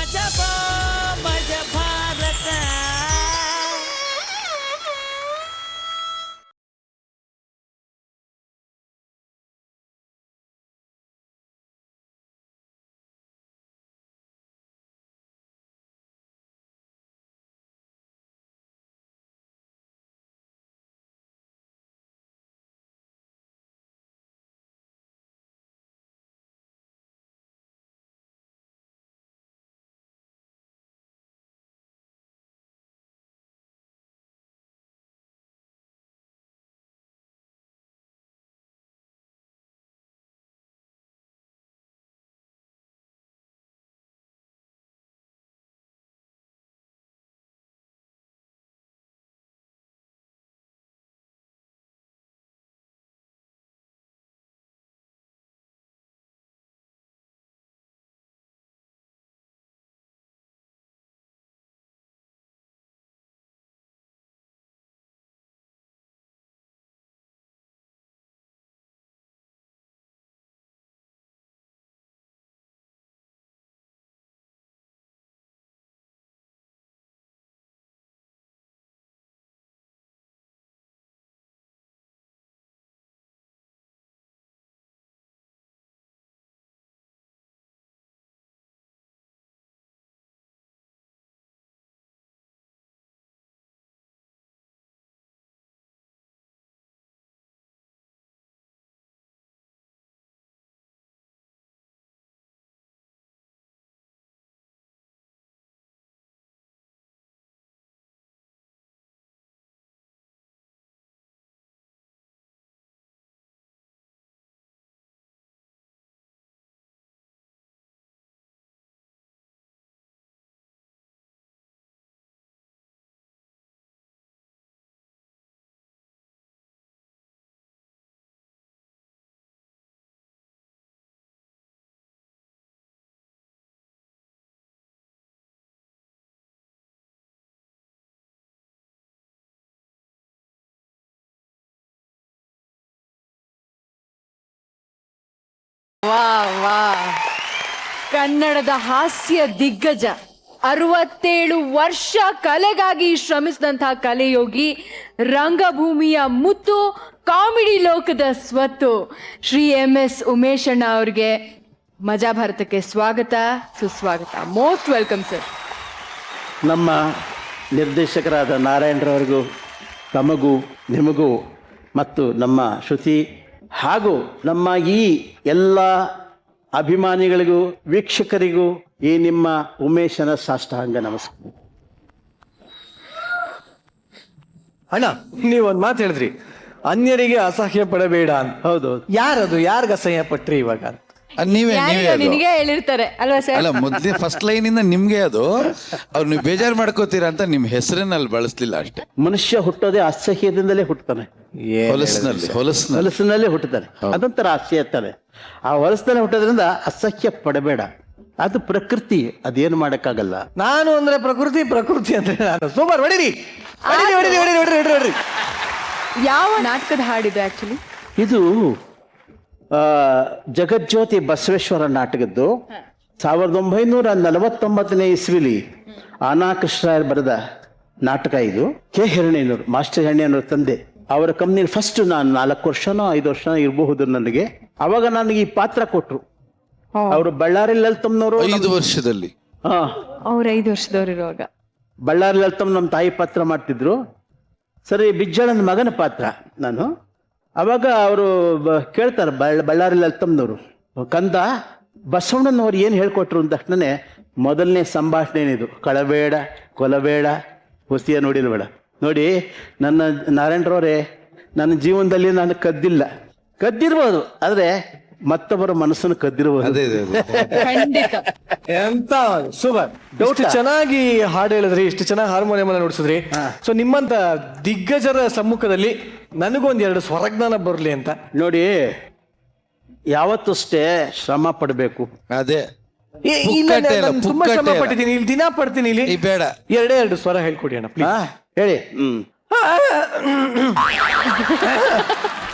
ಮಜಬಾ ಮಜ ಭಾರತ. ವಾ ವಾ ಕನ್ನಡದ ಹಾಸ್ಯ ದಿಗ್ಗಜ 67 ವರ್ಷ ಕಲೆಗಾಗಿ ಶ್ರಮಿಸಿದಂತಹ ಕಲೆಯೋಗಿ, ರಂಗಭೂಮಿಯ ಮುತ್ತು, ಕಾಮಿಡಿ ಲೋಕದ ಸ್ವತ್ತು ಶ್ರೀ MS ಉಮೇಶ್ ಅಣ್ಣ ಅವ್ರಿಗೆ ಮಜಾ ಭಾರತಕ್ಕೆ ಸ್ವಾಗತ, ಸುಸ್ವಾಗತ. Most welcome sir. ನಮ್ಮ ನಿರ್ದೇಶಕರಾದ ನಾರಾಯಣರವರಿಗೂ, ತಮಗೂ, ನಿಮಗೂ ಮತ್ತು ನಮ್ಮ ಶ್ರುತಿ ಹಾಗೂ ನಮ್ಮ ಈ ಎಲ್ಲ ಅಭಿಮಾನಿಗಳಿಗೂ, ವೀಕ್ಷಕರಿಗೂ ಈ ನಿಮ್ಮ ಉಮೇಶನ ಸಾಷ್ಟಾಂಗ ನಮಸ್ಕಾರ. ಅಣ್ಣ, ನೀವೊಂದು ಮಾತು ಹೇಳಿದ್ರಿ, ಅನ್ಯರಿಗೆ ಅಸಹ್ಯ ಪಡಬೇಡ ಅಂತ. ಹೌದು, ಯಾರದು? ಯಾರಿಗೆ ಅಸಹ್ಯ ಪಟ್ರಿ ಇವಾಗ? ನೀವೇ ನಿನಗೆ ಹೇಳಿರ್ತಾರೆ ಅಲ್ವಾ ಸರ್? ಅಲ್ಲ, ಮೊದ್ಲೇ ಫಸ್ಟ್ ಲೈನ್ ಇಂದ ನಿಮ್ಗೆ ಅದು ಅವ್ರು ನೀವು ಬೇಜಾರು ಮಾಡ್ಕೋತೀರಾ ಅಂತ ನಿಮ್ ಹೆಸರನ್ನ ಅಲ್ಲಿ ಬಳಸ್ಲಿಲ್ಲ ಅಷ್ಟೇ. ಮನುಷ್ಯ ಹುಟ್ಟೋದೇ ಅಸಹ್ಯದಿಂದಲೇ ಹುಟ್ಟುತ್ತಾನೆ, ಹೊಲಸಿನಲ್ಲೇ ಹುಟ್ಟುತ್ತಾನೆ. ಅದೊಂಥರ ಹಾಸ್ಯ ಇರ್ತಾನೆ. ಆ ಹೊಲಸಿನಲ್ಲಿ ಹುಟ್ಟೋದ್ರಿಂದ ಅಸಹ್ಯ ಪಡಬೇಡ, ಅದು ಪ್ರಕೃತಿ, ಅದೇನು ಮಾಡಕ್ಕಾಗಲ್ಲ. ನಾನು ಅಂದ್ರೆ ಪ್ರಕೃತಿ, ಪ್ರಕೃತಿ ಅಂದ್ರೆ ನಾನು. ಸೂಪರ್, ಹೊಡಿರಿ ಹೊಡಿರಿ ಹೊಡಿರಿ ಹೊಡಿರಿ ಹೊಡಿರಿ ಹೊಡಿರಿ. ಯಾವ ನಾಟಕದ ಹಾಡಿದೆ ಆಕ್ಚುಲಿ ಇದು? ಜಗಜ್ಯೋತಿ ಬಸವೇಶ್ವರ ನಾಟಕದ್ದು 1949ನೇ ಇಸ್ವಿಲಿ ಆನಾಕೃಷ್ಣರಾಯರು ಬರೆದ ನಾಟಕ ಇದು. ಕೆ ಹಿರಣ್ಯನವರು, ಮಾಸ್ಟರ್ ಹಿರಣ್ಯನವ್ರ ತಂದೆ. ಅವರ ಕಂಪ್ನಿಲಿ ಫಸ್ಟ್ ನಾನು 4 ವರ್ಷನೋ 5 ವರ್ಷನೋ ಇರಬಹುದು ನನಗೆ. ಅವಾಗ ನನಗೆ ಈ ಪಾತ್ರ ಕೊಟ್ರು. ಅವರು ಬಳ್ಳಾರಿ ಲಲಿತಮ್ಮನವರು 5 ವರ್ಷದಲ್ಲಿ. ಅವ್ರ 5 ವರ್ಷದವ್ರು ಇರುವಾಗ ಬಳ್ಳಾರಿ ಲಲಿತಮ್ಮ ನಮ್ಮ ತಾಯಿ ಪಾತ್ರ ಮಾಡ್ತಿದ್ರು. ಸರಿ, ಬಿಜ್ಜಳನ ಮಗನ ಪಾತ್ರ ನಾನು. ಅವಾಗ ಅವರು ಕೇಳ್ತಾರೆ ಬಳ್ಳಾರಿ ಲಲಿತಮ್ಮನವರು, ಕಂದ ಬಸವಣ್ಣನವ್ರು ಏನು ಹೇಳ್ಕೊಟ್ರು ಅಂದ ತಕ್ಷಣನೇ ಮೊದಲನೇ ಸಂಭಾಷಣೆ ಏನಿದು, ಕಳಬೇಡ, ಕೊಲಬೇಡ, ಹುಸಿಯ ನೋಡಿಲ್ಬೇಡ. ನೋಡಿ, ನನ್ನ ನಾರಾಯಣರವರೇ, ನನ್ನ ಜೀವನದಲ್ಲಿ ನಾನು ಕದ್ದಿರ್ಬೋದು, ಆದರೆ ಮತ್ತೊಬ್ಬರ ಮನಸ್ಸನ್ನು ಕದ್ದಿರಬಹುದು. ಖಂಡಿತ. ಎಂತ ಸೂಪರ್, ಇಷ್ಟು ಚೆನ್ನಾಗಿ ಹಾಡು ಹೇಳಿದ್ರಿ, ಇಷ್ಟು ಚೆನ್ನಾಗಿ ಹಾರ್ಮೋನಿಯಂ ಅನ್ನ ನುಡಿಸಿದ್ರಿ. ಸೊ ನಿಮ್ಮಂತ ದಿಗ್ಗಜರ ಸಮ್ಮುಖದಲ್ಲಿ ನನಗೊಂದ್ 2 ಸ್ವರಜ್ಞಾನ ಬರ್ಲಿ ಅಂತ. ನೋಡಿ, ಯಾವತ್ತೂ ಅಷ್ಟೇ ಶ್ರಮ ಪಡಬೇಕು. ಅದೇ ಇಲ್ಲ, ನಾನು ತುಂಬಾ ಶ್ರಮ ಪಟ್ಟಿದ್ದೀನಿ, ಇಲ್ಲಿ ದಿನ ಪಡ್ತೀನಿ. ಇಲ್ಲಿ ಬೇಡ, 2 ಸ್ವರ ಹೇಳ್ಕೊಡಿ ಅಣ್ಣ ಪ್ಲೀಸ್. ಹೇಳಿ.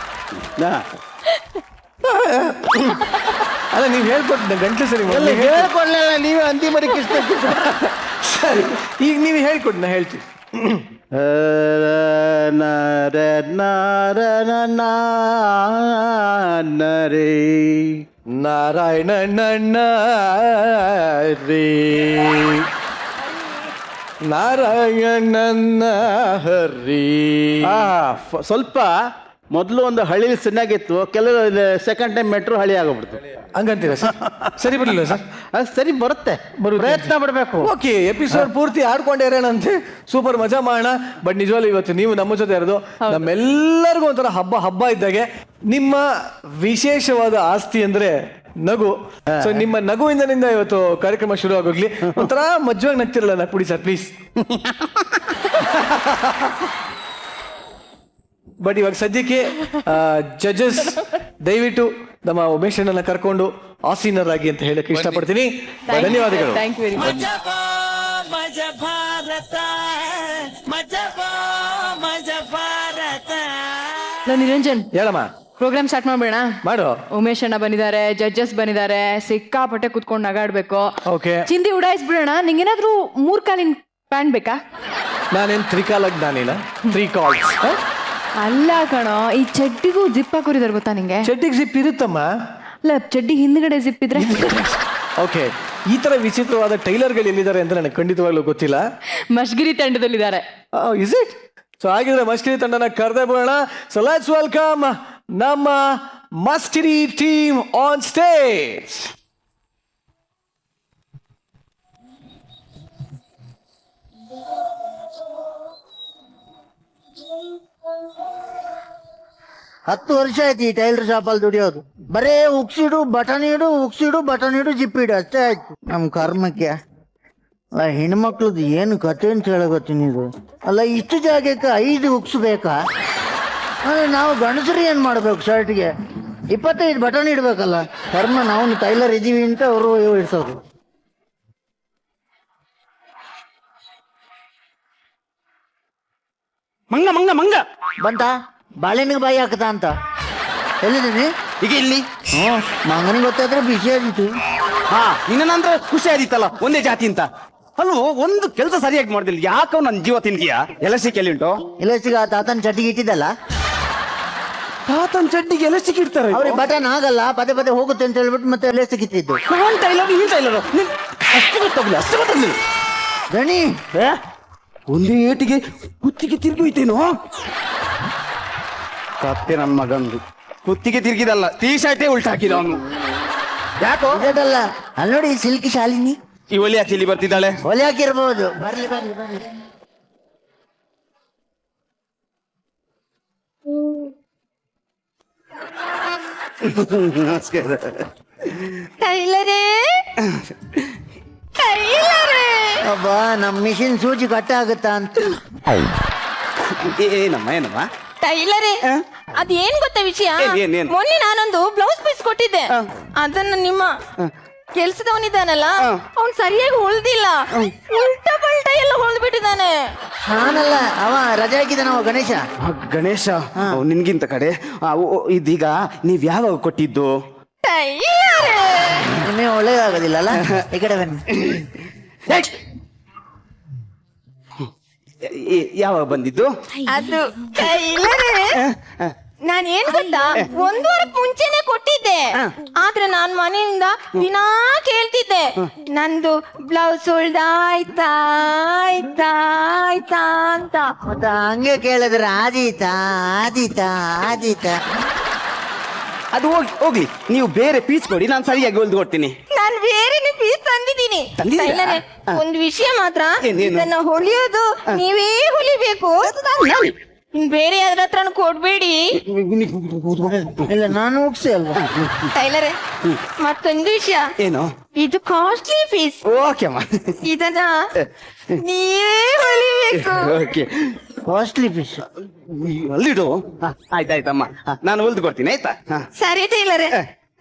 ಅಲ್ಲ ನೀವು ಹೇಳ್ಕೊಟ್ಟು ಗಂಟಲು ಸರಿ ಎಲ್ಲ ಹೇಳ್ಕೊಡ್ಲಿಲ್ಲ ನೀವೇ ಅಂತಿಮರಿಗೆ ಇಷ್ಟ ಸರಿ ಈಗ ನೀವು ಹೇಳ್ಕೊಟ್ಟು ನಾ ಹೇಳ್ತೀನಿ. ನಾರಾಯಣ ನನ್ನ ರೇ ನಾರಾಯಣನ ಹರಿ. ಸ್ವಲ್ಪ ಮೊದಲು ಒಂದು ಹಳ್ಳಿಲಿ ಚೆನ್ನಾಗಿತ್ತು, ಕೆಲವು ಸೆಕೆಂಡ್ ಟೈಮ್ ಮೆಟ್ರೋ ಹಳಿ ಆಗೋಗ್ಬಿಡ್ತು. ಹಂಗಂತೀರಾ ಸರ್? ಸರಿ ಬರಲಿಲ್ಲ ಸರ್? ಅದು ಸರಿ ಬರುತ್ತೆ, ಪ್ರಯತ್ನ ಪಡಬೇಕು. ಓಕೆ, ಎಪಿಸೋಡ್ ಪೂರ್ತಿ ಆಡ್ಕೊಂಡೇ ಇರೋಣಂತೆ, ಸೂಪರ್ ಮಜಾ ಮಾಡೋಣ. ಬಟ್ ನಿಜವಾಗ್ಲೂ ಇವತ್ತು ನೀವು ನಮ್ಮ ಜೊತೆ ಇರೋದು ನಮ್ಮೆಲ್ಲರಿಗೂ ಒಂಥರ ಹಬ್ಬ ಇದ್ದಾಗೆ. ನಿಮ್ಮ ವಿಶೇಷವಾದ ಆಸ್ತಿ ಅಂದ್ರೆ ನಗು. ಸೊ ನಿಮ್ಮ ನಗುವಿಂದನಿಂದ ಇವತ್ತು ಕಾರ್ಯಕ್ರಮ ಶುರು ಆಗೋಗ್ಲಿ. ಒಂಥರ ಮಜ್ವಾಗಿ ನಗ್ತಿರಲ್ಲ, ನಗ್ಬಿಡಿ ಸರ್ ಪ್ಲೀಸ್. ಬಟ್ ಇವಾಗ ಸದ್ಯಕ್ಕೆ ಜಡ್ಜಸ್ ದಯವಿಟ್ಟು ನಮ್ಮ ಉಮೇಶ್ ಅನ್ನ ಕರ್ಕೊಂಡು ಆಸೀನರಾಗಿ ಅಂತ ಹೇಳಕ್ಕೆ ಇಷ್ಟಪಡ್ತೀನಿ. ಧನ್ಯವಾದಗಳು. Thank you very much. Maja Bharatha ಮಜ ಭಾರತ. ನಿರಂಜನ್, ಹೇಳಮ್ಮ. ಪ್ರೋಗ್ರಾಮ್ ಸ್ಟಾರ್ಟ್ ಮಾಡ್ಬೇಡ. ಮಾಡು. ಉಮೇಶ್ ಅಣ್ಣ ಬಂದಿದ್ದಾರೆ, ಜಡ್ಜಸ್ ಬಂದಿದ್ದಾರೆ, ಸಿಕ್ಕಾಪಟ್ಟೆ ಕುತ್ಕೊಂಡು ನಗಾಡ್ಬೇಕು. ಓಕೆ, ಚಿಂದಿ ಉಡಾಯಿಸ್ಬಿಡೋಣ. ನಿಂಗೇನಾದ್ರೂ 3 ಕಾಲಿನ ಪ್ಯಾಂಟ್ ಬೇಕಾ? ನಾನೇನ್ ತ್ರಿಕಾಲಕ್ ನಾನಿಲ್ಲ, 3 ಕಾಲ್ಸ್. ಅಲ್ಲ ಕಣೋ, ಈ ಚಡ್ಡಿಗೂ ಜಿಪ್ ಹಾಕೋರಿದಾರೆ ಗೊತ್ತಾ ನಿಂಗೆ? ಚಡ್ಡಿಗೆ ಜಿಪ್ ಇರುತ್ತಮ್ಮ. ಅಲ್ಲ, ಚಡ್ಡಿ ಹಿಂದ್ಗಡೆ ಜಿಪ್ ಇದ್ರೆ. ಓಕೆ, ಈ ತರ ವಿಚಿತ್ರವಾದ ಟೈಲರ್ಗಳು ಎಲ್ಲಿದ್ದಾರೆ ಅಂತ ನನಗೆ ಖಂಡಿತವಾಗ್ಲೂ ಗೊತ್ತಿಲ್ಲ. ಮಶ್ಗಿರಿ ತಂಡದಲ್ಲಿದ್ದಾರೆ. Is it? ಸೊ ಹಾಗಿದ್ರೆ ಮಸ್ಕಿರಿ ತಂಡನ ಕರೆದೇ ಬಿಡೋಣ. ಸೊ ಲೆಟ್ಸ್ ವೆಲ್ಕಮ್ ನಮ್ಮ ಮಸ್ಕಿರಿ ಟೀಮ್ ಆನ್ ಸ್ಟೇಜ್. ಹತ್ತು ವರ್ಷ ಆಯ್ತು ಈ ಟೈಲರ್ ಶಾಪಲ್ಲಿ ದುಡಿಯೋದು. ಬರೇ ಉಕ್ಸಿಡು ಬಟನ್ ಇಡು, ಉಕ್ಸಿಡು ಬಟನ್ ಇಡು, ಜಿಪ್ ಇಡು, ಅಷ್ಟೇ ಆಯ್ತು ನಮ್ಮ ಕರ್ಮಕ್ಕೆ. ಅಲ್ಲ, ಹೆಣ್ಮಕ್ಳದ್ದು ಏನು ಕತೆ ಅಂತ ಹೇಳಕತ್ತೀನಿ ಇದು. ಅಲ್ಲ, ಇಷ್ಟು ಜಾಗಕ್ಕೆ 5 ಉಕ್ಸ್ ಬೇಕಾ? ಅಂದ್ರೆ ನಾವು ಗಂಡಸರು ಏನು ಮಾಡ್ಬೇಕು? ಶರ್ಟ್ಗೆ 25 ಬಟನ್ ಇಡ್ಬೇಕಲ್ಲ. ಕರ್ಮ, ನಾವು ಟೈಲರ್ ಇದೀವಿ ಅಂತ ಅವರು ಇಡ್ಸೋದು. ಮಂಗ ಮಂಗ ಮಂಗ ಬಂತ ಬಾಳೆನಿಗೆ ಬಾಯಿ ಹಾಕತಾ ಅಂತ ಎಲ್ಲಿದ್ದೀನಿ ಈಗ ಇಲ್ಲಿ. ಮಂಗನಿಗೆ ಗೊತ್ತಾದ್ರೆ ಬಿಸಿ ಆಗಿತ್ತು. ಹಾ, ನಿನ್ನಂದ್ರೆ ಖುಷಿ ಆದಿತ್ತಲ್ಲ, ಒಂದೇ ಜಾತಿ ಅಂತ. ಅಲ್ವೋ, ಒಂದು ಕೆಲಸ ಸರಿಯಾಗಿ ಮಾಡ್ದಿಲ್ಲ, ಯಾಕೋ ನನ್ನ ಜೀವ ತಿಂತೀಯಾ? ಎಲಸ್ಟಿಕ್ ಎಲ್ಲಿ ಉಂಟು? ಇಲ್ಲಷ್ಟಿಗೆ ಆ ತಾತನ ಚಟಿಗೆ ಇಟ್ಟಿದ್ದಲ್ಲ, ತಾತನ್ ಚಡ್ಡಿಗೆ ಎಲಸ್ಟಿಕ್ ಇಡ್ತಾರೆ. ಅವ್ರಿಗೆ ಬಟನ್ ಆಗಲ್ಲ, ಪದೇ ಹೋಗುತ್ತೆ ಅಂತ ಹೇಳ್ಬಿಟ್ಟು ಮತ್ತೆ ಎಲೆಸ್ಟಿಕ್ ಇಟ್ಟಿದ್ದು. ನಾನ್ ಟೈಲರ್, ಈ ಟೈಲರ್ ಅಷ್ಟು ಗೊತ್ತಾಗಲಿಲ್ಲ, ಅಷ್ಟು ಗೊತ್ತಾಗಲಿಲ್ಲ. ಗಣಿ ಒಂದೇ ಏಟಿಗೆ ಕುತ್ತಿಗೆ ತಿರುಗಿ ಹೋಯ್ತೇನೋ. ಕತ್ತೆ ನನ್ನ ಮಗಂದು ಕುತ್ತಿಗೆ ತಿರುಗಿದಲ್ಲ, ಟೀ ಶರ್ಟೇ ಉಲ್ಟ ಹಾಕಿದ ಅವನು. ಯಾಕೋ ಇದಲ್ಲ, ಅಲ್ಲಿ ನೋಡಿ ಸಿಲ್ಕಿ ಶಾಲಿನಿ ಈ ಒಲಿ ಯಾಕೆ ಇಲ್ಲಿ ಬರ್ತಿದ್ದಾಳೆ? ಒಲೆ ಹಾಕಿರ್ಬೋದು. ಬರ್ಲಿ ಬರ್ಲಿ ಬರ್ಲಿ. ನಮಸ್ಕಾರ. ಟೈಲರೇ, ಟೈಲರೇ. ಅಬ್ಬಾ, ನಮ್ ಮಿಷಿನ್ ಸೂಜಿ ಕಟ್ಟ ಆಗುತ್ತಾ ಅಂತ. ಏನಮ್ಮ ಟೈಲರೇ, ಅದೇನ್ ಗೊತ್ತಾ ವಿಷಯ? ಏನ್? ಮೊನ್ನೆ ನಾನೊಂದು ಬ್ಲೌಸ್ ಪೀಸ್ ಕೊಟ್ಟಿದ್ದೆ, ಅದನ್ನ ನಿಮ್ಮ ಕೆಲ್ಸದವನಿದ್ದಾನಲ್ಲ, ಅವ್ನ್ ಸರಿಯಾಗಿ ಹೊಲ್ದಿಲ್ಲ, ಉಲ್ಟಾ ಪಲ್ಟಾ ಎಲ್ಲ ಹೊಲ್ದ್ಬಿಟ್ಟಿದ್ದಾನೆ. ನಾನಲ್ಲ, ಅವ ರಜೆ ಹಾಕಿದ್ದಾನ, ಅವ ಗಣೇಶ. ಗಣೇಶ ನಿನ್ಗಿಂತ ಕಡೆ. ಇದೀಗ ನೀವ್ ಯಾವಾಗ ಕೊಟ್ಟಿದ್ದು? ಟೈಲರೇ, ನಿಮಗೆ ಒಳ್ಳೇದಾಗೋದಿಲ್ಲ ಅಲ್ಲ? ಈ ಕಡೆ ಬನ್ನಿ. ಯಾವಾಗ ಬಂದಿದ್ದು? ಅದು ಟೈಲರೇ, ನಾನ್ ಏನ್ ಗೊತ್ತಾ, 1 ವಾರಕ್ಕೆ ಮುಂಚೆನೆ ಕೊಟ್ಟಿದ್ದೆ. ಆದ್ರೆ ನಾನ್ ಮನೆಯಿಂದ ದಿನಾ ಕೇಳ್ತಿದ್ದೆ, ನಂದು ಬ್ಲೌಸ್ ಹೊಲ್ದಾಯ್ತಾ ಆಯ್ತಾ ಆಯ್ತಾ ಅಂತ. ಮತ್ತೆ ಹಂಗೆ ಕೇಳಿದ್ರೆ ಆದೀತಾ ಆದೀತಾ ಆದೀತಾ. ಅದು ಹೋಗ್ಲಿ, ನೀವು ಬೇರೆ ಪೀಸ್ ಕೊಡಿ, ನಾನು ಸರಿಯಾಗಿ ಹೊಲ್ದು ಕೊಡ್ತೀನಿ. ನಾನ್ ಬೇರೆನೆ ಪೀಸ್ ತಂದಿದ್ದೀನಿ. ತಂದಿದ್ದೀರಾ? ಟೈಲರೇ, ಒಂದ್ ವಿಷಯ ಮಾತ್ರ, ಏನೇನು? ಇದನ್ನ ಹೊಲಿಯೋದು ನೀವೇ ಹೊಲಿಬೇಕು, ಬೇರೆ ಯಾರ ಹತ್ರ ಕೊಡ್ಬೇಡಿ. ಇಲ್ಲ, ನಾನು ಉಗ್ಸಿ ಅಲ್ವಾ? ಟೈಲರೇ, ಮತ್ತೊಂದು ವಿಷಯ, ಏನು? ಇದು ಕಾಸ್ಟ್ಲಿ ಪೀಸ್, ಓಕೆ ಅಮ್ಮ, ಇದನ್ನ ನೀವೇ ಹೊಲಿಬೇಕು. ಓಕೆ. ಕಾಸ್ಟ್ಲಿ ಫಿಶ್ ಅಲ್ಲಿಡು. ಆಯ್ತಾಯ್ತಮ್ಮ, ನಾನು ಹೊಲ್ದು ಕೊಡ್ತೀನಿ, ಆಯ್ತಾ? ಸರಿ ಟೈಲರೇ.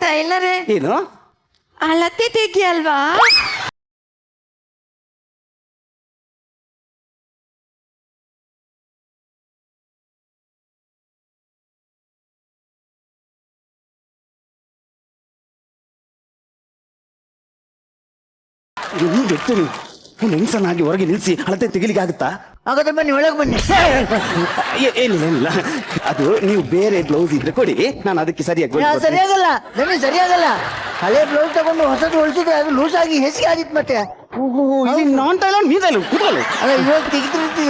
ಟೈಲರೇ, ಏನು? ಅಳತೆ ತೆಗಿಯಲ್ವಾ? ಗೊತ್ತು ನೀವು ಒಂದು ಹೆಂಗಸನಾಗಿ ಹೊರಗೆ ನಿಲ್ಸಿ ಅಳತೆ ತೆಗಿಲಿಕ್ಕೆ ಆಗುತ್ತಾ? ಹಾಗಾದ್ರೆ ಬನ್ನಿ ಒಳಗೆ ಬನ್ನಿ. ಏನಿಲ್ಲ ಅದು ನೀವು ಬೇರೆ ಬ್ಲೌಸ್ ಇದ್ರೆ ಕೊಡಿ, ನಾನು ಅದಕ್ಕೆ ಸರಿಯಾಗಿ ಯಾ, ಸರಿಯಾಗಲ್ಲ ನನಗೆ ಸರಿಯಾಗಲ್ಲ. ಹಳೆ ಬ್ಲೌಸ್ ತಗೊಂಡು ಹೊಸದು ಹೊಲಿಸಿದ್ರೆ ಅದು ಲೂಸ್ ಆಗಿ ಹೆಸಿಗೆ ಆಗಿತ್ತು ಮತ್ತೆ. ನಾನ್ ಟೈಲರ್ ನೀ ಟೈಲರ್ ಕೂತ್ಕೊಳ್ಳಿ. ಅಲ್ಲ ಇವಾಗ ತೆಗೆದಿರ್ತೀವಿ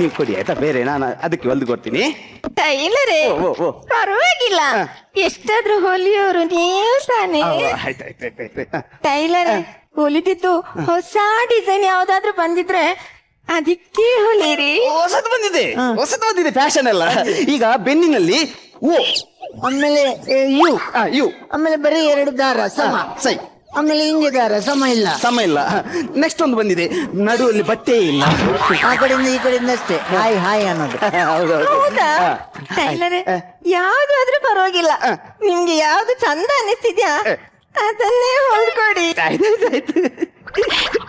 ನೀವು ಕೊಡಿ ಆಯ್ತಾ, ಬೇರೆ ನಾನು ಅದಕ್ಕೆ ಹೊಲ್ದು ಕೊಡ್ತೀನಿ. ಟೈಲರೇ ಓ. ಪರವಾಗಿಲ್ಲ, ಎಷ್ಟಾದ್ರೂ ಹೊಲಿಯೋರು ನೀವು ತಾನೇ. ಆಯ್ತಾಯ್ತಾಯ್ತಾಯ್ತು. ಟೈಲರ್ ಹೊಲಿದಿದ್ದು ಹೊಸ ಡಿಸೈನ್ ಯಾವ್ದಾದ್ರು ಬಂದಿದ್ರೆ ಅದಕ್ಕೆ ಹೊಲಿರಿ. ಹೊಸದು ಬಂದಿದೆ ಫ್ಯಾಷನ್ ಎಲ್ಲ. ಈಗ ಬೆನ್ನಿನಲ್ಲಿ ಓ, ಆಮೇಲೆ ಯು, ಯು, ಆಮೇಲೆ ಬರೀ 2 ದಾರ ಸಮ, ಸೈ, ಆಮೇಲೆ ಹಿಂಗೆ ದಾರ ಸಮ ಇಲ್ಲ. ನೆಕ್ಸ್ಟ್ ಒಂದು ಬಂದಿದೆ, ನಡುವಲ್ಲಿ ಬಟ್ಟೆ ಇಲ್ಲ. ಆ ಕಡೆಯಿಂದ ಈ ಕಡೆಯಿಂದ ಅಷ್ಟೇ ಹಾಯ್ ಹಾಯ್ ಅನ್ನೋದು. ಹೌದಾ ಟೈಲರ್, ಯಾವ್ದಾದ್ರೂ ಪರವಾಗಿಲ್ಲ, ನಿಮ್ಗೆ ಯಾವ್ದು ಚಂದ ಅನಿಸ್ತಿದ್ಯಾ ಅದನ್ನೇ ಹೊಲ್ಕೊಡಿ.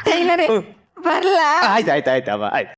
ಟೈಲರ್ ಬರ್ಲಾ? ಆಯ್ತಾಯ್ತಾಯ್ತವ ಆಯ್ತು.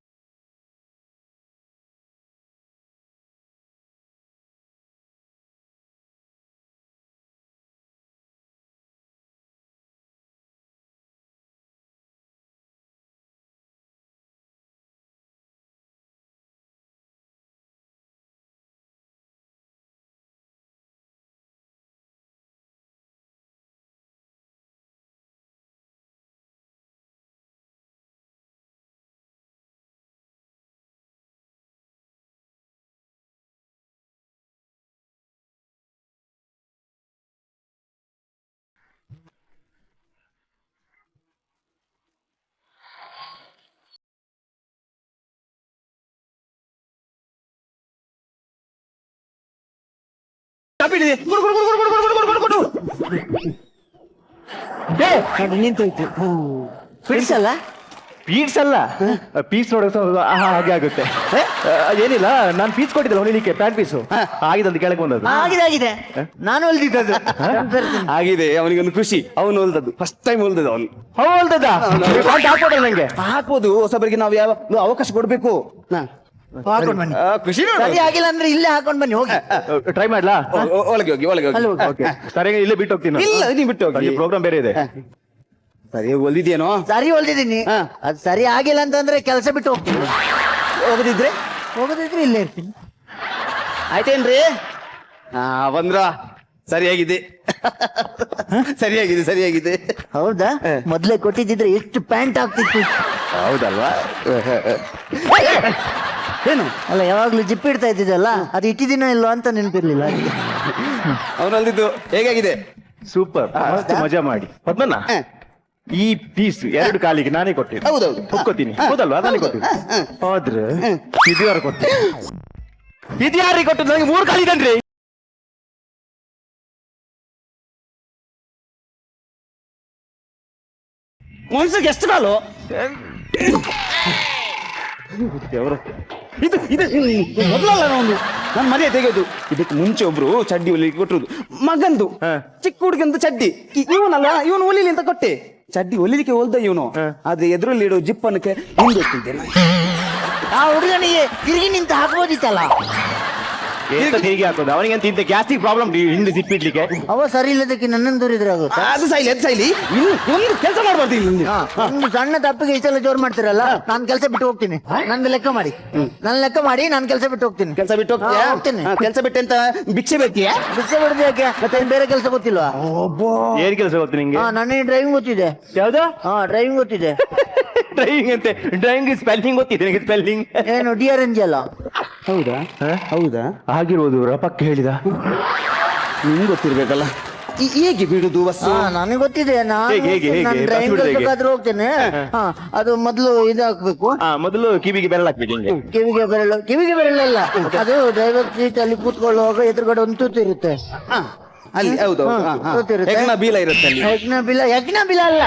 ನಿಂತೋಯ್ತು. ಬಿಡಿಸಲ್ಲ ಪೀಸ್ ಅಲ್ಲ, ಪೀಸ್ ನೋಡೋ ಹಾಗೆ ಆಗುತ್ತೆ. ಏನಿಲ್ಲ, ನಾನು ಪೀಸ್ ಕೊಟ್ಟಿದ್ದಲ್ಲ ಹೊಲಿಲಿಕ್ಕೆ, ಪ್ಯಾಂಟ್ ಪೀಸು ಆಗಿದ್ದು ಕೆಳಗೆ ಬಂದದ್ದು. ಆಗಿದೆ ನಾನು ಹೊಲ್ದಿದ್ದದು. ಆಗಿದೆ, ಅವನಿಗೊಂದು ಖುಷಿ. ಅವನು ಹೊಲ್ದದ್ದು ಫಸ್ಟ್ ಟೈಮ್ ಹೊಲ್ದದ್ದು ಅವನು. ಹೊಲ್ದದ ಹಾಕ್ಕೊಡಲ್ಲ ನಂಗೆ. ಹಾಕ್ಬೋದು, ಹೊಸಬರಿಗೆ ನಾವು ಯಾವ ಅವಕಾಶ ಕೊಡ್ಬೇಕು. ಹಾಕೊಂಡ್ ಬನ್ನಿ. ಖುಷಿ ಸರಿ ಆಗಿಲ್ಲ ಅಂದ್ರೆ ಇಲ್ಲೇ ಹಾಕೊಂಡ್ ಬನ್ನಿ ಹೋಗಿ. ಟ್ರೈ ಮಾಡ್ಲಾ? ಒಳಗೆ ಹೋಗಿ ಅಲ್ಲಿ ಹೋಗಿ. ಓಕೆ, ಸರಿಯಾಗಿ ಇಲ್ಲೇ ಬಿಟ್ಟು ಹೋಗ್ತೀನಿ. ಇಲ್ಲ ನೀವು ಬಿಟ್ಟು ಹೋಗಿ, ಪ್ರೋಗ್ರಾಮ್ ಬೇರೆ ಇದೆ. ಸರಿ ಹೊಲ್ದಿದ್ಯೇನೋ? ಸರಿ ಹೊಲ್ದಿದ್ದೀನಿ. ಅದು ಸರಿ ಆಗಿಲ್ಲ ಅಂತಂದ್ರೆ ಕೆಲಸ ಬಿಟ್ಟು ಹೋಗ್ತೀನಿ. ಹೋಗದಿದ್ರೆ ಇಲ್ಲೇ ಇರ್ತೀನಿ. ಆಯ್ತೇನ್ರಿ? ಬಂದ್ರ ಸರಿಯಾಗಿದೆ. ಸರಿಯಾಗಿದೆ. ಹೌದಾ? ಮೊದ್ಲೇ ಕೊಟ್ಟಿದ್ದಿದ್ರೆ ಎಷ್ಟು ಪ್ಯಾಂಟ್ ಆಗ್ತಿತ್ತು. ಹೌದಲ್ವಾ? ಏನು ಅಲ್ಲ, ಯಾವಾಗ್ಲೂ ಜಿಪ್ ಇಡ್ತಾ ಇದ್ದಿದ್ದಲ್ಲ, ಅದು ಇಟ್ಟಿದ್ದೀನೋ ಇಲ್ವಾ ಅಂತ ನೆನಪಿರ್ಲಿಲ್ಲ. ಅವನಲ್ದಿದ್ದು ಹೇಗಾಗಿದೆ? ಸೂಪರ್, ಮಸ್ತ್ ಮಜಾ ಮಾಡಿ. ಪದ್ಮಣ್ಣ, ಈ ಪೀಸ್ 2 ಕಾಲಿಗೆ ನಾನೇ ಕೊಟ್ಟಿದ್ದೆ. ಹೌದೌದು, ಒಪ್ಕೋತೀನಿ. ಹೌದಲ್ವಾ? ನಾನೇ ಕೊಟ್ಟಿದ್ದೆ. ಆದ್ರೆ ಇದ್ಯಾರು ಕೊಟ್ಟು ಇದ್ಯಾರಿಗೆ ಕೊಟ್ಟು ನನಗೆ 3 ಕಾಲಿದನ್ರಿ. ಮನ್ಸಿಗೆ ಎಷ್ಟು ಕಾಲು? ಇದು ಮೊದಲಲ್ಲ, ನಾನು ಮರ್ಯಾದೆ ತೆಗೆಯೋದು. ಇದಕ್ಕೆ ಮುಂಚೆ ಒಬ್ರು ಚಡ್ಡಿ ಹೊಲಿಗೆ ಕೊಟ್ಟರುದು, ಮಗಂದು ಚಿಕ್ಕ ಹುಡುಗಂದು ಚಡ್ಡಿ. ಇವನಲ್ಲ, ಇವನು ಹೊಲಿಲಿ ಅಂತ ಕೊಟ್ಟೆ. ಚಡ್ಡಿ ಹೊಲಿಲಿಕ್ಕೆ ಹೋಲ್ದ ಇವನು, ಆದ್ರೆ ಎದುರಲ್ಲಿ ಇಡೋ ಜಿಪ್ಪನಕ್ಕೆ ಹಿಂದೊತ್ತಿದ್ದೆ. ಆ ಹುಡುಗನಿಗೆ ತಿರುಗಿ ನಿಂತು ಹಾಕ್ಬೋದಿತ್ತಲ್ಲ. ಹೇಗೆ ಹಾಕೋದು ಅವನಿಗೆ ಅಂತ ಇಂತ ಗ್ಯಾಸ್ಟಿಕ್ ಪ್ರಾಬ್ಲಮ್ ಹಿಂದೆ ಜಿಪ್ಪಿಡ್ಲಿಕ್ಕೆ. ಅವ ಸರಿ ಇಲ್ಲದಕ್ಕೆ ನನ್ನನ್ನು ದೂರಿದ್ರೆ ಆಗುತ್ತೆ. ಅದು ಸೈಲಿ ಇನ್ನು ಒಂದು ಕೆಲಸ ಮಾಡ್ಬಾರ್ದು ಇಲ್ಲಿ. ಒಂದು ಸಣ್ಣ ತಪ್ಪಿಗೆ ಇಷ್ಟೆಲ್ಲ ಜೋರ್ ಮಾಡ್ತಿರಲ್ಲ, ನಾನ್ ಕೆಲಸ ಬಿಟ್ಟು ಹೋಗ್ತೀನಿ. ನಂದು ಲೆಕ್ಕ ಮಾಡಿ, ನಾನು ಕೆಲಸ ಬಿಟ್ಟು ಹೋಗ್ತೀನಿ. ಕೆಲಸ ಬಿಟ್ಟು ಹೋಗ್ತೀನಿ. ಕೆಲಸ ಬಿಟ್ಟೆ ಅಂತ ಭಿಕ್ಷೆ ಬೇಕಿಯಾ? ಬಿಚ್ಚೆ ಬಿಡದು ಯಾಕೆ? ಮತ್ತೆ ಬೇರೆ ಕೆಲಸ ಗೊತ್ತಿಲ್ವಾ? ಏನ್ ಕೆಲಸ ಗೊತ್ತು ನಿಂಗೆ? ನನಗೆ ಡ್ರೈವಿಂಗ್ ಗೊತ್ತಿದೆ. ಯಾವ್ದು? ಡ್ರೈವಿಂಗ್ ಗೊತ್ತಿದೆ. ಡ್ರೈವಿಂಗ್ ಅಂತೆ? ಡ್ರೈವಿಂಗ್ ಸ್ಪೆಲ್ಲಿಂಗ್ ಗೊತ್ತಿದೆ ನಿನಗೆ? ಸ್ಪೆಲ್ಲಿಂಗ್ ಏನು DRNG ಅಲ್ಲ? ಹೌದಾ? ಆಗಿರ್ಬೋದು, ರಪಕ್ಕೆ ಹೇಳಿದ. ನಿಮ್ಗೆ ಗೊತ್ತಿರ್ಬೇಕಲ್ಲ. ಹೇಗೆ ಬಿಡುದು ಬಸ್ಸು? ನನಗೆ ಗೊತ್ತಿದೆ. ಹೇಗೆ? ನಾನು ಡ್ರೈವಿಂಗ್ ಬಸ್ ಬಿಡೋದು ಕಲ್ಸಕ್ಕಾದ್ರೂ ಹೋಗ್ತೇನೆ. ಅದು ಮೊದಲು ಇದು ಹಾಕ್ಬೇಕು. ಮೊದಲು ಕಿವಿಗೆ ಬೆರಳು ಹಾಕ್ಬೇಕು. ಹಿಂಗೆ ಕಿವಿಗೆ ಬೆರಳಲ್ಲ, ಅದು ಡ್ರೈವರ್ ಸೀಟ್ ಅಲ್ಲಿ ಕೂತ್ಕೊಳ್ಳುವಾಗ ಎದುರುಗಡೆ ಒಂದು ತೂತು ಇರುತ್ತೆ. ಅಲ್ಲಿ ಹೌದು, ಹೆಗ್ನ ಬೀಲ ಇರುತ್ತೆ ಅಲ್ಲಿ. ಯಜ್ಞ ಬಿಲ ಅಲ್ಲ,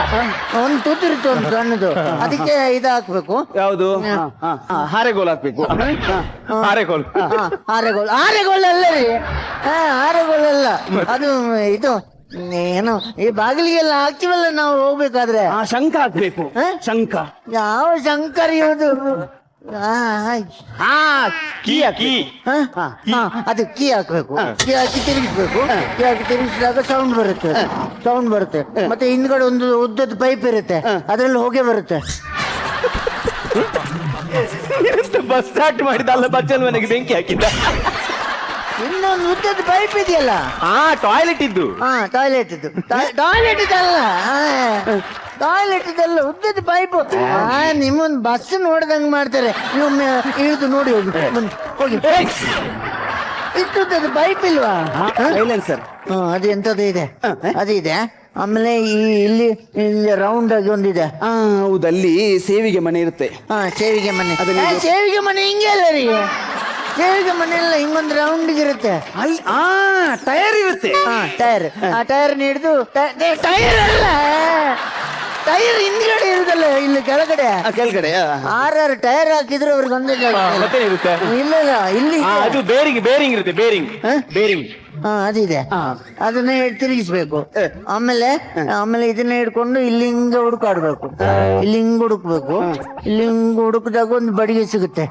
ಒಂದು ತೂತು ಇರುತ್ತೆ, ಒಂದು ಸಣ್ಣದು. ಅದಕ್ಕೆ ಇದು ಹಾಕ್ಬೇಕು. ಯಾವುದು? ಹಾರೆಗೋಲ್ ಹಾಕ್ಬೇಕು. ಹಾರೆಗೋಲ್ ಆರೆಗೋಲ್ ಅಲ್ಲ ರೀ, ಆರೆಗೋಲ್ ಅಲ್ಲ, ಅದು ಇದು ಏನು ಈ ಬಾಗಿಲಿಗೆಲ್ಲ ಹಾಕ್ತಿವಲ್ಲ ನಾವು ಹೋಗ್ಬೇಕಾದ್ರೆ. ಶಂಖ ಹಾಕ್ಬೇಕು. ಶಂಖ ಯಾವ ಶಂಕರ್ ಇರೋದು? ಹಾ ಕೀ ಅದು ಕೀ ಹಾಕ್ಬೇಕು. ಕೀ ಹಾಕಿ ತಿರುಗಿಸ್ಬೇಕು. ಕೀ ಹಾಕಿ ತಿರುಗಿಸಿದಾಗ ಸೌಂಡ್ ಬರುತ್ತೆ. ಮತ್ತೆ ಹಿಂದ್ಗಡೆ ಒಂದು ಉದ್ದದ ಪೈಪ್ ಇರುತ್ತೆ, ಅದ್ರಲ್ಲಿ ಹೊಗೆ ಬರುತ್ತೆ. ಬಸ್ ಸ್ಟಾರ್ಟ್ ಮಾಡಿದಲ್ಲ ಬಚ್ಚಲ್ ಮನೆಗೆ ಬೆಂಕಿ ಹಾಕಿದ್ದ. ಇನ್ನೊಂದು ಉದ್ದದ ಪೈಪ್ ಇದೆಯಲ್ಲ, ಟಾಯ್ಲೆಟ್ ಇದ್ದು. ಟಾಯ್ಲೆಟ್ ಇದಲ್ಲ ಉದ್ದದ ಪೈಪ್. ನಿಮ್ಮೊಂದು ಬಸ್ ನೋಡ್ದಂಗ್ ಮಾಡ್ತಾರೆ. ನೀವು ಇಳಿದು ನೋಡಿ ಹೋಗಿ. ಇಷ್ಟುದ್ದದ ಪೈಪ್ ಇಲ್ವಾ? ಸೈಲೆನ್ಸರ್. ಅದು ಎಂತದ್ದು ಇದೆ, ಅದು ಇದೆ. ಆಮೇಲೆ ಇಲ್ಲಿ ರೌಂಡ್ ಆಗಿ ಒಂದಿದೆ. ಹೌದು, ಅಲ್ಲಿ ಸೇವಿಗೆ ಮನೆ ಇರುತ್ತೆ. ಸೇವಿಗೆ ಮನೆ. ಸೇವಿಗೆ ಮನೆ ಹಿಂಗೆ ಅಲ್ಲ ರೀ, ಸೇವಿಗೆ ಮನೆ ಎಲ್ಲ ಹಿಂಗೊಂದು ರೌಂಡ್ ಇರುತ್ತೆ. ಅಲ್ಲಿ ಟೈರ್ ಇರುತ್ತೆ. ಟೈರ್. ಆ ಟೈರ್ ಹಿಡಿದು ಟೈರ್ ಅಲ್ಲ, ಟೈರ್ ಹಿಂದ್ಗಡೆ ಇರುದಲ್ಲ, ಇಲ್ಲಿ ಕೆಳಗಡೆ ಕೆಳಗಡೆ 6 ಟೈರ್ ಹಾಕಿದ್ರು ಅವ್ರಿಗೆ ಒಂದೇ ಜಾಗ. ಮತ್ತೆ ಇರುತ್ತೆ. ಇಲ್ಲ ಇಲ್ಲಿ ಅದು ಬೇರಿಂಗ್ ಇರುತ್ತೆ. ಬೇರಿಂಗ್ ಅದಿದೆ. ಅದನ್ನ ತಿರುಗಿಸ್ಬೇಕು. ಆಮೇಲೆ ಇದನ್ನ ಹಿಡ್ಕೊಂಡು ಇಲ್ಲಿ ಹಿಂಗ ಹುಡುಕಾಡ್ಬೇಕು. ಇಲ್ಲಿ ಹಿಂಗ್ ಹುಡುಕ್ಬೇಕು. ಇಲ್ಲಿ ಹಿಂಗ್ ಹುಡುಕಿದಾಗ ಒಂದು ಬಡಿಗೆ ಸಿಗುತ್ತೆ.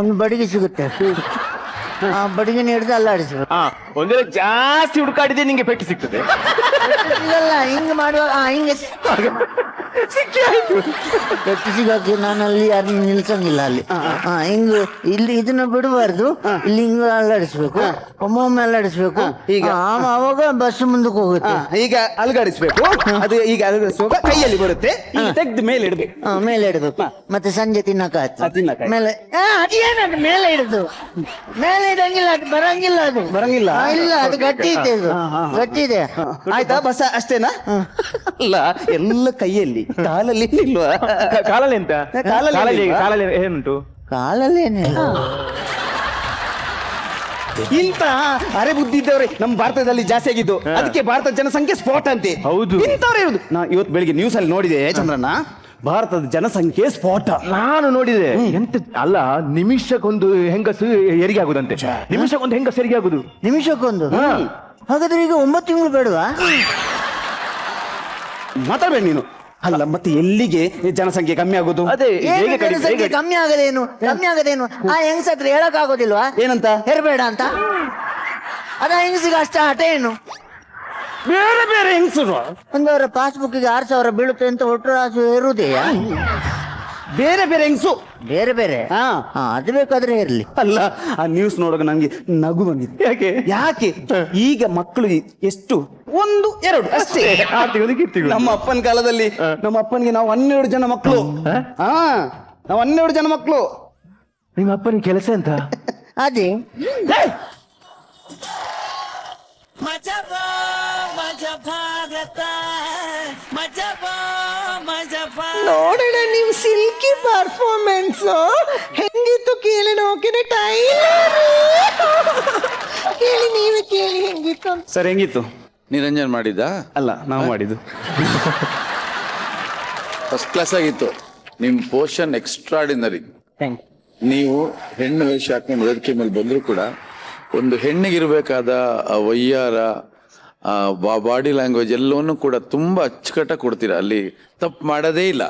ಒಂದು ಬಡಿಗೆ ಸಿಗುತ್ತೆ. ಆ ಬಡಿಗೆನ ಹಿಡಿದು ಅಲ್ಲಾಡಿಸ್ಬೇಕು. ಒಂದೇ ಜಾಸ್ತಿ ಹುಡುಕಾಡಿದ್ರೆ ನಿಂಗೆ ಪೆಟ್ಟು ಸಿಗ್ತದೆ. ಸಿಗಲ್ಲ, ಹಿಂಗ್ ಮಾಡುವಾಗ ಹಿಂಗೆ ಪೆಟ್ಟು ಸಿಗಕ್ಕೆ ನಾನು ಅಲ್ಲಿ ಯಾರನ್ನ ನಿಲ್ಸಂಗಿಲ್ಲ. ಅಲ್ಲಿ ಇಲ್ಲಿ ಇದನ್ನ ಬಿಡಬಾರ್ದು. ಇಲ್ಲಿ ಹಿಂಗ ಅಲ್ಲಾಡಿಸ್ಬೇಕು. ಒಮ್ಮೊಮ್ಮೆ ಅಲ್ಲಾಡಿಸ್ಬೇಕು. ಈಗ ಅವಾಗ ಬಸ್ ಮುಂದಕ್ಕೆ ಹೋಗುತ್ತೆ. ಈಗ ಅಲುಗಾಡಿಸ್ಬೇಕು. ಅದು ಈಗ ಅಲುಗಾಡಿಸುವಾಗ ಕೈಯಲ್ಲಿ ಬರುತ್ತೆ. ತೆಗ್ದು ಮೇಲೆ ಇಡ್ಬೇಕು. ಮೇಲೆ ಇಡಬೇಕು. ಮತ್ತೆ ಸಂಜೆ ತಿನ್ನಕ ಮೇಲೆ ಅದೇನದು ಮೇಲೆ ಇಡುದು. ಮೇಲೆ ಇಡಂಗಿಲ್ಲ, ಅದು ಬರಂಗಿಲ್ಲ. ಇಲ್ಲ, ಅದು ಗಟ್ಟಿ ಇದೆ. ಗಟ್ಟಿ ಇದೆ. ಆಯ್ತಾ? ಬಸ್ ಅಷ್ಟೇನಾ? ಅಲ್ಲ, ಎಲ್ಲ ಕೈಯಲ್ಲಿ, ಕಾಲಲ್ಲಿ ಇಲ್ವಾ? ಕಾಲಲ್ಲಿ ಎಂತ? ಕಾಲಲ್ಲಿ ಏನುಂಟು? ಕಾಲಲ್ಲಿ ಏನಿಲ್ಲ. ಇಂತ ಅರೆ ಬುದ್ಧಿ ಇದ್ದವ್ರೆ ನಮ್ಮ ಭಾರತದಲ್ಲಿ ಜಾಸ್ತಿ ಆಗಿದ್ದು. ಅದಕ್ಕೆ ಭಾರತದ ಜನಸಂಖ್ಯೆ ಸ್ಫೋಟ ಅಂತೆ. ಹೌದು, ಇಂಥವ್ರೆ ಇರುದು. ನಾ ಇವತ್ತು ಬೆಳಿಗ್ಗೆ ನ್ಯೂಸ್ ಅಲ್ಲಿ ನೋಡಿದೆ ಚಂದ್ರಣ್ಣ, ಭಾರತದ ಜನಸಂಖ್ಯೆ ಸ್ಫೋಟ. ನಾನು ನೋಡಿದೆ. ಎಂತ ಅಲ್ಲ, ನಿಮಿಷಕ್ಕೊಂದು ಹೆಂಗಸು ಹೆರಿಗೆ ಆಗುದಂತೆ. ನಿಮಿಷಕ್ಕೊಂದು ಹೆಂಗಸು ಹೆರಿಗೆ ಆಗುದು. ನಿಮಿಷಕ್ಕೊಂದು? ಹಾಗಾದ್ರೆ ಈಗ 9 ತಿಂಗಳು ಬೇಡವಾ? ಮಾತಾಡ್ಬೇಡ ನೀನು. ಅಲ್ಲ, ಮತ್ತೆ ಎಲ್ಲಿಗೆ ಜನಸಂಖ್ಯೆ ಕಮ್ಮಿ ಆಗೋದು? ಅದೇ ಜನಸಂಖ್ಯೆ ಕಮ್ಮಿ ಆಗದೇನು? ಆ ಹೆಂಗಸತ್ರ ಹೇಳಕ್ ಆಗೋದಿಲ್ವಾ? ಏನಂತ? ಹೆರ್ಬೇಡ ಅಂತ. ಅದ ಹೆಂಗಸಿಗೆ ಅಷ್ಟ ಹಠ ಏನು? ಬೇರೆ ಹೆಂಗಸರು ಒಂದವರ ಪಾಸ್ಬುಕ್ಗೆ 6,000 ಬೀಳುತ್ತೆ ಅಂತ ಒಟ್ಟು ಆಸೆ ಇರುವುದೆಯಾ? ಬೇರೆ ಹೆಂಗಸು ಬೇರೆ. ಅದು ಬೇಕಾದ್ರೆ ಇರ್ಲಿ. ಅಲ್ಲ, ಆ ನ್ಯೂಸ್ ನೋಡುವಾಗ ನಂಗೆ ನಗು ಬಂದಿತ್ತು. ಯಾಕೆ ಈಗ ಮಕ್ಕಳು ಎಷ್ಟು 1, 2 ಅಷ್ಟೇ. ನಮ್ಮ ಅಪ್ಪನ ಕಾಲದಲ್ಲಿ ನಮ್ಮ ಅಪ್ಪನಿಗೆ ನಾವು 12 ಜನ ಮಕ್ಕಳು. ನಾವು 12 ಜನ ಮಕ್ಕಳು. ನಿಮ್ಮ ಅಪ್ಪನ ಕೆಲಸ ಅಂತ? ಅದೇ माझा भारत माझा भारत. ನೋಡೋಣ ನೀವು ಸಿಲ್ಕಿ ಪರ್ಫಾರ್ಮೆನ್ಸ್ ಹೆಂಗಿತ್ತು ಕೇಳಿ. ನೋಕಿನ ಟೈಲರ್ ಕೇಳಿ, ನೀವೇ ಕೇಳಿ ಹೆಂಗಿತ್ತು. ಸರ್, ಹೆಂಗಿತ್ತು? ನಿರಂಜನ್ ಮಾಡಿದ್ದ? ಅಲ್ಲ, ನಾವು ಮಾಡಿದ್ದು. ಫಸ್ಟ್ ಕ್ಲಾಸ್ ಆಗಿತ್ತು. ನಿಮ್ಮ ಪೋರ್ಷನ್ ಎಕ್ಸ್ಟ್ರಾಡಿನರಿ. ನೀವು ಹೆಣ್ಣು ವೇಷ ಹಾಕೊಂಡು ವೇದಿಕೆ ಮೇಲೆ ಬಂದರೂ ಕೂಡ ಒಂದು ಹೆಣ್ಣಿಗಿರ್ಬೇಕಾದ ವಯ್ಯಾರ, ಬಾಡಿ ಲ್ಯಾಂಗ್ವೇಜ್ ಎಲ್ಲವನ್ನೂ ಕೂಡ ತುಂಬಾ ಅಚ್ಚುಕಟ್ಟಾಗಿ ಕೊಡ್ತೀರಾ. ಅಲ್ಲಿ ತಪ್ಪು ಮಾಡೋದೇ ಇಲ್ಲ.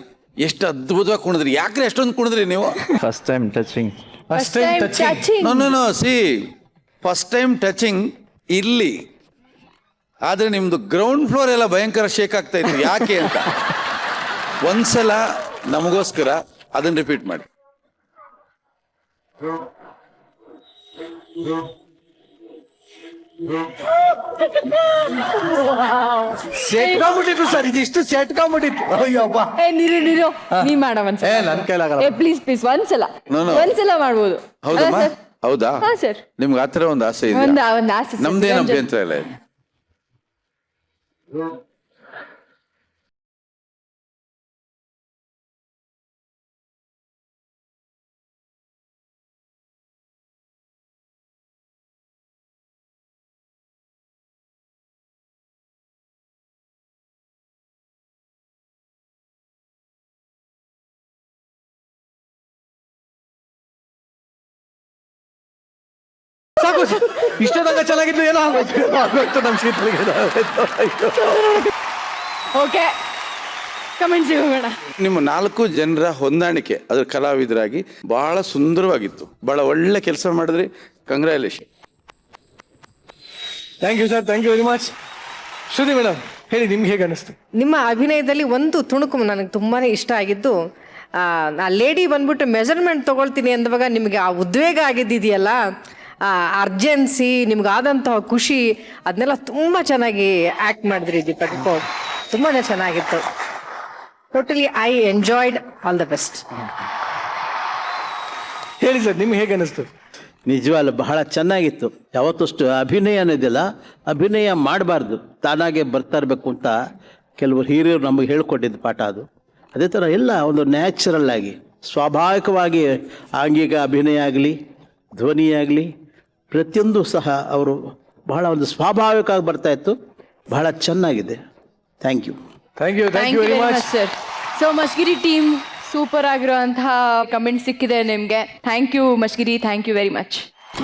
ಎಷ್ಟು ಅದ್ಭುತವಾಗಿ ಕುಣಿದ್ರಿ. ಯಾಕ್ರೆ ಅಷ್ಟೊಂದು ಕುಣಿದ್ರಿ ನೀವು? First time touching. No see, first time touching ಇಲ್ಲಿ. ಆದ್ರೆ ನಿಮ್ದು ಗ್ರೌಂಡ್ ಫ್ಲೋರ್ ಎಲ್ಲ ಭಯಂಕರ ಶೇಕ್ ಆಗ್ತಾ ಇತ್ತು. ಯಾಕೆ ಅಂತ ಒಂದ್ಸಲ ನಮಗೋಸ್ಕರ ಅದನ್ನ ರಿಪೀಟ್ ಮಾಡಿ. ಸೆಟ್ಕೊಂಡ್ಬಿಟ್ಟಿತ್ತು ಸರ್, ಇದಿಷ್ಟು ಸೆಟ್ಕೊಂಡ್ಬಿಟ್ಟಿತ್ತು. ಅಯ್ಯಪ್ಪ, ನೀರು ನೀ ಮಾಡ ಒಂದ್ಸಲ. ನನ್ ಕೈಲಾಗಲ್ಲ. ಪ್ಲೀಸ್ ಒಂದ್ಸಲ No. ಒಂದ್ಸಲ ಮಾಡ್ಬೋದು. ಹೌದಮ್ಮ? ಅಲ್ಲ sir? ಹೌದಾ? ಹಾ ಸರ್. ನಿಮ್ಗೆ ಆತರ ಒಂದು ಆಸೆ ಇದೆ? ಒಂದು ಆಸೆ sir. ನಮ್ದೇನು ಅಭ್ಯಂತರ ಇಲ್ಲ. ಸಾಕು, ಇಷ್ಟದಾಗ ಚೆನ್ನಾಗಿತ್ತು. ಏನೋ ಆಗೋಯ್ತು ನಮ್ಮ ಶೀತಳಿಗೆ. ಓಕೆ ಕಮೆಂಟ್ಸ್ ಹೋಗೋಣ. ನಿಮ್ಮ 4 ಜನರ ಹೊಂದಾಣಿಕೆ ಅದ್ರ ಕಲಾವಿದರಾಗಿ ಬಹಳ ಸುಂದರವಾಗಿತ್ತು. ಬಹಳ ಒಳ್ಳೆ ಕೆಲಸ ಮಾಡಿದ್ರಿ. Congratulation. Thank you sir, thank you very much. Shruti madam ಹೇಳಿ, ನಿಮ್ಗೆ ಹೇಗೆ ಅನಿಸ್ತು? ನಿಮ್ಮ ಅಭಿನಯದಲ್ಲಿ ಒಂದು ತುಣುಕು ನನಗೆ ತುಂಬಾನೇ ಇಷ್ಟ ಆಗಿದ್ದು, ಆ ಲೇಡಿ ಬಂದ್ಬಿಟ್ಟು ಮೆಜರ್ಮೆಂಟ್ ತಗೊಳ್ತೀನಿ ಅಂದವಾಗ ನಿಮಗೆ ಆ ಉದ್ವೇಗ ಆಗಿದ್ದಿದೆಯಲ್ಲ, ಅರ್ಜೆನ್ಸಿ, ನಿಮ್ಗಾದಂತಹ ಖುಷಿ, ಅದನ್ನೆಲ್ಲ ತುಂಬ ಚೆನ್ನಾಗಿ ಆ್ಯಕ್ಟ್ ಮಾಡಿದ್ರಿ ದೀಪಕ್. ತುಂಬಾ ಚೆನ್ನಾಗಿತ್ತು. Totally I enjoyed. All the best. ಹೇಳಿ ಸರ್, ನಿಮ್ಗೆ ಹೇಗೆ ಅನಿಸ್ತು? ನಿಜವಲ್ಲ ಬಹಳ ಚೆನ್ನಾಗಿತ್ತು. ಯಾವತ್ತಷ್ಟು ಅಭಿನಯ ಅನ್ನೋದಿಲ್ಲ, ಅಭಿನಯ ಮಾಡಬಾರ್ದು, ತಾನಾಗೆ ಬರ್ತಾ ಇರಬೇಕು ಅಂತ ಕೆಲವರು ಹಿರಿಯರು ನಮಗೆ ಹೇಳ್ಕೊಟ್ಟಿದ್ದು ಪಾಠ ಅದು. ಅದೇ ಥರ ಎಲ್ಲ ಒಂದು ನ್ಯಾಚುರಲ್ ಆಗಿ ಸ್ವಾಭಾವಿಕವಾಗಿ ಆಂಗಿಕ ಅಭಿನಯ ಆಗಲಿ, ಧ್ವನಿ ಆಗಲಿ, ಪ್ರತಿಯೊಂದು ಸಹ ಅವರು ಬಹಳ ಒಂದು ಸ್ವಾಭಾವಿಕವಾಗಿ ಬರ್ತಾಯಿತ್ತು. ಬಹಳ ಚೆನ್ನಾಗಿದೆ. Thank you. Thank you, thank you very much sir. So Mashgiri team super ಆಗಿರುವಂತಹ ಕಮೆಂಟ್ ಸಿಕ್ಕಿದೆ ನಿಮಗೆ. Thank you Mashgiri, thank you very much.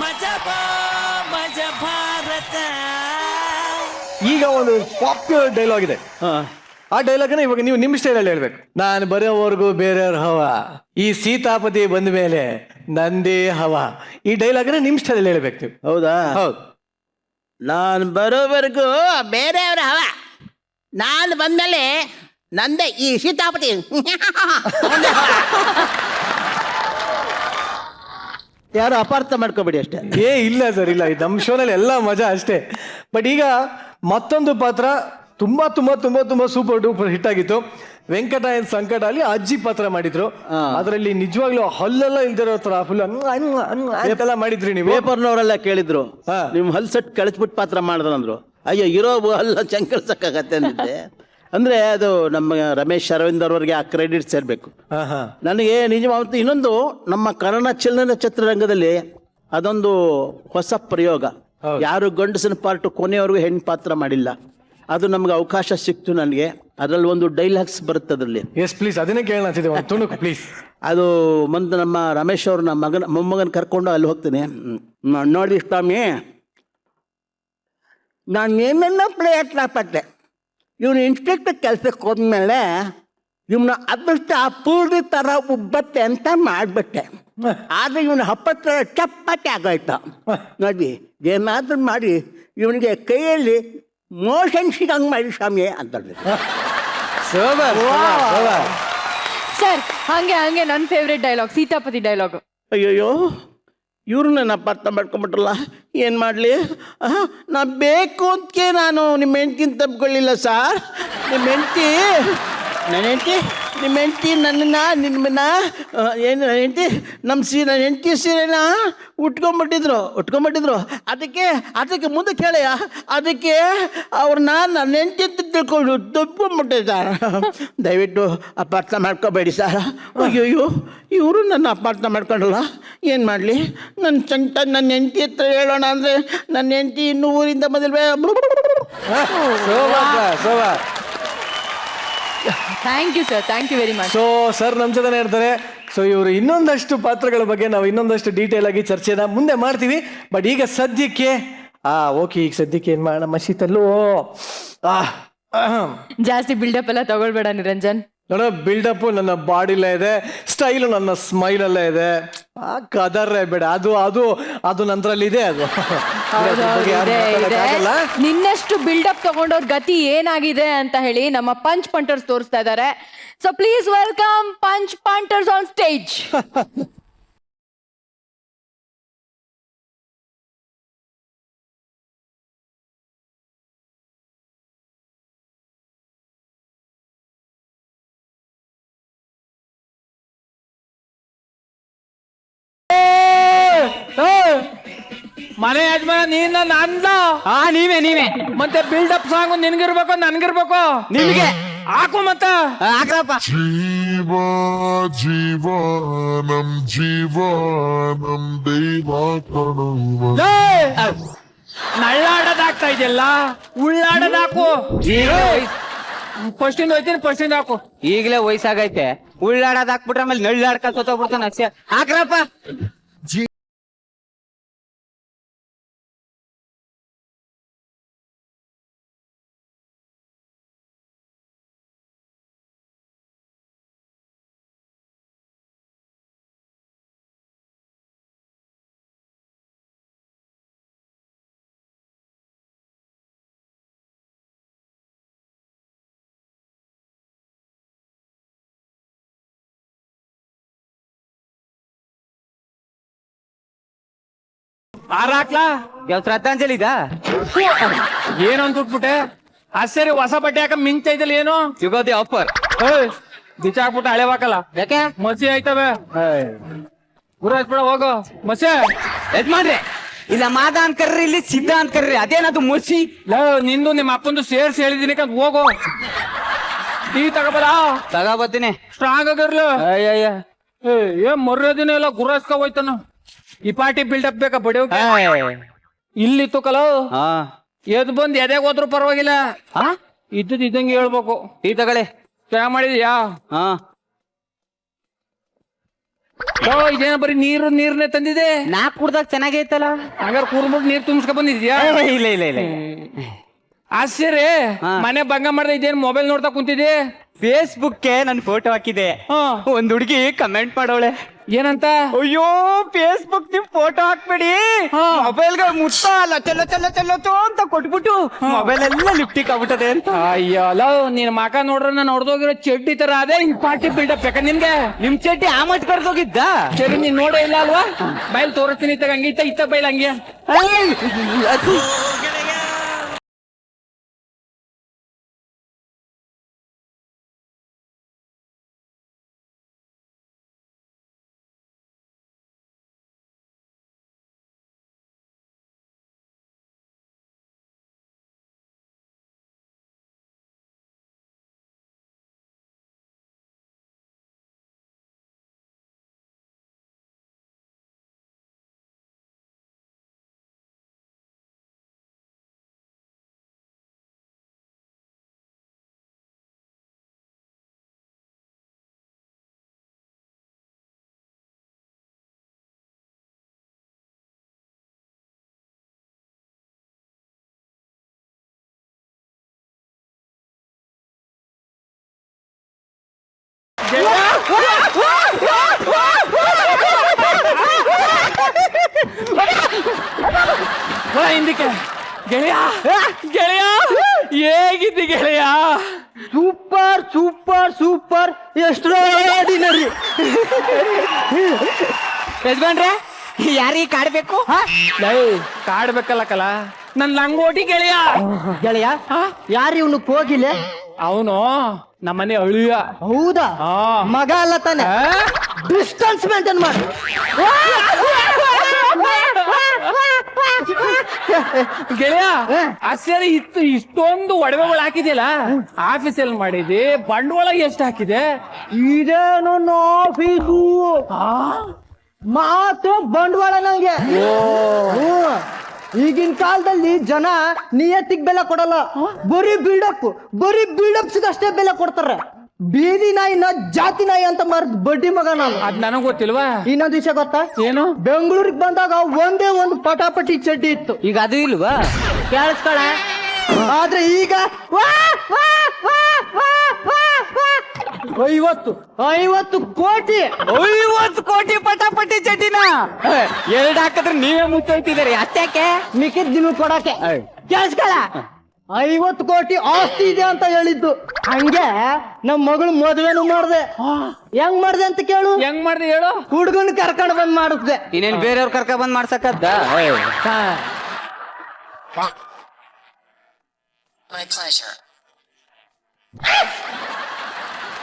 Maja Bharata. ಈಗ ಒಂದು ಪಾಪ್ಯುಲರ್ ಡೈಲಾಗ್ ಇದೆ. ಆ ಡೈಲಾಗ್ನ ಇವಾಗ ನೀವು ನಿಮ್ಮ ಸ್ಟೈಲಲ್ಲಿ ಹೇಳ್ಬೇಕು. ನಾನು ಬರೋವರೆಗೂ ಬೇರೆಯವ್ರ ಹವ, ಈ ಸೀತಾಪತಿ ಬಂದ ಮೇಲೆ ನಂದೇ ಹವ. ಈ ಡೈಲಾಗ್ನ ನಿಮ್ಮ ಸ್ಟೈಲಲ್ಲಿ ಹೇಳ್ಬೇಕು ನೀವು. ಹೌದಾ? ಹೌದು. ನಾನು ಬರೋವರೆಗೂ ಬೇರೆಯವರ ಹವ, ನಾನು ಬಂದಮೇಲೆ ನಂದೇ ಈ ಸೀತಾಪತಿ. ಯಾರು ಅಪಾರ್ಥ ಮಾಡ್ಕೋಬೇಡಿ ಅಷ್ಟೇ. ಇಲ್ಲ ಸರ್, ಇಲ್ಲ, ನಮ್ಮ ಶೋನಲ್ಲಿ ಎಲ್ಲ ಮಜಾ ಅಷ್ಟೇ. ಬಟ್ ಈಗ ಮತ್ತೊಂದು ಪಾತ್ರ ತುಂಬಾ ತುಂಬಾ ತುಂಬಾ ತುಂಬಾ ಸೂಪರ್ ಡೂಪರ್ ಹಿಟ್ ಆಗಿತ್ತು. ವೆಂಕಟರಾಯನ್ ಸಂಕಟ ಅಲ್ಲಿ ಅಜ್ಜಿ ಪಾತ್ರ ಮಾಡಿದ್ರು. ಅದರಲ್ಲಿ ನಿಜವಾಗ್ಲೂ ಹಲ್ಲೆಲ್ಲ ಇಲ್ದಿರೋ ತರ ಫುಲ್ ಅಂತೆಲ್ಲ ಮಾಡಿದ್ರಿ ನೀವು. ಪೇಪರ್ನವರೆಲ್ಲ ಕೇಳಿದ್ರು, ನಿಮ್ ಹಲ್ ಸೆಟ್ ಕಳಿಸ್ಬಿಟ್ಟು ಪಾತ್ರ ಮಾಡಿದ್ರಂದ್ರು. ಅಯ್ಯೋ, ಇರೋ ಹಲ್ಲ ಚಂಕಲ್ಸಕ್ಕಾಗತ್ತೆ ಅಂದಿದ್ದೆ. ಅಂದ್ರೆ ಅದು ನಮ್ಮ ರಮೇಶ್ ಅರವಿಂದ್ ಅವ್ರಿಗೆ ಆ ಕ್ರೆಡಿಟ್ ಸೇರ್ಬೇಕು. ನನಗೆ ನಿಜವಾಗ್ತೂ ಇನ್ನೊಂದು, ನಮ್ಮ ಕನ್ನಡ ಚಲನಚಿತ್ರರಂಗದಲ್ಲಿ ಅದೊಂದು ಹೊಸ ಪ್ರಯೋಗ. ಯಾರು ಗಂಡಸಿನ ಪಾರ್ಟ್ ಕೊನೆಯವರೆಗೂ ಹೆಣ್ಣು ಪಾತ್ರ ಮಾಡಿಲ್ಲ. ಅದು ನಮ್ಗೆ ಅವಕಾಶ ಸಿಕ್ತು ನನಗೆ. ಅದರಲ್ಲಿ ಒಂದು ಡೈಲಾಗ್ಸ್ ಬರುತ್ತೆ ಅದರಲ್ಲಿ. ಎಸ್ ಪ್ಲೀಸ್, ಅದನ್ನೇ ಕೇಳೋಣ ಅಂತಿದ್ದೆ, ಒಂದು ತುಣುಕು ಪ್ಲೀಸ್. ಅದು ಮುಂದೆ ನಮ್ಮ ರಮೇಶ್ ಅವ್ರನ್ನ ಮೊಮ್ಮಗನ ಕರ್ಕೊಂಡು ಅಲ್ಲಿ ಹೋಗ್ತೀನಿ. ನೋಡಿ ಸ್ವಾಮಿ, ನಾನು ಏನೇನೋ ಪ್ರಯತ್ನ ಪಟ್ಟೆ. ಇವನು ಇನ್ಸ್ಪೆಕ್ಟರ್ ಕೆಲಸಕ್ಕೆ ಹೋದ್ಮೇಲೆ ಇವನ ಅದೃಷ್ಟ ಪೂರ್ತಿ ಥರ ಉಬ್ಬತ್ತೆ ಅಂತ ಮಾಡಿಬಿಟ್ಟೆ. ಆದರೆ ಇವನು ಹಪ್ಪತ್ರ ಚಪ್ಪತ್ತೆ ಆಗೋಯ್ತು. ನೋಡಿ, ಏನಾದರೂ ಮಾಡಿ ಇವನಿಗೆ ಕೈಯಲ್ಲಿ ಮೋಷನ್ ಸಿಗಂಗೆ ಮಾಡಿ ಸ್ವಾಮಿ ಅಂತ. ಸರ್ ಹಂಗೆ ನನ್ನ ಫೇವ್ರೆಟ್ ಡೈಲಾಗ್ ಸೀತಾಪತಿ ಡೈಲಾಗ್. ಅಯ್ಯೋಯ್ಯೋ, ಇವರು ನನ್ನ ಅಪಾರ್ಥ ಮಾಡ್ಕೊಂಬಿಟ್ರಲ್ಲ, ಏನು ಮಾಡಲಿ? ನಾ ಬೇಕು ಅಂತಕ್ಕೆ ನಾನು ನಿಮ್ಮ ಹೆಂಡ್ತಿನ ತಪ್ಕೊಳ್ಳಿಲ್ಲ ಸರ್. ನಿಮ್ಮ ಹೆಂಡ್ತಿ ನಿಮ್ಮನ್ನ ಏನು ಹೆಂಡ್ತಿ ನನ್ನ ಹೆಂಡ್ತಿ ಸೀರೆನ ಉಟ್ಕೊಂಬಿಟ್ಟಿದ್ರು. ಅದಕ್ಕೆ ಮುಂದಕ್ಕೆ ಹೇಳಯ್ಯ, ಅದಕ್ಕೆ ಅವ್ರನ್ನ ನನ್ನ ಹೆಂಡ್ತಿ ಅಂತ ತಿಳ್ಕೊಂಡು ತಪ್ಕೊಂಬಿಟ್ಟೆ ಸರ್. ದಯವಿಟ್ಟು ಅಪಾರ್ಥ ಮಾಡ್ಕೋಬೇಡಿ ಸರ್. ಅಯ್ಯೋಯ್ಯೋ, ಇವರು ನನ್ನ ಅಪಾರ್ಥ ಮಾಡ್ಕೊಂಡಲ್ಲ, ಏನು ಮಾಡಲಿ? ನನ್ನ ಹೆಂಡ್ತಿ ಹತ್ರ ಹೇಳೋಣ ಅಂದರೆ ನನ್ನ ಹೆಂಡ್ತಿ ಇನ್ನೂ ಊರಿಂದ ಬಂದಿಲ್ವೇ. Thank you sir, thank you very much. So sir ನಮ್ಮ ಜೊತೆ ಇರ್ತಾರೆ. ಸೊ ಇವರು ಇನ್ನೊಂದಷ್ಟು ಪಾತ್ರಗಳ ಬಗ್ಗೆ ನಾವು ಇನ್ನೊಂದಷ್ಟು ಡೀಟೇಲ್ ಆಗಿ ಚರ್ಚೆನ ಮುಂದೆ ಮಾಡ್ತೀವಿ. ಬಟ್ ಈಗ ಸದ್ಯಕ್ಕೆ ಓಕೆ, ಈಗ ಸದ್ಯಕ್ಕೆ ಏನು ಮಾಡೋಣ? ಮಸೀತಲ್ಲೂ ಜಾಸ್ತಿ ಬಿಲ್ಡಪ್ ಎಲ್ಲ ತಗೊಳ್ಬೇಡ ನಿರಂಜನ್. ನನ್ನ ಬಿಲ್ಡಪ್ ನನ್ನ ಬಾಡಿಲೇ ಇದೆ, ಸ್ಟೈಲು ನನ್ನ ಸ್ಮೈಲಲ್ಲೇ ಇದೆ. ಕದರ್ರೆ ಬೇಡ, ಅದು ನಂತರಲ್ಲಿ ಇದೆ. ಅದು ನಿನ್ನಷ್ಟು ಬಿಲ್ಡಪ್ ತಗೊಂಡವ್ರ ಗತಿ ಏನಾಗಿದೆ ಅಂತ ಹೇಳಿ ನಮ್ಮ ಪಂಚ್ ಪಂಟರ್ಸ್ ತೋರಿಸ್ತಾ ಇದ್ದಾರೆ. So please welcome punch punters on stage. ಮನೆ ಯಜಮಾನ ನೀನ ನಂದ. ನೀವೇ ಮತ್ತೆ ಬಿಲ್ಡಪ್ ಸಾಂಗ್ ನಿನ್ಗಿರ್ಬೇಕು ನನ್ಗಿರ್ಬೇಕು. ನಿಮ್ಗೆ ಹಾಕು ಮತ್ತ ಹಾಕಪ್ಪ. ಜೀವನಂ ದೈವ ನಳ್ಳಾಡೋದಾಗ್ತಾ ಇದೆಯಲ್ಲ, ಉಳ್ಳಾಡೋದಾಕು. ಫಸ್ಟಿಂದ ಹೋಯ್ತೀನಿ, ಫಸ್ಟಿಂದ ಹಾಕು. ಈಗಲೇ ವಯಸ್ಸಾಗೈತೆ, ಉಳ್ಳಾಡೋದ್ ಹಾಕ್ಬಿಟ್ರೆ ಆಮೇಲೆ ನಳ್ಳಾಡ್ಕ ಸೋತೋಗ್ಬಿಡ್ತಾನೆ. ಹಾಕ್ರಪ್ಪ. ಹಾರ ಹಾಕ್ಲಾ? ಶ್ರದ್ಧಾಂಜಲಿ ಇದಾ? ಏನು ಅಂತ ಬಿಟ್ಬಿಟ್ಟೆ? ಸರಿ ಹೊಸ ಬಟ್ಟೆ ಹಾಕ ಮಿಂಚ ಐತಲ್ಲ ಏನು? ಯುಗಾದಿ ಆಫರ್. ಬಿಚ್ಚಾಕ್ಬಿಟ್ಟು ಹಳೆ ಹಾಕಲ್ಲ. ಯಾಕೆ? ಮಸಿ ಆಯ್ತವೆ. ಗುರಾಯಿಸ್ಬಿಡ ಹೋಗು ಮಸಿ. ಯಜಮಾನ್ರೆ ಇಲ್ಲ ಮಾದ ಅಂತ ಕರ್ರಿ, ಇಲ್ಲಿ ಸಿದ್ಧ ಅಂತ ಕರ್ರಿ, ಅದೇನದು ಮುಸಿ? ನಿಂದು ನಿಮ್ಮ ಅಪ್ಪಂದು ಸೇರ್ಸಿ ಹೇಳಿದೀನಿ ಹೋಗು. ಟೀ ತಗೋಬರ ತಗೋಬತ್ತೀನಿ. ಸ್ಟ್ರಾಂಗ್ ಆಗಿರ್ಲಿ. ಅಯ್ಯಯ್ಯ ಏನ್ ಮರ್ಯಾದಿನ ಎಲ್ಲ ಗುರಾಯಿಸ್ಕೊ ಹೋಯ್ತಾನ. ಈ ಪಾರ್ಟಿ ಬಿಲ್ಡಪ್ ಬೇಕಾ ಬಡಿಯೋಕೆ? ಇಲ್ಲಿತ್ತು ಕಲೋ. ಎದ್ ಬಂದ್ ಎದೆಗ್ ಹೋದ್ರು ಪರವಾಗಿಲ್ಲ. ಇದ್ದದ್ ಇದ್ದಂಗೆ ಹೇಳ್ಬೇಕು. ಟೀ ತಗೊಳ್ಳಿ. ಚೆನ್ನಾಗ್ ಮಾಡಿದ್ಯಾ? ಇದೇನ ಬರೀ ನೀರ್ನೇ ತಂದಿದೆ. ನಾ ಕುಡ್ದಾಗ ಚೆನ್ನಾಗೈತಲ್ಲ. ಹಾಗಾದ್ರೆ ಕೂರ್ಬಿಟ್ಟು ನೀರ್ ತುಂಬಿಸ್ಕೊ ಬಂದಿದ್ಯಾ? ಇಲ್ಲ ಇಲ್ಲ ಇಲ್ಲ. ಆಶ್ಚರ್ಯ. ಮನೆ ಭಂಗ ಮಾಡ್ದೆ ಇದೇನ್ ಮೊಬೈಲ್ ನೋಡ್ತಾ ಕುಂತಿದ್ದೆ? ಫೇಸ್ಬುಕ್ಗೆ ನನ್ ಫೋಟೋ ಹಾಕಿದೆ. ಒಂದ್ ಹುಡುಗಿ ಕಮೆಂಟ್ ಮಾಡೋಳೆ. ಏನಂತ? ಅಯ್ಯೋ ಫೇಸ್ಬುಕ್ ನಿಮ್ ಫೋಟೋ ಹಾಕ್ಬೇಡಿ, ಮೊಬೈಲ್ಗೆ ಮುತ್ತ ಲಚ ಅಂತ ಕೊಟ್ಬಿಟ್ಟು ಮೊಬೈಲ್ ಎಲ್ಲ ಲಿಫ್ಟಿಕ್ ಆಗ್ಬಿಟ್ಟದೆ ಅಂತ. ಅಯ್ಯೋ ಲವ್ ನೀನ್ ಮಕ ನೋಡ್ರ ನಾನು ಹೊಡೆದೋಗಿರೋ ಚಡ್ಡಿ ತರ ಅದೇ ಈ ಪಾರ್ಟಿ ಬಿಲ್ಡಪ್ ಬೇಕಾ ನಿನ್ಗೆ? ನಿಮ್ ಚಡ್ಡಿ ಆ ಮಟ್ ಕರ್ದೋಗಿದ್ದ? ಸರಿ ನೀನ್ ನೋಡೋ ಇಲ್ಲ ಅಲ್ವಾ? ಬೈಲ್ ತೋರಿಸ್ತೀನಿ ಇತ್ತಾಗ ಹಂಗೆ ಇತ್ತ ಬೈಲ್ ಹಂಗೆ. ಹಿಂದಕ್ಕೆ ಗೆಳೆಯ ಗೆಳೆಯ ಹೇಗಿದ್ದಿ ಗೆಳೆಯ? Super super super extraordinary. ಯಜಮಾನ್ರೆ ಯಾರಿಗೆ ಕಾಡ್ಬೇಕು? ಕಾಡ್ಬೇಕಲ್ಲ ಕಲ ನನ್ ಲಂಗೋಟಿ ಗೆಳೆಯ. ಗೆಳೆಯ ಯಾರು ಇವನು ಕೋಗಿಲೆ? ಅವನು ನಮ್ಮನೆ ಅಳಿಯ. ಹೌದಾ? ಮಗ ಅಲ್ಲ ತಾನೆ? ಡಿಸ್ಟನ್ಸ್ ಮೇಂಟೈನ್ ಮಾಡಿ. ಗೆಳೆಯ ಆಶ್ಚರ್ಯ ಇತ್ತು. ಇಷ್ಟೊಂದು ಒಡವೆಗಳು ಹಾಕಿದೆಯಲ್ಲ, ಆಫೀಸಲ್ಲಿ ಮಾಡಿದೆ. ಬಂಡವಾಳ ಎಷ್ಟು ಹಾಕಿದೆ? ಇದೇನು ಆಫೀಸು ಮಾತ್ರ ಬಂಡವಾಳ ನಂಗೆ. ಈಗಿನ ಕಾಲದಲ್ಲಿ ಜನ ನಿಯತ್ತಿಗೆ ಬೆಲೆ ಕೊಡಲ್ಲ, ಬರೀ ಬಿಲ್ಡಪ್ಸ್ ಅಷ್ಟೇ ಬೆಲೆ ಕೊಡ್ತಾರೆ. ಬೀದಿ ನಾಯಿನ ಜಾತಿ ನಾಯಿ ಅಂತ ಮಾರ್ದ ಬಡ್ಡಿ ಮಗ ನಾನು. ಅದ್ ನನಗ್ ಗೊತ್ತಿಲ್ವಾ? ಇನ್ನೊಂದ್ ವಿಷಯ ಗೊತ್ತಾ? ಏನು? ಬೆಂಗಳೂರಿಗೆ ಬಂದಾಗ ಒಂದೇ ಒಂದು ಪಟಾಪಟಿ ಚಡ್ಡಿ ಇತ್ತು. ಈಗ ಅದು ಇಲ್ವಾ? ಕೇಳಿಸ್ಕೊಳ. ಆದ್ರೆ ಈಗ 50 ಕೋಟಿ 50 ಕೋಟಿ ಪಟಾಪಟಿ ಚಡ್ಡಿನ ಎರಡು ಹಾಕಿದ್ರೆ ನೀವೇ ಮುಚ್ಚೋಯ್ತಿದ್ದೀರಿ. ಅಷ್ಟಕ್ಕೆ ಮಿಕ್ಕಿದ್ ನಿಮಗೆ ಕೊಡಕ್ಕೆ. ಕೇಳಿಸ್ಕೊಳ. 50 ಕೋಟಿ ಆಸ್ತಿ ಇದೆ ಅಂತ ಹೇಳಿದ್ದು. ಹಂಗೆ ನಮ್ ಮಗಳು ಮದುವೆನು ಮಾಡ್ದೆ. ಹೆಂಗ್ ಮಾಡ್ದೆ ಅಂತ ಕೇಳು. ಹೆಂಗ್ ಮಾಡ್ದೆ ಹೇಳು? ಹುಡುಗನ್ ಕರ್ಕೊಂಡು ಬಂದ್ ಮಾಡಿಸ್ದೆ. ಇನ್ನೇನ್ ಬೇರೆಯವ್ರ ಕರ್ಕ ಬಂದ್ ಮಾಡ್ಸಕ್ಕದ್ದ?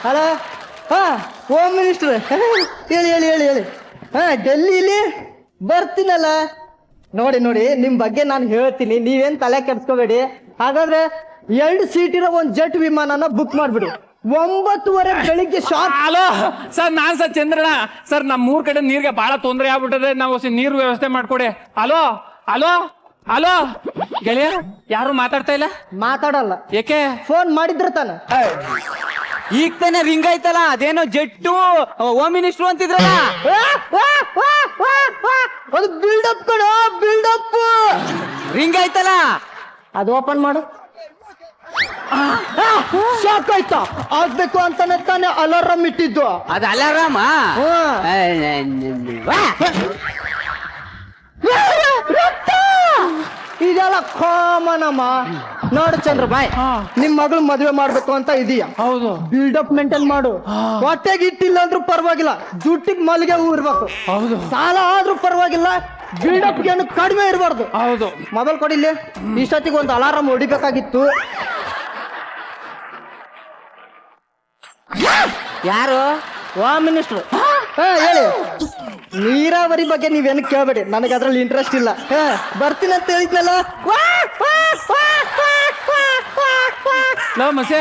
ಹಲೋ, ಹೋಮ್ ಮಿನಿಸ್ಟರ್ ಹೇಳಿ ಹೇಳಿ ಹೇಳಿ ಹೇಳಿ. ಡೆಲ್ಲಿಲಿ ಬರ್ತೀನಲ್ಲ. ನೋಡಿ ನಿಮ್ ಬಗ್ಗೆ ನಾನು ಹೇಳ್ತೀನಿ, ನೀವೇನ್ ತಲೆ ಕೆಡ್ಸ್ಕೋಬೇಡಿ. ಹಾಗಾದ್ರೆ 2 ಸೀಟ್ ಇರೋ ಒಂದ್ ಜೆಟ್ ವಿಮಾನನ ಬುಕ್ ಮಾಡ್ಬಿಡಿ. 9:30 ಬೆಳಿಗ್ಗೆ ಶಾರ್ಪ್. ಹಲೋ ಸರ್, ನಾನ್ ಸರ್ ಚಂದ್ರಣ್ಣ ಸರ್. ನಮ್ 3 ಕಡೆ ನೀರ್ಗೆ ಬಹಳ ತೊಂದರೆ ಆಗ್ಬಿಟ್ಟದೆ. ನಾವು ನೀರು ವ್ಯವಸ್ಥೆ ಮಾಡ್ಕೊಡಿ. ಹಲೋ ಹಲೋ ಹಲೋ ಗೆಳೆಯ, ಯಾರು ಮಾತಾಡ್ತಾ ಇಲ್ಲ? ಮಾತಾಡಲ್ಲ. ಏಕೆ? ಫೋನ್ ಮಾಡಿದ್ರ ತಾನೆ. ಈಗ ತಾನೆ ರಿಂಗ್ ಆಯ್ತಲ್ಲ, ಅದೇನೋ ಜೆಟ್ಟು ಹೋಮ್ ಮಿನಿಸ್ಟ್ರು ಅಂತಿದ್ರಲ್ಲ. ಅದು ಬಿಲ್ಡಪ್ ಕಣ, ಬಿಲ್ಡಪ್. ರಿಂಗ್ ಆಯ್ತಲ್ಲ, ಅದು ಓಪನ್ ಮಾಡು. ಸಾಕಾಯ್ತಾ? ಆಗ್ಬೇಕು ಅಂತಾನೆ ತಾನೆ ಅಲಾರಾಮ್ ಇಟ್ಟಿದ್ದು. ಅದು ಅಲಾರಾಮ? ಇದೆಲ್ಲ ಕಾಮನ್ ಅಮ್ಮ. ನೋಡು ಚಂದ್ರ ಬಾಯ್, ನಿಮ್ ಮಗಳು ಮದುವೆ ಮಾಡ್ಬೇಕು ಅಂತ ಇದೀಯ. ಹೌದು. ಬಿಲ್ಡಪ್ ಮೇಂಟೈನ್ ಮಾಡು. ಹೊಟ್ಟೆಗೆ ಇಟ್ಟಿಲ್ಲ ಅಂದ್ರೂ ಪರವಾಗಿಲ್ಲ, ಜುಟ್ಟಿಗೆ ಮಲ್ಲಿಗೆ ಹೂ ಇರ್ಬೇಕು. ಹೌದು. ಸಾಲ ಆದ್ರೂ ಪರವಾಗಿಲ್ಲ, ಬಿಲ್ಡಪ್ ಏನು ಕಡಿಮೆ ಇರಬಾರ್ದು. ಹೌದು. ಮೊಬೈಲ್ ಕೊಡಿಲ್ಲಿ. ಇಷ್ಟೊತ್ತಿಗೆ ಒಂದು ಅಲಾರಾಮ್ ಹೊಡಿಬೇಕಾಗಿತ್ತು. ಯಾರು? Home minister. ಹೇಳಿ. ನೀರಾವರಿ ಬಗ್ಗೆ ನೀವೇನು ಕೇಳಬೇಡಿ, ನನಗೆ ಅದ್ರಲ್ಲಿ ಇಂಟ್ರೆಸ್ಟ್ ಇಲ್ಲ. ಬರ್ತೀನಿ ಅಂತ ಹೇಳಿದ್ನಲ್ಲ. ಲೋ ಮಸೆ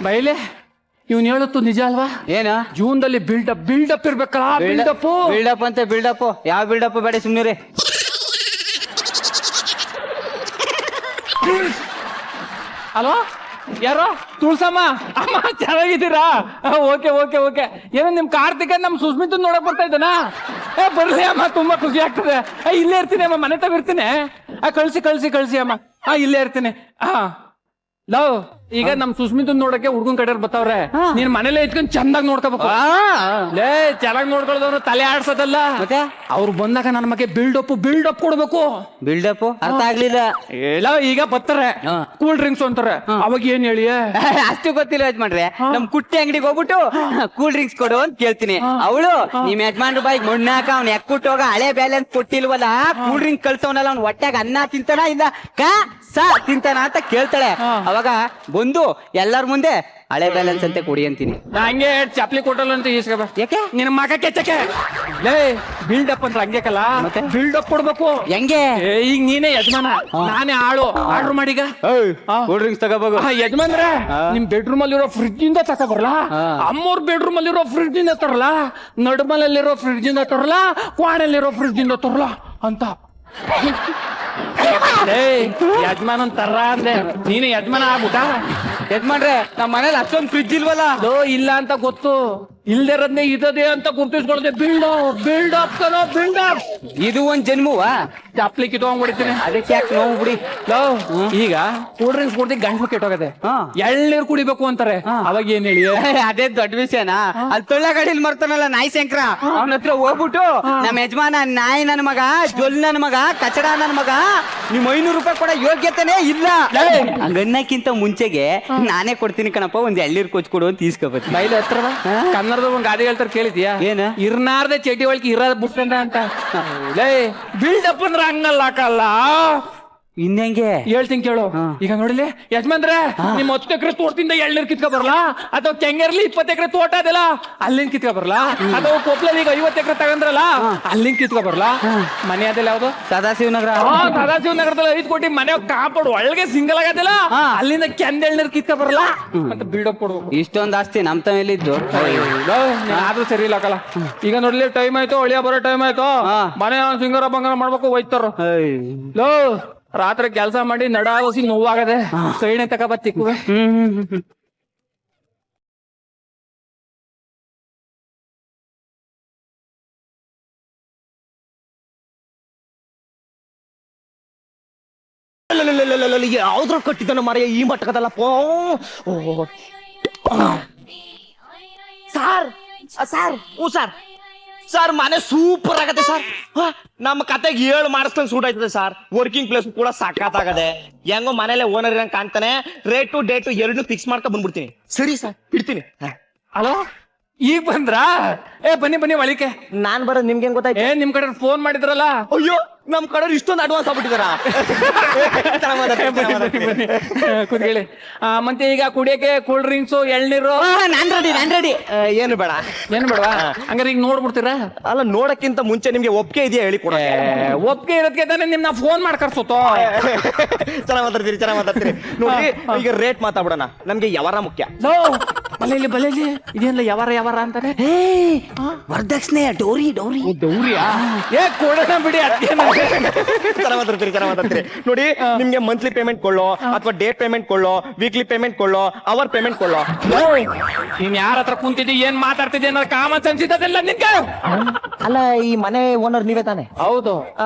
ಬೈಲೆ, ಇವ್ನು ಹೇಳುತ್ತು ನಿಜ ಅಲ್ವಾ? ಏನ ಜೂನ್ದಲ್ಲಿ ಬಿಲ್ಡಪ್ ಇರ್ಬೇಕಲ್ಲ, ಬಿಲ್ಡಪ್ ಬಿಲ್ಡಪ್ ಅಂತ ಬಿಲ್ಡಪ್? ಯಾವ ಬಿಲ್ಡಪ್ ಬೇಡ, ಸುಮ್ಮನೆ. ಅಲ್ವಾ? ಯಾರೋ ತುಳ್ಸಮ್ಮ ಅಮ್ಮ, ಚೆನ್ನಾಗಿದ್ದೀರಾ? Okay okay okay. ಏನೋ ನಿಮ್ ಕಾರ್ತಿಕ ನಮ್ ಸುಸ್ಮಿತ್ ನೋಡಕ್ ಬರ್ತಾ ಇದ್ದಾನ? ಬರ್ಲಿ ಅಮ್ಮ, ತುಂಬಾ ಖುಷಿ ಆಗ್ತದೆ. ಇಲ್ಲೇ ಇರ್ತೀನಿ ಅಮ್ಮ, ಮನೆ ತಗ ಕಳ್ಸಿ ಕಳ್ಸಿ ಕಳ್ಸಿ ಅಮ್ಮ. ಇಲ್ಲೇ ಇರ್ತೀನಿ. ಲವ್, ಈಗ ನಮ್ ಸುಸ್ಮಿತ್ ನೋಡಕ್ಕೆ ಹುಡ್ಗನ್ ಕಡೆ ಬರ್ತಾವ್ರೆ. ನೀನ್ ಮನೇಲೆ ಇಟ್ಕೊಂಡ್ ಚಂದಾಗ್ ನೋಡ್ಕೋಬೇಕು. ಲೇ, ಚೆನ್ನಾಗ್ ನೋಡ್ಕೊಳ್ದವ್ರು ತಲೆ ಆಡ್ಸೋದಲ್ಲ. ಮತ್ತೆ ಅವ್ರು ಬಂದಾಗ ನನ್ನ ಬಗ್ಗೆ ಬಿಲ್ಡಪ್ ಕೊಡ್ಬೇಕು. ಬಿಲ್ಡಪ್ ಅರ್ಥ ಆಗ್ಲಿಲ್ಲ. ಇಲ್ಲ, ಈಗ ಬರ್ತಾರೆ ಕೂಲ್ ಡ್ರಿಂಕ್ಸ್ ಅಂತಾರೆ, ಅವಾಗ ಏನ್ ಹೇಳಿ? ಅಷ್ಟು ಗೊತ್ತಿಲ್ಲ ಯಜಮಾನ್ರೆ. ನಮ್ ಕುಟ್ಟಿ ಅಂಗಡಿಗೆ ಹೋಗ್ಬಿಟ್ಟು ಕೂಲ್ ಡ್ರಿಂಕ್ಸ್ ಕೊಡು ಅಂತ ಕೇಳ್ತೀನಿ. ಅವಳು ನಿಮ್ ಯಜಮಾನ್ರ ಬಾಯಿಗೆ ಮಣ್ಣಾಕ ಅವ್ನ ಎಕ್ಕುಟ್ಟು ಹೋಗ ಹಳೆ ಬ್ಯಾಲೆನ್ಸ್ ಕೊಟ್ಟಿಲ್ವಲ್ಲ, ಕೂಲ್ ಡ್ರಿಂಕ್ ಕಳ್ಸವನಲ್ಲ, ಅವ್ನ ಹೊಟ್ಟೆಗೆ ಅನ್ನ ತಿಂತಾನ ಇಲ್ಲ ತಿಂತಾನ ಅಂತ ಕೇಳ್ತಾಳೆ. ಅವಾಗ ಬಂದು ಎಲ್ಲರ ಮುಂದೆ ಹಳೆ ಬ್ಯಾಲೆನ್ಸ್ ಅಂತ ಕೊಡಿ ಅಂತೀನಿ. ಹಂಗೆ ಚಪ್ಲಿ ಕೊಟ್ಟಲ್ಲ ಅಂತ ಈಸ್ಕಬ. ಯಾಕೆ? ನಿನ್ನ ಮಗ ಕೆಚ್ಚಕ್ಕೆ. ಲೇ, ಬಿಲ್ಡಪ್ ಅಂದ್ರೆ ಹಂಗೆ ಕಲ್ಲ, ಬಿಲ್ಡಪ್ ಕೊಡ್ಬೇಕು. ಹೆಂಗೆ? ಈಗ ನೀನೇ ಯಜಮಾನ, ನಾನೇ ಆಳು. ಆರ್ಡರ್ ಮಾಡೀಗ ಕೂಲ್ ಡ್ರಿಂಕ್ಸ್ ತಗೋಬೇಕು. ಯಜಮಾನ್ರೆ, ನಿಮ್ ಬೆಡ್ರೂಮ್ ಅಲ್ಲಿರೋ ಫ್ರಿಡ್ಜ್ ಇಂದ ತಗೋಬರ್ಲ, ಅಮ್ಮವ್ರ ಬೆಡ್ರೂಮ್ ಅಲ್ಲಿರೋ ಫ್ರಿಡ್ಜ್ ಇಂದ ತರಲ್ಲ, ನಡುಮಲಲ್ಲಿರೋ ಫ್ರಿಡ್ಜ್ ಇಂದ ತರಲ್ಲ, ಕ್ವಾಣಲ್ಲಿರೋ ಫ್ರಿಡ್ಜ್ ಇಂದ ತರಲ್ಲ ಅಂತ. ಯಜಮಾನ್ ತರ ಅಂದೆ, ನೀನು ಯಜಮಾನ ಆಗ್ಬಿಟ್ಟ. ಯಜಮಾನ್ರೆ, ನಮ್ಮ ಮನೇಲಿ ಅಷ್ಟೊಂದು ಫ್ರಿಡ್ಜ್ ಇಲ್ವಲ್ಲ. ಇಲ್ಲ ಅಂತ ಗೊತ್ತು, ಇಲ್ದಿರೋದ್ನೇ ಇದೇ ಅಂತ ಗುರ್ತಿಸ್ಕೊಳ್ದೆ. ಬಿಲ್ಡಪ್. ಇದು ಒಂದ್ ಜನ್ಮವಾ? ಚಪ್ಲಿ ಕಿತ್ಕೊಂಡ್ಬಿಡ್ತೀನಿ. ಅದಕ್ಕೆ ಯಾಕೆ ನೋವು ಬಿಡಿ. ಈಗ ಕೂಲ್ ಡ್ರಿಂಕ್ಸ್ ಕುಡ್ದು ಗಂಟ್ಲು ಕೆಟ್ಟೋಗದೆ, ಎಳ್ನೀರು ಕುಡಿಬೇಕು ಅಂತಾರೆ, ಅವಾಗ ಏನ್ ಹೇಳಿ? ಅದೇ ದೊಡ್ಡ ವಿಷಯನಾ? ಅಲ್ಲಿ ತೊಳ್ಳ ಗಾಡಿಲಿ ಮರ್ತಾನಲ್ಲ ನಾಯಿ ಶಂಕರ, ಅವನ ಹತ್ರ ಹೋಗ್ಬಿಟ್ಟು ನಮ್ಮ ಯಜಮಾನ ನಾಯಿ ನನ್ ಮಗ, ಜೊಲ್ ನನ್ ಮಗ, ಕಚಡ ನನ್ ಮಗ, ನಿಮ್ 500 ರೂಪಾಯಿ ಕೊಡೋ ಯೋಗ್ಯತೆನೇ ಇಲ್ಲ ಹಂಗನ್ನಕ್ಕಿಂತ ಮುಂಚೆಗೆ ನಾನೇ ಕೊಡ್ತೀನಿ ಕಣಪ್ಪ, ಒಂದ್ ಎಳ್ನೀರ್ ಕೊಚ್ಕೊಡು ಅಂತ ಈಸ್ಕೊಬತ್ತೀನಿ. ಬೈಲಿ ಹತ್ರ ಕನ್ನಡದ ಒಂದ್ ಗಾದೆ ಹೇಳ್ತಾರೆ, ಕೇಳಿದ್ಯಾ? ಏನ? ಇರ್ನಾರ್ದೆ ಚಟಿ ಒಳಗೆ ಇರೋದ್ ಬಿಟ್ಕೊಂಡ ಅಂತ. ಬಿಲ್ಡಪ್ ಅಂದ್ರೆ ಹಂಗಲ್ಲ ಹಾಕಲ್ಲ. ಇನ್ನೆಂಗೆ ಹೇಳ್ತೀನಿ ಕೇಳು. ಈಗ ನೋಡಿಲಿ ಯಜಮಾನ್ರೆ, ನಿಮ್ 10 ಎಕರೆ ತೋಟದಿಂದ ಎಳ್ನೀರ್ ಕಿತ್ಕೊ ಬರ್ಲಾ, ಅಥವಾ ಕೆಂಗೇರ್ಲಿ 20 ಎಕರೆ ತೋಟ ಅದಲ್ಲ ಅಲ್ಲಿಂದ ಕಿತ್ಕೊ ಬರ್ಲಾ, ಅಥವಾ ಕೊಪ್ಲಲ್ಲಿ ಈಗ 50 ಎಕರೆ ತಗಂದ್ರಲ್ಲ ಅಲ್ಲಿಂದ ಕಿತ್ಕೊ ಬರ್ಲಾ? ಮನೆ ಅದಲ್ಲ ಯಾವ್ದು? ಸದಾಶಿವನಗರ. ಸದಾಶಿವನಗರದಲ್ಲಿ 5 ಕೋಟಿ ಮನೆ ಕಾಪಾಡು ಒಳಗೆ ಸಿಂಗಲ್ ಆಗದಿಲ್ಲ, ಅಲ್ಲಿಂದ ಕೆಂದ ಎಳ್ನೀರ್ ಕಿತ್ಕೊ ಬರ್ಲಾ ಅಂತ ಬಿಲ್ಡಪ್ ಕೊಡ್ಬೇಕು. ಇಷ್ಟೊಂದು ಆಸ್ತಿ ನಮ್ ತಮೇಲಿದ್ದು ಆದ್ರೂ ಸರಿ ಇಲ್ಲ ಕಲ. ಈಗ ನೋಡ್ಲಿ ಟೈಮ್ ಆಯ್ತು, ಒಳಿಯ ಬರೋ ಟೈಮ್ ಆಯ್ತು, ಮನೆ ಸಿಂಗಾರ ಬಂಗಾರ ಮಾಡ್ಬೇಕು, ಹೋಯ್ತಾರ. ಲೋ, ರಾತ್ರಿ ಕೆಲಸ ಮಾಡಿ ನಡಾವಸಿ ನೋವಾಗದೆ, ಕೈಣೆ ತಗೋಬತ್ತಿಕ್ಕುವೆ. ಯಾವ್ದ್ರ ಕಟ್ಟಿದ್ದಾನ ಮಾರಾಯ ಈ ಮಟ್ಟಕದಲ್ಲಪ್ಪ. ಸಾರ್ ಸಾರ್ ಹ್ಞೂ ಸರ್ ಮನೆ ಸೂಪರ್ ಆಗತ್ತೆ ಸರ್. ನಮ್ಮ ಕತೆಗೆ 7 ಮಾಡಿಸ್ದಂಗ್ ಸೂಟ್ ಆಯ್ತದೆ ಸರ್. ವರ್ಕಿಂಗ್ ಪ್ಲೇಸ್ ಕೂಡ ಸಾಕಾಗದೆ, ಹೆಂಗೋ ಮನೇಲೆ ಓನರ್ ಇರಂಗ್ ಕಾಣ್ತಾನೆ. ರೇಟು ಡೇಟು 2 ಫಿಕ್ಸ್ ಮಾಡ್ಕೊಂಡ್ ಬಂದ್ಬಿಡ್ತೀನಿ. ಸರಿ ಸರ್, ಇಡ್ತೀನಿ. ಹಲೋ, ಈಗ ಬಂದ್ರಾ? ಬನ್ನಿ ಒಳಿಕೆ. ನಾನ್ ಬರೋದು ನಿಮ್ಗೆ ಹೆಂಗ್ ಗೊತ್ತಾಯ್ತು? ನಿಮ್ ಕಡೆ ಫೋನ್ ಮಾಡಿದ್ರಲ್ಲ. ಅಯ್ಯೋ, ನಮ್ ಕಡೆ ಇಷ್ಟೊಂದು ಅಡ್ವಾನ್ಸ್ ಆಗ್ಬಿಟ್ಟಿದಾರ. ಕೂತ್ಕೊಳ್ಳಿ. ಮತ್ತೆ ಈಗ ಕುಡಿಯಕ್ಕೆ ಕೂಲ್ ಡ್ರಿಂಕ್ಸ್, ಎಳ್ನೀರು? ನಾನ್ ರೆಡಿ. ಏನು ಬೇಡ. ಏನ್ ಬೇಡವಾ? ಹಂಗಾರೆ ಈಗ ನೋಡ್ಬಿಡ್ತೀರಾ? ಅಲ್ಲ, ನೋಡಕ್ಕಿಂತ ಮುಂಚೆ ನಿಮ್ಗೆ ಒಪ್ಪಿಗೆ ಇದೆಯಾ ಹೇಳಿ ಕೊಡ. ಒಪ್ಪಿಗೆ ಇರೋದಕ್ಕೆ ತಾನೇ ನಿಮ್ನ ಫೋನ್ ಮಾಡಿ ಕರ್ಸೋತೋ. ಚೆನ್ನಾಗ್ ಮಾತಾಡ್ತೀರಿ. ನೋಡಿ, ಈಗ ರೇಟ್ ಮಾತಾಡ್ಬಿಡೋಣ. ನಮ್ಗೆ ಯಾವಾರ ಮುಖ್ಯ. ಬಲೇಲಿ ಇದೇನಲ್ಲ ಯಾವಾರ ಅಂತಾರೆ. ವರದಕ್ಷಿಣೆ ಡೌರಿ. ಕೊಡೋಣ ಬಿಡಿ. ಚೆನ್ನಾಗ್ ಮಾತಾಡ್ತೀರಿ. ನೋಡಿ, ನಿಮ್ಗೆ ಮಂತ್ಲಿ ಪೇಮೆಂಟ್ ಕೊಳ್ಳೋ, ಅಥವಾ ಡೇಟ್ ಪೇಮೆಂಟ್ ಕೊಳ್ಳೋ, ವೀಕ್ಲಿ ಪೇಮೆಂಟ್ ಕೊಳ್ಳೋ, ಅವರ್ ಪೇಮೆಂಟ್ ಕೊಳ್ಳೋ. ನೀನ್ ಯಾರ ಹತ್ರ ಕುಂತಿದ್ದಿ, ಏನ್ ಮಾತಾಡ್ತಿದ್ದಿ ಅನ್ನೋ ಕಾಮನ್ ಸೆನ್ಸ್ ಇದ್ದದೆಲ್ಲ ನಿನ್ಗೆ. ಅಲ್ಲ, ಈ ಮನೆ ಓನರ್ ನೀವೇ ತಾನೆ? ಹೌದು.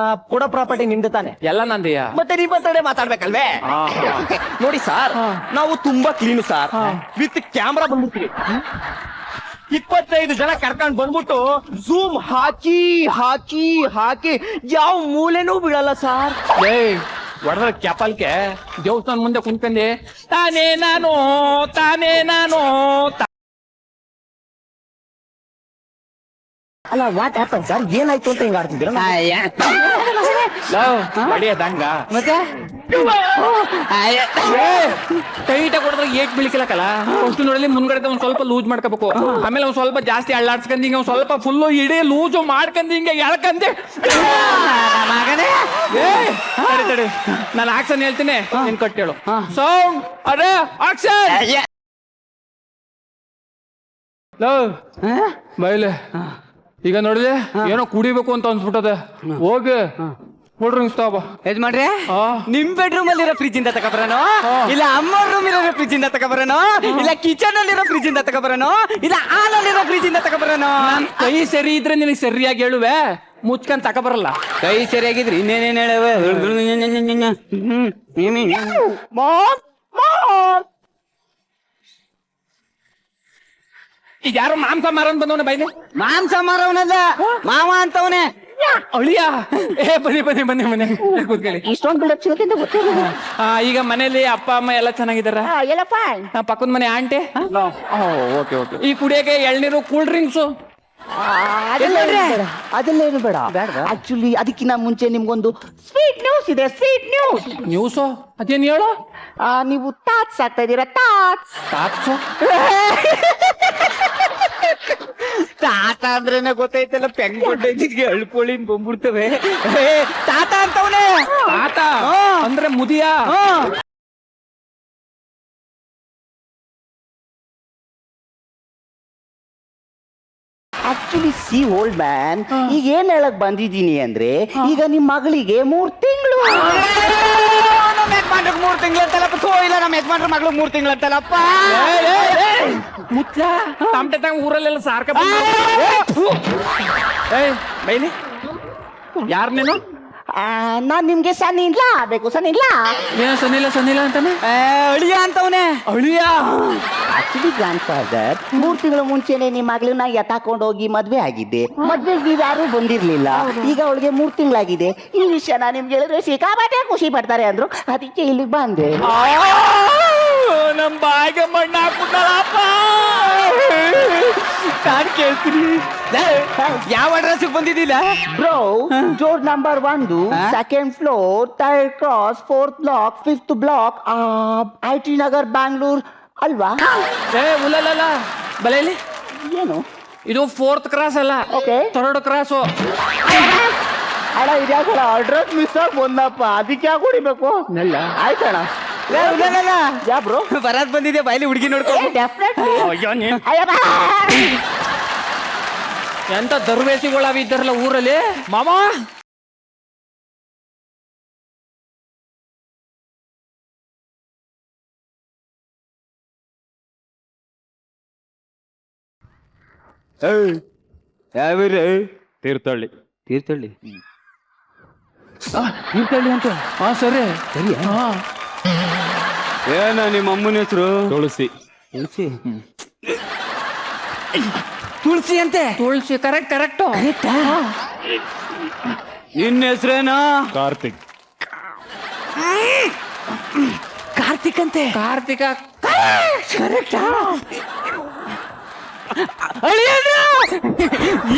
ಕೊಡೋ ಪ್ರಾಪರ್ಟಿ ನಿಮ್ದು ತಾನೆ? ಎಲ್ಲ ನಂದಿಯ. ಮತ್ತೆ ನೀವ್ ಮಾತಾಡೇ ಮಾತಾಡ್ಬೇಕಲ್ವೇ? ನೋಡಿ ಸರ್, ನಾವು ತುಂಬಾ ಕ್ಲೀನು ಸರ್. ವಿತ್ ಕ್ಯಾಮ್ರಾ ಬಂದ್ಬಿಡ್ತೀವಿ. 25 ಜನ ಕರ್ಕೊಂಡ್ ಬಂದ್ಬಿಟ್ಟು ಝೂಮ್ ಹಾಕಿ ಯಾವ ಮೂಲೆನೂ ಬಿಡಲ್ಲ ಸರ್. ಹೊಡೆದ್ರೆ ಕ್ಯಾಪಲ್ಕೆ ದೇವಸ್ಥಾನ ಮುಂದೆ ಕುಂತ್ಕೊಂಡಿ ತಾನೇ ನಾನು ಅಲ್ಲ, ವಾಟ್ ಹ್ಯಾಪನ್ ಸರ್? ಏನಾಯ್ತು ಅಂತ ಹಿಂಗ ಆಡ್ತಿದ್ದೀರಾ? ಬಡಿಯದಂಗ ಮತ್ತೆ ಟೈಟ್ ಆಗಿ ಕೊಡಿದ್ರೆ ಏಟ್ ಬೀಳಿಕಲಕ್ಕಲ್ಲ ಅಷ್ಟು ನೋಡಲಿ ಮುಂದ್ಗಡೆ ಒಂದ್ ಸ್ವಲ್ಪ ಲೂಸ್ ಮಾಡ್ಕೋಬೇಕು ಆಮೇಲೆ ಒಂದ್ ಸ್ವಲ್ಪ ಜಾಸ್ತಿ ಅಳ್ಳಾಡ್ಸ್ಕೊಂಡ್ ಹಿಂಗ ಒಂದ್ ಸ್ವಲ್ಪ ಫುಲ್ಲು ಇಡೀ ಲೂಸು ಮಾಡ್ಕೊಂಡ್ ಹಿಂಗೆ ಎಳ್ಕಂದೆ ತಡಿ ನಾನು ಆಕ್ಷನ್ ಹೇಳ್ತೀನಿ ನೀನ್ ಕಟ್ಟೇಳು ಸೌಂಡ್ ಅರೆ ಆಕ್ಷನ್ ಬೈಲೆ ಈಗ ನೋಡಿದೆ ಏನೋ ಕುಡಿಬೇಕು ಅಂತ ಅನ್ಸ್ಬಿಟ್ಟದೆ ಹೋಗಿ ಕೂಲ್ ಡ್ರಿಂಕ್ಸ್ ತಗೋ ಯಜಮಾನ್ರೆ ನಿಮ್ ಬೆಡ್ರೂಮ್ ಅಲ್ಲಿರೋ ಫ್ರಿಜ್ ಇಂದ ತಗೊಬರನೋ ಇಲ್ಲ ಅಮ್ಮ ರೂಮ್ ಇರೋ ಫ್ರಿಜ್ ಇಂದ ತಗೊಬರನೋ ಇಲ್ಲ ಕಿಚನ್ ಅಲ್ಲಿರೋ ಫ್ರಿಜ್ ಇಂದ ತಗೊಬರನೋ ಇಲ್ಲ ಹಾಲಲ್ಲಿರೋ ಫ್ರಿಜ್ ಇಂದ ತಗೊಬರನೋ ಕೈ ಸರಿ ಇದ್ರೆ ನಿನಗೆ ಸರಿಯಾಗಿ ಹೇಳುವೆ ಮುಚ್ಕೊಂಡ್ ತಗೊಬರಲ್ಲ ಕೈ ಸರಿಯಾಗಿದ್ರಿ ಇನ್ನೇನೇನ್ ಹೇಳವೆ ಈಗ ಯಾರೋ ಮಾಂಸ ಮಾರನ್ ಬಂದವನ ಬೈನೆ ಮಾಂಸ ಮಾರವನಲ್ಲ ಮಾವ ಅಂತವನೇ ಅಳಿಯ ಬನ್ನಿ ಬನ್ನಿ ಬನ್ನಿ ಮನೆ ಕೂತ್ಕೊಳ್ಳಿ ಇಷ್ಟೊಂದು ಬಿಲ್ಡಪ್ ಸಿಗುತ್ತೆ ಗೊತ್ತಿಲ್ಲ. ಈಗ ಮನೇಲಿ ಅಪ್ಪ ಅಮ್ಮ ಎಲ್ಲ ಚೆನ್ನಾಗಿದಾರ ಎಲ್ಲ ಫೈನ್. ಪಕ್ಕದ ಮನೆ ಆಂಟಿ ಓಕೆ ಓಕೆ ಈ ಕುಡಿಯಕ್ಕೆ ಎಳ್ನೀರು ಕೂಲ್ ಡ್ರಿಂಕ್ಸು ಅದೆಲ್ಲೇನು ಬೇಡ ಆಕ್ಚುಲಿ ಅದಕ್ಕಿಂತ ಮುಂಚೆ ನಿಮ್ಗೊಂದು ಸ್ವೀಟ್ ನ್ಯೂಸ್ ಇದೆ. Sweet news. ನ್ಯೂಸು ಅದೇನು ಹೇಳು ನೀವು ತಾಟ್ಸ್ ಆಗ್ತಾ ಇದ್ದೀರಾ. ತಾಟ್ಸ್. ತಾತ್ಸು ತಾತ ಅಂದ್ರೇನೆ ಗೊತ್ತೈತಲ್ಲ ಪೆಂಗ್ ಕೊಟ್ಟಿದ್ಗೆ ಅಳ್ಪೊಳಿ ಬಂದ್ಬಿಡ್ತವೆ ತಾತ ಅಂತವನೇ ತಾತ ಅಂದ್ರೆ ಮುದಿಯ ಆಕ್ಚುಲಿ ಸಿ ಓಲ್ಡ್ ಮ್ಯಾನ್, ಈಗ ಏನ್ ಹೇಳಕ್ ಬಂದಿದ್ದೀನಿ ಅಂದ್ರೆ ಈಗ ನಿಮ್ ಮಗಳಿಗೆ 3 ತಿಂಗಳು. ನಮ್ಮ ಯಜಮಾನ್ರಿಗೆ 3 ತಿಂಗಳು ಅಂತಲ್ಲಪ್ಪ. ಇಲ್ಲ ನಮ್ಮ ಯಜಮಾನ್ರ ಮಗಳು 3 ತಿಂಗಳು ಅಂತಲ್ಲಪ್ಪ. ಮುಚ್ಚ ತಮಟೆ ತಂಗ ಊರಲ್ಲೆಲ್ಲ ಸಾರ್ಕ ಬೈಲಿ ಯಾರು ನೀನು ನಾನ್ ನಿಮ್ಗೆ ಸಣ್ಣ ಇಲ್ಲ ಬೇಕು. ಸಣ್ಣ ಇಲ್ಲ ಏನ ಸನ್ನಿಲ್ಲ ಅಂತಾನೆ ಅಳಿಯ ಅಂತವನೇ ಅಳಿಯ ಆಕ್ಚುಲಿ ಗ್ರ್ಯಾಂಡ್ ಫಾದರ್ 3 ತಿಂಗಳ ಮುಂಚೆನೆ ನಿಮ್ ಮಗಳನ್ನ ಎತ್ತಾಕೊಂಡು ಹೋಗಿ ಮದ್ವೆ ಆಗಿದ್ದೆ. ಮದ್ವೆಗೆ ಯಾರು ಬಂದಿರ್ಲಿಲ್ಲ. ಈಗ ಅವಳಿಗೆ 3 ತಿಂಗಳಾಗಿದೆ. ಈ ವಿಷಯನ ನಿಮ್ಗೆ ಹೇಳಿದ್ರೆ ಸಿಕ್ಕಾಪಟ್ಟೆ ಖುಷಿ ಪಡ್ತಾರೆ ಅಂದ್ರು. ಅದಕ್ಕೆ ಇಲ್ಲಿಗೆ ಬಂದೆ. ನಮ್ ಬಾಯಿಗೆ ಮಣ್ಣ ಹಾಕ್ಬಿಟ್ಟಲ್ಲಪ್ಪ. ನಾನು ಕೇಳ್ತೀನಿ ಯಾವ ಅಡ್ರೆಸ್ ಬಂದಿದ್ದಿಲ್ಲ bro. Door number 1, second floor, 3rd cross, 4th block, 5th block, IT Nagar, Bangalore ಅಲ್ವಾ? ಉಲ್ಲಲ್ಲ ಬಲೇಲಿ ಏನು ಇದು 4th ಕ್ರಾಸ್ ಅಲ್ಲ, Okay. 3rd cross. ಅಣ್ಣ ಇದ್ಯಾಕಣ ಅಡ್ರೆಸ್ ಮಿಸ್ ಆಗಿ ಬಂದಪ್ಪ. ಅದಕ್ಕೆ ಯಾಕೆ ಹೊಡಿಬೇಕು? ಆಯ್ತಣ್ಣ. ಯಾ ಬ್ರೋ ಬರಾದ್ ಬಂದಿದೆ ಬಾಯ್ಲಿ ಹುಡುಗಿ ನೋಡ್ಕೊ. ಎಂತ ದರ್ವೇಸಿಗಳವ ಇದ್ದಾರಲ್ಲ ಊರಲ್ಲಿ ಮಾಮ. ಯಾವ್ರಿ ತೀರ್ಥಹಳ್ಳಿ ತೀರ್ಥಹಳ್ಳಿ ತೀರ್ಥಹಳ್ಳಿ ಅಂತ. ಹಾ ಸರಿ ಸರಿ ಏನ ನಿಮ್ಮ ಅಮ್ಮನ ಹೆಸರು? ತುಳಸಿ. ತುಳಸಿ ತುಳಸಿ ಅಂತೆ. ತುಳಸಿ ಕರೆಕ್ಟ್ ನಿನ್ನ ಹೆಸರೇನ? ಕಾರ್ತಿಕ್. ಕಾರ್ತಿಕ್ ಅಂತೆ. ಕಾರ್ತಿಕ ಕರೆಕ್ಟಾ?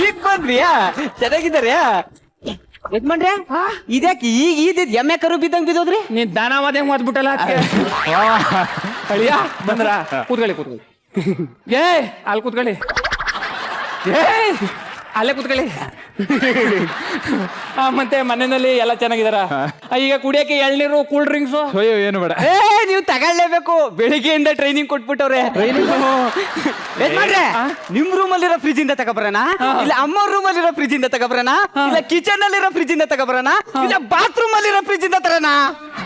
ಈಗ ಬಂದ್ರಿಯಾ? ಚೆನ್ನಾಗಿದ್ದಾರ್ಯಾ ಯಜಮಾನ್ರೆ? ಇದ್ಯಾಕೆ ಈಗ ಇದ್ದಿದ್ ಎಮ್ಮೆ ಕರು ಬಿದ್ದಂಗ್ ಬಿದ್ದೋದ್ರಿ? ನೀನ್ ದಾನ ಮಾದೇ ಓದ್ಬಿಟ್ಟಲ್ಲ ಅಳಿಯ ಬಂದ್ರ ಕೂತ್ಕೊಳ್ಳಿ ಏ ಅಲ್ಲಿ ಕೂತ್ಕೊಳ್ಳಿ. ಏ ಅಲ್ಲೇ ಕೂತ್ಕೊಳ್ಳಿ. ಮತ್ತೆ ಮನೆಯಲ್ಲಿ ಎಲ್ಲ ಚೆನ್ನಾಗಿದಾರ? ಈಗ ಕುಡಿಯಕ್ಕೆ ಎಳ್ನೀರು ಕೂಲ್ ಡ್ರಿಂಕ್ಸು ಏನು ಬೇಡ. ನೀವು ತಗೊಳ್ಳೇಬೇಕು. ಬೆಳಿಗ್ಗೆಯಿಂದ ಟ್ರೈನಿಂಗ್ ಕೊಟ್ಬಿಟ್ಟವ್ರೆ. ಯಜಮಾನ್ರೆ ನಿಮ್ ರೂಮ್ ಅಲ್ಲಿರೋ ಫ್ರಿಜ್ ಇಂದ ತಗೊಬರಣ, ಇಲ್ಲ ಅಮ್ಮ ರೂಮ್ ಅಲ್ಲಿರೋ ಫ್ರಿಜ್ ಇಂದ ತಗೊಬರಣ, ಇಲ್ಲ ಕಿಚನ್ ಅಲ್ಲಿರೋ ಫ್ರಿಜ್ ಇಂದ ತಗೊಬರಣ, ಇಲ್ಲ ಬಾತ್ರೂಮ್ ಅಲ್ಲಿರೋ ಫ್ರಿಜ್ ಇಂದ ತರಣ?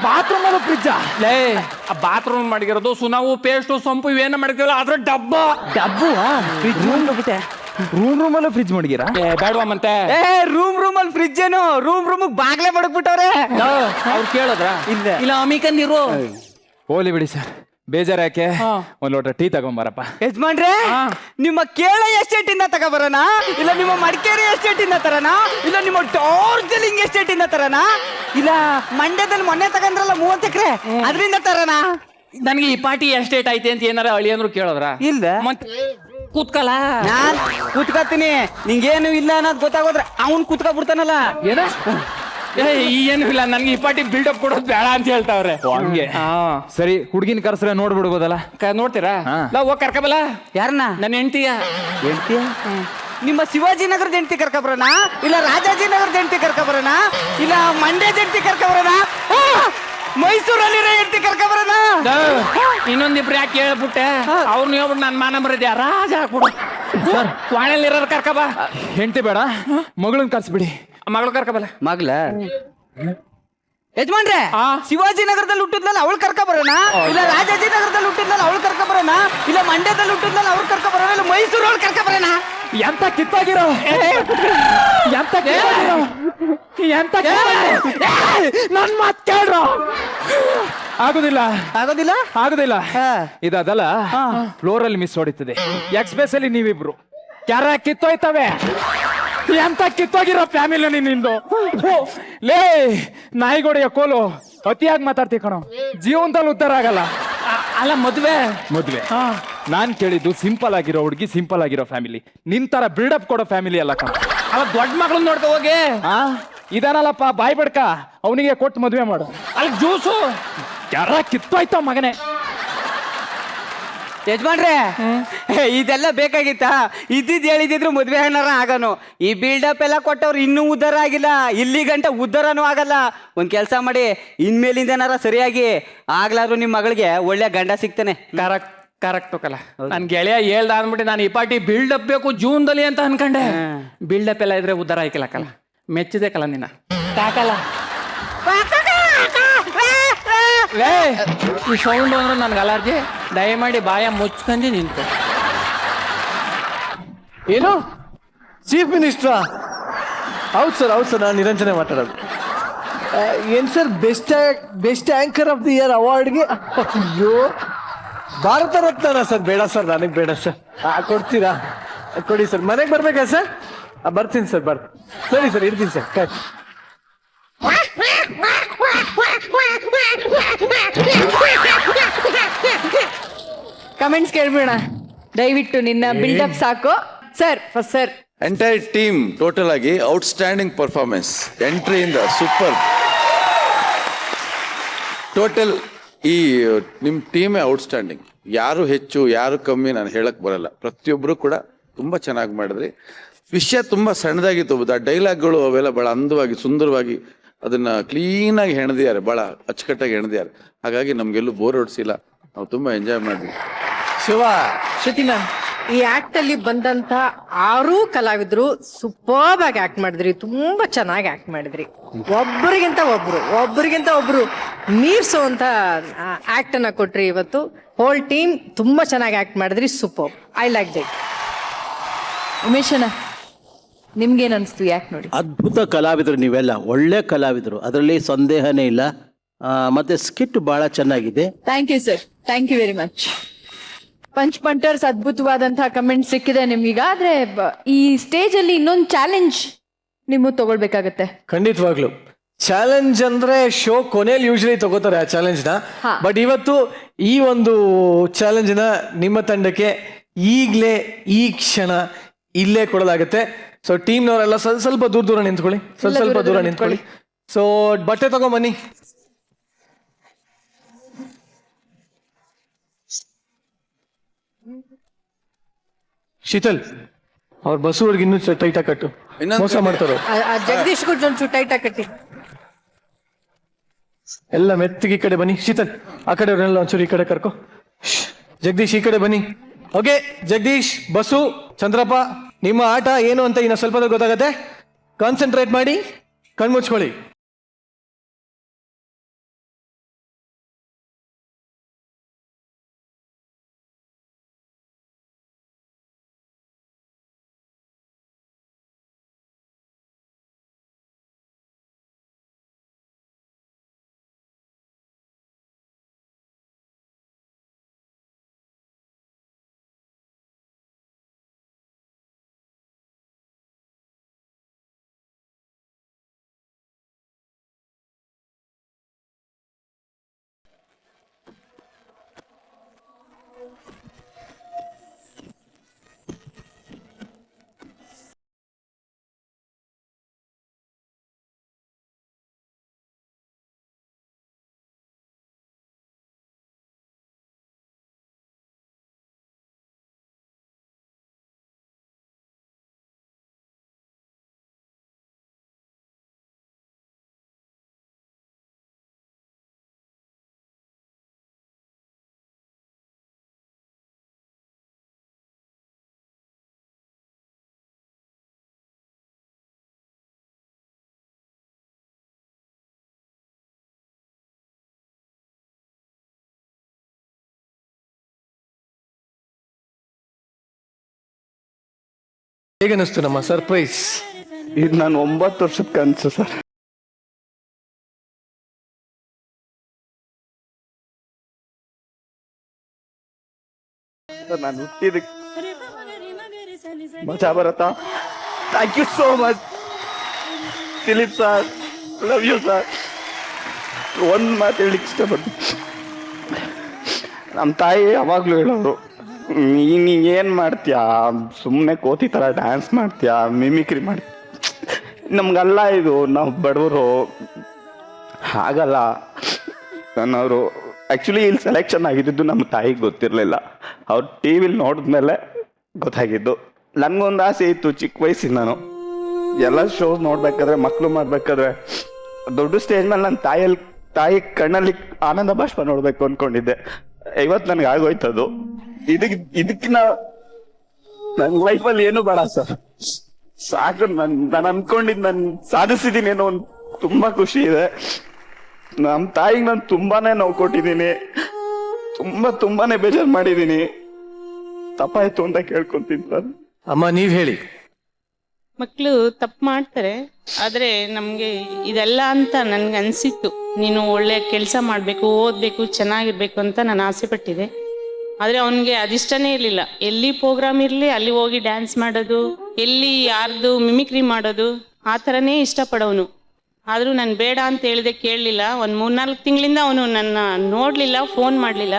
ಬಾತ್ರೂಮ್ ಅಲ್ಲೂ ಫ್ರಿಜ್? ಲೇ ಬಾತ್ರೂಮ್ ಮಾಡಿರೋದು ಸುನಾವು ಪೇಸ್ಟು ಸೊಂಪು ಇವೇನ ಮಾಡಿರ್ತೀವಲ್ಲ ಅದ್ರ ಡಬ್ಬು ಫ್ರಿಜ್ ರೂಮ್ ರೂಮ್ ಅಲ್ಲೂ ಫ್ರಿಜ್ ಮಾಡಿದ್ದೀರಾ? ಬೇಡವಾ ಮತ್ತೆ ರೂಮ್ ಅಲ್ಲಿ ಫ್ರಿಜ್ ಏನು ರೂಮ್ ಬಾಗ್ಲೆ ಮಡಗ್ಬಿಟ್ಟವ್ರೆ. ಅವ್ರು ಕೇಳಿದ್ರ? ಇಲ್ಲ ಅಮಿಕಂದಿರು ಹೋಲಿ ಬಿಡಿ ಸರ್, ಬೇಜಾರ ಯಾಕೆ? ಒಂದ್ ಲೋಟ ಟೀ ತಗೊಂಬಾರಪ್ಪ. ಯಜಮಾನ್ರೆ ನಿಮ್ಮ ಕೇಳ ಎಸ್ಟೇಟ್ ಇಂದ ತಗೊಬರೋಣ, ಇಲ್ಲ ನಿಮ್ಮ ಮಡಿಕೇರಿ ಎಸ್ಟೇಟ್ ಇಂದ ತರಣ, ಇಲ್ಲ ನಿಮ್ಮ ಡಾರ್ಜಿಲಿಂಗ್ ಎಸ್ಟೇಟ್ ಇಂದ ತರಣ, ಇಲ್ಲ ಮಂಡ್ಯದಲ್ಲಿ ಮೊನ್ನೆ ತಗೊಂಡ್ರಲ್ಲ 30 ಎಕರೆ ಅದರಿಂದ ತರಣ? ನನಗೆ ಈ ಪಾರ್ಟಿ ಎಸ್ಟೇಟ್ ಐತೆ ಅಂತ ಏನಾರ ಅಳಿ ಅಂದ್ರು ಕೇಳಿದ್ರ? ಇಲ್ಲ ಮತ್ತೆ ಕೂತ್ಕಲ್ಲ. ನಾನ್ ಕೂತ್ಕೊತೀನಿ. ನಿಂಗೇನು ಇಲ್ಲ ಅನ್ನೋದು ಗೊತ್ತಾಗೋದ್ರೆ ಅವ್ನ್ ಕೂತ್ಕೊಬಿಡ್ತಾನಲ್ಲ. ಏನ ಏನು ಇಲ್ಲ ನನ್ಗೆ ಈ ಪಾರ್ಟಿ ಬಿಲ್ಡಪ್ ಕೊಡೋದು ಬೇಡ ಅಂತ ಹೇಳ್ತಾವ್ರೆ. ಹಂಗೆ ಸರಿ, ಹುಡುಗಿನ ಕರ್ಸ್ರೆ ನೋಡ್ಬಿಡ್ಬೋದಲ್ಲ? ನೋಡ್ತೀರಾ? ನಾವು ಹೋಗಿ ಕರ್ಕಬಲ್ಲ. ಯಾರನ್ನ? ನನ್ನ ಹೆಂಡತಿಯ. ಹೆಂಡ್ತಿಯ? ನಿಮ್ಮ ಶಿವಾಜಿ ನಗರದ ಹೆಂಡತಿ ಕರ್ಕೊಬರೋಣ, ಇಲ್ಲ ರಾಜಾಜಿ ನಗರದ ಹೆಂಡತಿ ಕರ್ಕೊಬರೋಣ, ಇಲ್ಲ ಮಂಡ್ಯದ ಹೆಂಡತಿ ಕರ್ಕೊಬರೋಣ, ಮೈಸೂರಲ್ಲಿರೋ ಹೆಂಡತಿ ಕರ್ಕೊಬರೋಣ? ಇನ್ನೊಂದಿಬ್ರು ಯಾಕೆ ಹೇಳ್ಬಿಟ್ಟೆ? ಅವ್ರನ್ನ ಹೇಳ್ಬಿಟ್ಟು ನನ್ನ ಮಾನ ಮರ್ಯಾದೆ ರಾಜ ಹಾಕ್ಬಿಡು. ಸರ್ ವಾಣೆಲ್ಲಿರೋರು ಕರ್ಕಬ. ಹೆಂಡತಿ ಬೇಡ, ಮಗಳನ್ನ ಕರ್ಸ್ಬಿಡಿ. ಮಗಳು ಕರ್ಕಬಲ್ಲ. ಮಗ್ಲ ಯಜಮಾನ್ರೆ, ಶಿವಾಜಿ ನಗರದಲ್ಲಿ ಹುಟ್ಟಿದ್ನಲ್ಲ ಅವಳು ಕರ್ಕೊಬರೋಣ, ಇಲ್ಲ ರಾಜಾಜಿ ನಗರದಲ್ಲಿ ಹುಟ್ಟಿದ್ನಲ್ಲ ಅವಳು ಕರ್ಕೊಬರೋಣ, ಇಲ್ಲ ಮಂಡ್ಯದಲ್ಲಿ ಹುಟ್ಟಿದ್ನಲ್ಲ ಅವ್ರು ಕರ್ಕೊಬರೋಣ, ಇಲ್ಲ ಮೈಸೂರು ಅವಳು ಕರ್ಕೊಬರೋಣ? ಎಂತ ಕಿತ್ತಾಗಿರೋ ಎಂತ ಎಂತ ನನ್ ಮಾತ್ ಕೇಳ್ರ. ಆಗುದಿಲ್ಲ ಆಗೋದಿಲ್ಲ. ಆಗುದಿಲ್ಲ. ಇದಲ್ಲ ಫ್ಲೋರ್ ಅಲ್ಲಿ ಮಿಸ್ ಹೊಡಿತದೆ. ಎಕ್ಸ್ಪ್ರೆಸ್ ಅಲ್ಲಿ ನೀವಿಬ್ರು ಕ್ಯಾರ ಕಿತ್ತೋಯ್ತವೆ. ಎಂತ ಕಿತ್ತೋಗಿರೋ ಫ್ಯಾಮಿಲಿ ನಿಂದು. ಲೇ ನಾಯಿಗೋಡೆಯ ಕೋಲು ಅತಿಯಾಗಿ ಮಾತಾಡ್ತಿ ಕಣೋ, ಜೀವನದಲ್ಲಿ ಉದ್ಧಾರ ಆಗಲ್ಲ. ಅಲ್ಲ ಮದ್ವೆ ನಾನ್ ಕೇಳಿದ್ದು ಸಿಂಪಲ್ ಆಗಿರೋ ಹುಡುಗಿ, ಸಿಂಪಲ್ ಆಗಿರೋ ಫ್ಯಾಮಿಲಿ. ನಿನ್ ತರ ಬಿಲ್ಡಪ್ ಕೊಡೋ ಫ್ಯಾಮಿಲಿ ಅಲ್ಲ ಕಣ. ಅಲ್ಲ ದೊಡ್ಡ ಮಗಳನ್ನ ನೋಡ್ಕೊ ಹೋಗಿ. ಇದಾನಲ್ಲಪ್ಪ ಬಾಯ್ ಬಡ್ಕ, ಅವನಿಗೆ ಕೊಟ್ಟು ಮದ್ವೆ ಮಾಡು. ಅಲ್ಲಿ ಜ್ಯೂಸು ಯಾರ ಕಿತ್ತೋಯ್ತ ಮಗನೇ. ಯಜಮಾನ್ರೆ, ಇದೆಲ್ಲ ಬೇಕಾಗಿತ್ತ? ಇದ್ದಿದ್ ಹೇಳಿದ್ರು ಮದ್ವೆ ಹಣ್ಣಾರ ಆಗನು. ಈ ಬಿಲ್ಡಪ್ ಎಲ್ಲ ಕೊಟ್ಟವ್ರು ಇನ್ನೂ ಉದ್ಧಾರ ಆಗಿಲ್ಲ, ಇಲ್ಲಿ ಗಂಟ ಉದ್ಧಾರನೂ ಆಗಲ್ಲ. ಒಂದ್ ಕೆಲ್ಸ ಮಾಡಿ, ಇನ್ಮೇಲಿಂದ ಏನಾರ ಸರಿಯಾಗಿ ಆಗ್ಲಾದ್ರು ನಿಮ್ ಮಗಳಿಗೆ ಒಳ್ಳೆ ಗಂಡ ಸಿಗ್ತಾನೆ. ಕರೆಕ್ಟ್ ಕಲ. ನನ್ ಗೆಳೆಯ ಹೇಳ್ದ ಅಂದ್ಬಿಟ್ಟು ನಾನು ಈ ಪಾರ್ಟಿ ಬಿಲ್ಡಪ್ ಬೇಕು ಜೂನ್ದಲ್ಲಿ ಅಂತ ಅನ್ಕಂಡೆ. ಬಿಲ್ಡಪ್ ಎಲ್ಲ ಇದ್ರೆ ಉದ್ಧಾರ ಆಯ್ಕಲ್ಲ ಕಲ. ಮೆಚ್ಚಿದೆ ಕಲ ನಿನ್ನ ಕಾಕಲ್ಲ. ಈ ಸೌಂಡ್ ಅಂದ್ರೆ ನನ್ಗೆ ಅಲರ್ಜಿ. ದಯಮಾಡಿ ಬಾಯ ಮುಚ್ಕೊಂಡು ನಿಂತು. ಏನು ಚೀಫ್ ಮಿನಿಸ್ಟ್ರಾ? ಹೌದು ಸರ್, ನಾನು ನಿರಂಜನೆ ಮಾತಾಡೋದು. ಏನ್ sir, best anchor of the year ಅವಾರ್ಡ್ಗೆ? ಅಯ್ಯೋ, ಭಾರತ ರತ್ನ ಸರ್? ಬೇಡ ಸರ್, ನನಗೆ ಬೇಡ ಸರ್. ಕೊಡ್ತೀರಾ? ಕೊಡಿ ಸರ್. ಮನೆಗೆ ಬರ್ಬೇಕಾ ಸರ್? ಬರ್ತೀನಿ ಸರ್, ಸರಿ ಸರ್, ಇರ್ತೀನಿ ಸರ್. ಕಮೆಂಟ್ಸ್ ಕೇಳ್ಬೇಡ ದಯವಿಟ್ಟು. ನಿನ್ನ ಬಿಲ್ಡಪ್ ಸಾಕು sir. Sir entire team total ಆಗಿ ಔಟ್ಸ್ಟ್ಯಾಂಡಿಂಗ್ ಪರ್ಫಾರ್ಮೆನ್ಸ್. ಎಂಟ್ರಿಯಿಂದ ಸೂಪರ್. ಟೋಟಲ್ ಈ ನಿಮ್ಮ ಟೀಮೇ ಔಟ್ಸ್ಟ್ಯಾಂಡಿಂಗ್. ಯಾರು ಹೆಚ್ಚು ಯಾರು ಕಮ್ಮಿ ನಾನು ಹೇಳಕ್ ಬರಲ್ಲ. ಪ್ರತಿಯೊಬ್ಬರು ಕೂಡ ತುಂಬ ಚೆನ್ನಾಗಿ ಮಾಡಿದ್ರಿ. ವಿಷಯ ತುಂಬ ಸಣ್ಣದಾಗಿತ್ತು. ಆ ಡೈಲಾಗ್ಗಳು ಅವೆಲ್ಲ ಭಾಳ ಅಂದವಾಗಿ ಸುಂದರವಾಗಿ ಅದನ್ನ ಕ್ಲೀನಾಗಿ ಹೆಣೆದಿದ್ದಾರೆ, ಭಾಳ ಅಚ್ಚುಕಟ್ಟಾಗಿ ಹೆಣೆದಿದ್ದಾರೆ. ಹಾಗಾಗಿ ನಮಗೆಲ್ಲೂ ಬೋರ್ ಹೊಡ್ಸಿಲ್ಲ, ನಾವು ತುಂಬ ಎಂಜಾಯ್ ಮಾಡಿದ್ವಿ. ಶ್ರುತಿ ಮ್ಯಾಮ್, ಈ ಆಕ್ಟ್ ಅಲ್ಲಿ ಬಂದಂತ 6 ಕಲಾವಿದರು ಸೂಪರ್ಬ್ ಆಗಿ ಆಕ್ಟ್ ಮಾಡಿದ್ರಿ. ತುಂಬಾ ಚೆನ್ನಾಗಿ ಆಕ್ಟ್ ಮಾಡಿದ್ರಿ. ಒಬ್ಬರಿಗಿಂತ ಒಬ್ರು ಮೀರ್ಸೋಂತ ಆಕ್ಟ್ ಅನ್ನ ಕೊಟ್ರಿ ಇವತ್ತು. ಹೋಲ್ ಟೀಮ್ ತುಂಬಾ ಚೆನ್ನಾಗಿ ಆಕ್ಟ್ ಮಾಡಿದ್ರಿ. Super, I like that. ಉಮೇಶನ, ನಿಮ್ಗೇನ್ ಅನ್ಸ್ತು ಯಾಕೆ ನೋಡಿ? ಅದ್ಭುತ ಕಲಾವಿದರು ನೀವೆಲ್ಲ, ಒಳ್ಳೆ ಕಲಾವಿದರು, ಅದರಲ್ಲಿ ಸಂದೇಹನೇ ಇಲ್ಲ. ಮತ್ತೆ ಸ್ಕಿಟ್ ಬಹಳ ಚೆನ್ನಾಗಿದೆ. Thank you sir, thank you very much. Punch punters ಅದ್ಭುತವಾದಂತಹ ಕಮೆಂಟ್ ಸಿಕ್ಕಿದೆ ನಿಮ್ಗೀಗ. ಆದ್ರೆ ಈ ಸ್ಟೇಜ್ ಅಲ್ಲಿ ಇನ್ನೊಂದು ಚಾಲೆಂಜ್ ನೀವು ತಗೊಳ್ಬೇಕಾಗತ್ತೆ. ಖಂಡಿತವಾಗ್ಲು ಚಾಲೆಂಜ್ ಅಂದ್ರೆ ಶೋ ಕೊನೆಯಲ್ಲಿ ಯೂಶಲಿ ತಗೋತಾರೆ ಆ ಚಾಲೆಂಜ್ನ. ಬಟ್ ಇವತ್ತು ಈ ಒಂದು ಚಾಲೆಂಜ್ನ ನಿಮ್ಮ ತಂಡಕ್ಕೆ ಈಗಲೇ ಈ ಕ್ಷಣ ಇಲ್ಲೇ ಕೊಡಲಾಗುತ್ತೆ. ಸೊ ಟೀಮ್ನವರೆಲ್ಲ ಸ್ವಲ್ಪ ದೂರ ನಿಂತ್ಕೊಳ್ಳಿ, ಸ್ವಲ್ಪ ದೂರ ನಿಂತ್ಕೊಳ್ಳಿ. ಸೊ ಬಟ್ಟೆ ತಗೊಂಬನ್ನಿ. ಶೀತಲ್, ಅವ್ರ ಬಸ್ಸುವರ್ಗೆ ಇನ್ನೂ ಟೈಟಾಗಿ ಕಟ್ಟು, ಮೋಸ ಮಾಡ್ತಾರೋ. ಜಗದೀಶ್ ಗುಡ್ ಒಂಚೂರು ಟೈಟ್ ಕಟ್ಟಿ. ಎಲ್ಲ ಮೆತ್ತಿಗೆ ಈ ಕಡೆ ಬನ್ನಿ. ಶೀತಲ್, ಆ ಕಡೆ ಅವ್ರನ್ನೆಲ್ಲ ಒಂಚೂರು ಈ ಕಡೆ ಕರ್ಕೊ. ಜಗದೀಶ್, ಈ ಕಡೆ ಬನ್ನಿ. ಓಕೆ, ಜಗದೀಶ್, ಬಸ್ಸು, ಚಂದ್ರಪ್ಪ, ನಿಮ್ಮ ಆಟ ಏನು ಅಂತ ಇನ್ನು ಸ್ವಲ್ಪ ಗೊತ್ತಾಗತ್ತೆ. ಕಾನ್ಸಂಟ್ರೇಟ್ ಮಾಡಿ, ಕಣ್ಮುಚ್ಕೊಳ್ಳಿ. ಹೇಗನ್ನಿಸ್ತು ನಮ್ಮ ಸರ್ಪ್ರೈಸ್? ಇದು ನಾನು 9 ವರ್ಷದ ಕನಸು ಸರ್. ನಾನು ಹುಟ್ಟಿದಕ್ಕೆ ಮಜಾ ಬರತ್ತಾ? Thank you so much Dileep sir, love you sir. ಒಂದು ಮಾತು ಹೇಳಿಕ್ಕೆ ಇಷ್ಟಪಡ್ತೀನಿ. ನಮ್ಮ ತಾಯಿ ಯಾವಾಗಲೂ ಹೇಳೋರು, ನೀನು ಏನು ಮಾಡ್ತೀಯಾ, ಸುಮ್ಮನೆ ಕೋತಿ ಥರ ಡ್ಯಾನ್ಸ್ ಮಾಡ್ತೀಯಾ, ಮಿಮಿಕ್ರಿ ಮಾಡ್ತೀಯ, ನಮ್ಗಲ್ಲ ಇದು, ನಾವು ಬಡವರು, ಹಾಗಲ್ಲ. ನನ್ನವರು ಆ್ಯಕ್ಚುಲಿ ಇಲ್ಲಿ ಸೆಲೆಕ್ಷನ್ ಆಗಿದ್ದು ನಮ್ಮ ತಾಯಿಗೆ ಗೊತ್ತಿರಲಿಲ್ಲ. ಅವ್ರು ಟಿ ವಿಲಿ ನೋಡಿದ್ಮೇಲೆ ಗೊತ್ತಾಗಿದ್ದು. ನನಗೊಂದು ಆಸೆ ಇತ್ತು ಚಿಕ್ಕ ವಯಸ್ಸಿನ, ನಾನು ಎಲ್ಲ ಶೋಸ್ ನೋಡ್ಬೇಕಾದ್ರೆ, ಮಕ್ಕಳು ಮಾಡ್ಬೇಕಾದ್ರೆ ದೊಡ್ಡ ಸ್ಟೇಜ್ ಮೇಲೆ ನನ್ನ ತಾಯಿ ಕಣ್ಣಲ್ಲಿ ಆನಂದ ಬಾಷ್ಪ ನೋಡ್ಬೇಕು ಅನ್ಕೊಂಡಿದ್ದೆ. ಇವತ್ತು ನನಗೆ ಆಗೋಯ್ತದು. ಇದಕ್ಕೆ ನನ್ನ ಲೈಫಲ್ಲಿ ಏನು ಬೇಡ ಸರ್, ಸಾಕು. ನಾನು ಅನ್ಕೊಂಡಿದ್ದು ನಾನು ಸಾಧಿಸಿದ್ದೀನಿ ಅನ್ನೋ ಒಂದು ತುಂಬಾ ಖುಷಿ ಇದೆ. ನಮ್ಮ ತಾಯಿಗೆ ನಾನು ತುಂಬಾನೇ ನೋವು ಕೊಟ್ಟಿದ್ದೀನಿ, ತುಂಬಾನೇ ಬೇಜಾರು ಮಾಡಿದ್ದೀನಿ. ತಪ್ಪಾಯ್ತು ಅಂತ ಕೇಳ್ಕೊಂತೀನಿ ಸರ್. ಅಮ್ಮ ನೀವ್ ಹೇಳಿ. ಮಕ್ಕಳು ತಪ್ಪು ಮಾಡ್ತಾರೆ, ಆದರೆ ನಮಗೆ ಇದೆಲ್ಲ ಅಂತ ನನ್ಗೆ ಅನಿಸಿತ್ತು. ನೀನು ಒಳ್ಳೆ ಕೆಲಸ ಮಾಡಬೇಕು, ಓದಬೇಕು, ಚೆನ್ನಾಗಿರ್ಬೇಕು ಅಂತ ನಾನು ಆಸೆ ಪಟ್ಟಿದ್ದೆ. ಆದರೆ ಅವನಿಗೆ ಅದಿಷ್ಟನೇ ಇರಲಿಲ್ಲ. ಎಲ್ಲಿ ಪ್ರೋಗ್ರಾಮ್ ಇರಲಿ ಅಲ್ಲಿ ಹೋಗಿ ಡ್ಯಾನ್ಸ್ ಮಾಡೋದು, ಎಲ್ಲಿ ಯಾರ್ದು ಮಿಮಿಕ್ರಿ ಮಾಡೋದು, ಆ ಥರನೇ ಇಷ್ಟಪಡೋನು. ಆದರೂ ನಾನು ಬೇಡ ಅಂತ ಹೇಳಿದೆ, ಕೇಳಲಿಲ್ಲ. ಒಂದು 3-4 ತಿಂಗಳಿಂದ ಅವನು ನನ್ನ ನೋಡಲಿಲ್ಲ, ಫೋನ್ ಮಾಡಲಿಲ್ಲ.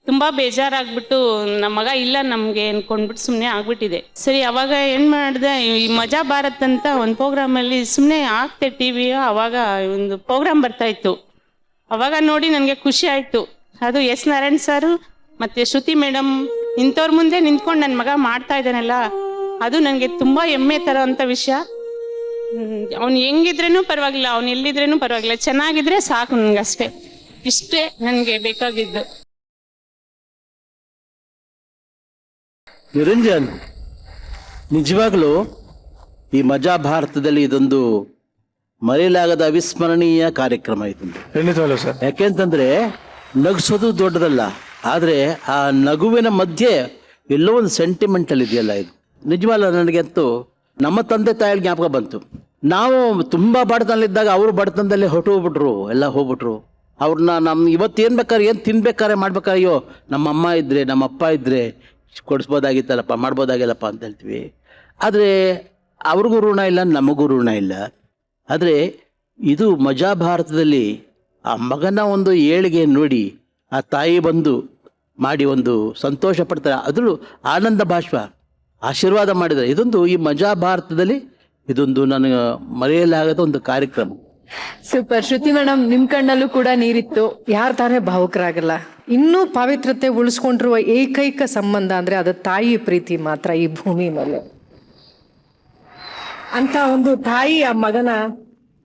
ತುಂಬ ಬೇಜಾರಾಗ್ಬಿಟ್ಟು ನಮ್ಮ ಮಗ ಇಲ್ಲ ನಮಗೆ ಅನ್ಕೊಂಡ್ಬಿಟ್ಟು ಸುಮ್ಮನೆ ಆಗ್ಬಿಟ್ಟಿದೆ. ಸರಿ, ಅವಾಗ ಏನು ಮಾಡಿದೆ, ಈ ಮಜಾ ಭಾರತ್ ಅಂತ ಒಂದು ಪ್ರೋಗ್ರಾಮಲ್ಲಿ ಸುಮ್ಮನೆ ಆಗ್ತೆ ಟಿ ವಿ, ಅವಾಗ ಒಂದು ಪ್ರೋಗ್ರಾಮ್ ಬರ್ತಾಯಿತ್ತು. ಅವಾಗ ನೋಡಿ ನನಗೆ ಖುಷಿ ಆಯಿತು. ಅದು ಎಸ್ ನಾರಾಯಣ್ ಸಾರು ಮತ್ತು ಶ್ರುತಿ ಮೇಡಮ್ ಇಂಥವ್ರ ಮುಂದೆ ನಿಂತ್ಕೊಂಡು ನನ್ನ ಮಗ ಮಾಡ್ತಾ ಇದ್ದಾನಲ್ಲ, ಅದು ನನಗೆ ತುಂಬ ಹೆಮ್ಮೆ ಥರ ಅಂತ ವಿಷಯ. ಅವ್ನು ಹೆಂಗಿದ್ರೇನು ಪರವಾಗಿಲ್ಲ, ಅವ್ನು ಎಲ್ಲಿದ್ರೇನು ಪರವಾಗಿಲ್ಲ, ಚೆನ್ನಾಗಿದ್ರೆ ಸಾಕು ನನಗಷ್ಟೇ. ಇಷ್ಟೇ ನನಗೆ ಬೇಕಾಗಿದ್ದು. ನಿರಂಜನ್, ನಿಜವಾಗ್ಲೂ ಈ ಮಜಾ ಭಾರತದಲ್ಲಿ ಇದೊಂದು ಮರೆಯಲಾಗದ ಅವಿಸ್ಮರಣೀಯ ಕಾರ್ಯಕ್ರಮ ಇದು. ಖಂಡಿತವಲ್ಲ ಸರ್. ಯಾಕೆಂತಂದ್ರೆ ನಗಿಸೋದು ದೊಡ್ಡದಲ್ಲ, ಆದರೆ ಆ ನಗುವಿನ ಮಧ್ಯೆ ಎಲ್ಲೋ ಒಂದು ಸೆಂಟಿಮೆಂಟಲ್ ಇದೆಯಲ್ಲ, ಇದು ನಿಜವಲ್ಲ. ನನಗಂತೂ ನಮ್ಮ ತಂದೆ ತಾಯಿಗಳ ಜ್ಞಾಪಕ ಬಂತು. ನಾವು ತುಂಬ ಬಡತನಲ್ಲಿದ್ದಾಗ ಅವರು ಬಡತನದಲ್ಲಿ ಎಲ್ಲ ಹೋಗ್ಬಿಟ್ರು. ಅವ್ರನ್ನ ಇವತ್ತೇನು ಬೇಕಾದ್ರೆ, ಏನು ತಿನ್ಬೇಕಾರೆ ಮಾಡ್ಬೇಕಾರೆ, ಅಯ್ಯೋ ನಮ್ಮ ಅಮ್ಮ ಇದ್ದರೆ, ನಮ್ಮ ಅಪ್ಪ ಇದ್ದರೆ ಕೊಡಿಸ್ಬೋದಾಗಿತ್ತಲ್ಲಪ್ಪ, ಮಾಡ್ಬೋದಾಗಿಲ್ಲಪ್ಪ ಅಂತ ಹೇಳ್ತೀವಿ. ಆದರೆ ಅವ್ರಿಗೂ ಋಣ ಇಲ್ಲ, ನಮಗೂ ಋಣ ಇಲ್ಲ. ಆದರೆ ಇದು ಮಜಾ ಭಾರತದಲ್ಲಿ ಆ ಮಗನ ಒಂದು ಏಳಿಗೆ ನೋಡಿ ಆ ತಾಯಿ ಬಂದು ಮಾಡಿ ಒಂದು ಸಂತೋಷ ಪಡ್ತಾರೆ, ಅದ್ರೂ ಆನಂದ ಬಾಷ್ಪ ಆಶೀರ್ವಾದ ಮಾಡಿದ್ದಾರೆ. ಇದೊಂದು ಈ ಮಜಾ ಭಾರತದಲ್ಲಿ ಇದೊಂದು ನನಗೆ ಮರೆಯಲಾಗದ ಒಂದು ಕಾರ್ಯಕ್ರಮ. ಸೂಪರ್. ಶ್ರುತಿ ಮೇಡಮ್, ನಿಮ್ ಕಣ್ಣಲ್ಲೂ ಕೂಡ ನೀರಿತ್ತು. ಯಾರು ತಾನೇ ಭಾವುಕರಾಗಲ್ಲ? ಇನ್ನೂ ಪಾವಿತ್ರತೆ ಉಳಿಸ್ಕೊಂಡಿರುವ ಏಕೈಕ ಸಂಬಂಧ ಅಂದ್ರೆ ಅದು ತಾಯಿ ಪ್ರೀತಿ ಮಾತ್ರ ಈ ಭೂಮಿ ಮೇಲೆ. ಅಂತ ಒಂದು ತಾಯಿ ಆ ಮಗನ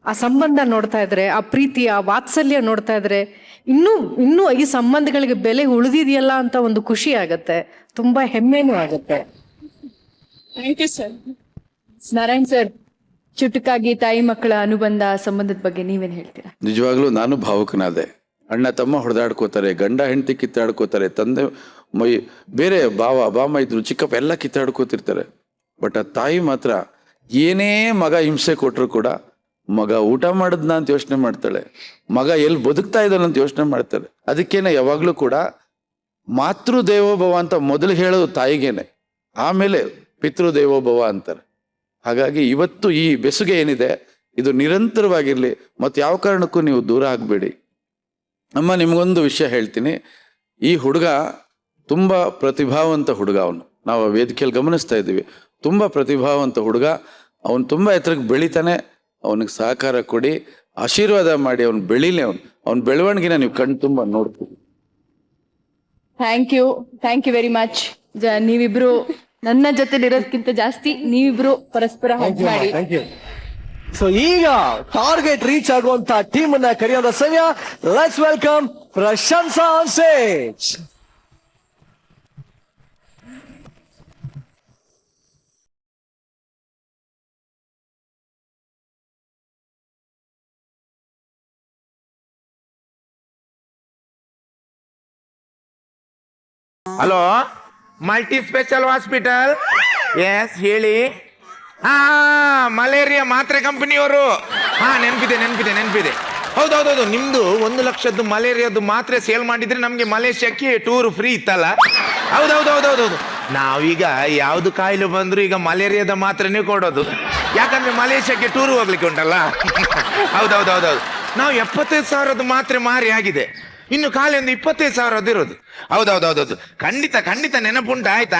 ಆ ಸಂಬಂಧ ನೋಡ್ತಾ ಇದ್ರೆ, ಆ ಪ್ರೀತಿ, ಆ ವಾತ್ಸಲ್ಯ ನೋಡ್ತಾ ಇದ್ರೆ, ಇನ್ನೂ ಈ ಸಂಬಂಧಗಳಿಗೆ ಬೆಲೆ ಉಳಿದಿದೆಯಲ್ಲ ಅಂತ ಒಂದು ಖುಷಿ ಆಗತ್ತೆ, ತುಂಬಾ ಹೆಮ್ಮೆನೂ ಆಗತ್ತೆ. Thank you sir. Narayan sir, ಚುಟುಕಾಗಿ ತಾಯಿ ಮಕ್ಕಳ ಅನುಬಂಧ ಸಂಬಂಧದ ಬಗ್ಗೆ ನೀವೇನ್ ಹೇಳ್ತೀರಾ? ನಿಜವಾಗ್ಲೂ ನಾನು ಭಾವುಕನಾದೆ. ಅಣ್ಣ ತಮ್ಮ ಹೊಡೆದಾಡ್ಕೋತಾರೆ, ಗಂಡ ಹೆಂಡತಿ ಕಿತ್ತಾಡ್ಕೋತಾರೆ, ತಂದೆ ಬೇರೆ ಬಾಮ ಇದ್ರು, ಚಿಕ್ಕಪ್ಪ ಎಲ್ಲ ಕಿತ್ತಾಡ್ಕೋತಿರ್ತಾರೆ. ಬಟ್ ಆ ತಾಯಿ ಮಾತ್ರ ಏನೇ ಮಗ ಹಿಂಸೆ ಕೊಟ್ಟರು ಕೂಡ ಮಗ ಊಟ ಮಾಡಿದ್ನ ಅಂತ ಯೋಚನೆ ಮಾಡ್ತಾಳೆ, ಮಗ ಎಲ್ಲಿ ಬದುಕ್ತಾ ಇದ್ದಾನಂತ ಯೋಚನೆ ಮಾಡ್ತಾಳೆ. ಅದಕ್ಕೇನೆ ಯಾವಾಗಲೂ ಕೂಡ ಮಾತೃದೇವೋಭವ ಅಂತ ಮೊದಲು ಹೇಳೋದು ತಾಯಿಗೇನೆ, ಆಮೇಲೆ ಪಿತೃದೇವೋಭವ ಅಂತಾರೆ. ಹಾಗಾಗಿ ಇವತ್ತು ಈ ಬೆಸುಗೆ ಏನಿದೆ ಇದು ನಿರಂತರವಾಗಿರಲಿ, ಮತ್ತು ಯಾವ ಕಾರಣಕ್ಕೂ ನೀವು ದೂರ ಆಗಬೇಡಿ. ಅಮ್ಮ, ನಿಮಗೊಂದು ವಿಷಯ ಹೇಳ್ತೀನಿ. ಈ ಹುಡುಗ ತುಂಬ ಪ್ರತಿಭಾವಂತ ಹುಡುಗ. ಅವನು ನಾವು ವೇದಿಕೆಯಲ್ಲಿ ಗಮನಿಸ್ತಾ ಇದ್ದೀವಿ, ತುಂಬ ಪ್ರತಿಭಾವಂತ ಹುಡುಗ. ಅವನು ತುಂಬ ಎತ್ತರಕ್ಕೆ ಬೆಳಿತಾನೆ. ಅವನಿಗೆ ಸಹಕಾರ ಕೊಡಿ, ಆಶೀರ್ವಾದ ಮಾಡಿ, ಅವನು ಬೆಳೀಲಿ. ಅವನ ಬೆಳವಣಿಗೆನ ನೀವು ಕಣ್ಣು ತುಂಬ ನೋಡ್ತೀವಿ. Thank you very much. ನೀವಿಬ್ರು ನನ್ನ ಜೊತೆ ಇರೋದಕ್ಕಿಂತ ಜಾಸ್ತಿ ನೀವಿಬ್ರು ಪರಸ್ಪರ ಹಗ್ ಮಾಡಿ. ಸೊ ಈಗ ಟಾರ್ಗೆಟ್ ರೀಚ್ ಆಗುವಂತ ಟೀಮ್ ಅನ್ನ ಕರೆಯುವಂತ ಸಮಯ. Let's welcome Prashamsa on stage. Hello, multi special hospital, yes ಹೇಳಿ. ಹಾ, ಮಲೇರಿಯಾ ಮಾತ್ರೆ ಕಂಪನಿಯವರು. ಹಾ, ನೆನಪಿದೆ. ಹೌದೌದೌದು, ನಿಮ್ದು 1 ಲಕ್ಷದ್ದು ಮಲೇರಿಯಾದ್ದು ಮಾತ್ರೆ ಸೇಲ್ ಮಾಡಿದ್ರೆ ನಮ್ಗೆ ಮಲೇಷ್ಯಾಕ್ಕೆ ಟೂರ್ ಫ್ರೀ ಇತ್ತಲ್ಲ. ಹೌದೌದೌದೌದು, ನಾವೀಗ ಯಾವ್ದು ಕಾಯಿಲೆ ಬಂದ್ರು ಈಗ ಮಲೇರಿಯಾದ ಮಾತ್ರೆನೇ ಕೊಡೋದು, ಯಾಕಂದ್ರೆ ಮಲೇಷ್ಯಾಕ್ಕೆ ಟೂರ್ ಹೋಗ್ಲಿಕ್ಕೆ ಉಂಟಲ್ಲ. ಹೌದೌದೌದೌದು, ನಾವು 75,000 ಮಾತ್ರೆ ಮಾರಿ ಆಗಿದೆ, ಇನ್ನು ಖಾಲಿ ಒಂದು 25,000 ಇರೋದು. ಹೌದೌದೌದೌದು, ಖಂಡಿತ ನೆನಪುಂಟು. ಆಯ್ತು.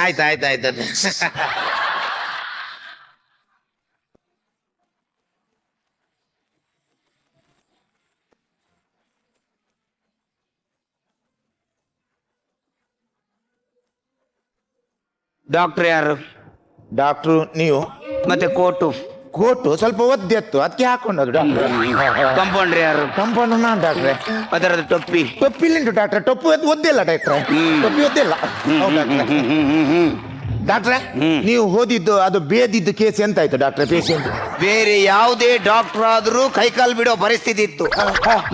ಡಾಕ್ಟರ್ ಯಾರು? ಡಾಕ್ಟ್ರು ನೀವು. ಮತ್ತೆ ಕೋಟು ಸ್ವಲ್ಪ ಒದ್ದೆತ್ತು, ಅದಕ್ಕೆ ಹಾಕೊಂಡದು ಡಾಕ್ಟ್ರೆ. ಕಂಪೌಂಡ್ರಿ ಯಾರು? ಕಂಪೌಂಡರ್ ನಾನು ಡಾಕ್ಟ್ರೆ. ಅದರದ್ದು ಟೊಪ್ಪಿ ಟೊಪ್ಪಿಲ್ಲುಂಟು ಡಾಕ್ಟ್ರೆ, ಟೊಪ್ಪು ಒದ್ದಿಲ್ಲ ಡಾಕ್ಟ್ರೆ, ಟೊಪ್ಪಿ ಒದ್ದಿಲ್ಲ. ಡಾಕ್ಟ್ರೆ, ನೀವು ಓದಿದ್ದು ಅದು ಬೇದಿದ್ದು ಕೇಸ್ ಎಂತಾಯ್ತು ಡಾಕ್ಟ್ರೆ? ಪೇಷಂಟ್ ಬೇರೆ ಯಾವುದೇ ಡಾಕ್ಟರ್ ಆದ್ರೂ ಕೈಕಾಲು ಬಿಡೋ ಪರಿಸ್ಥಿತಿ ಇತ್ತು.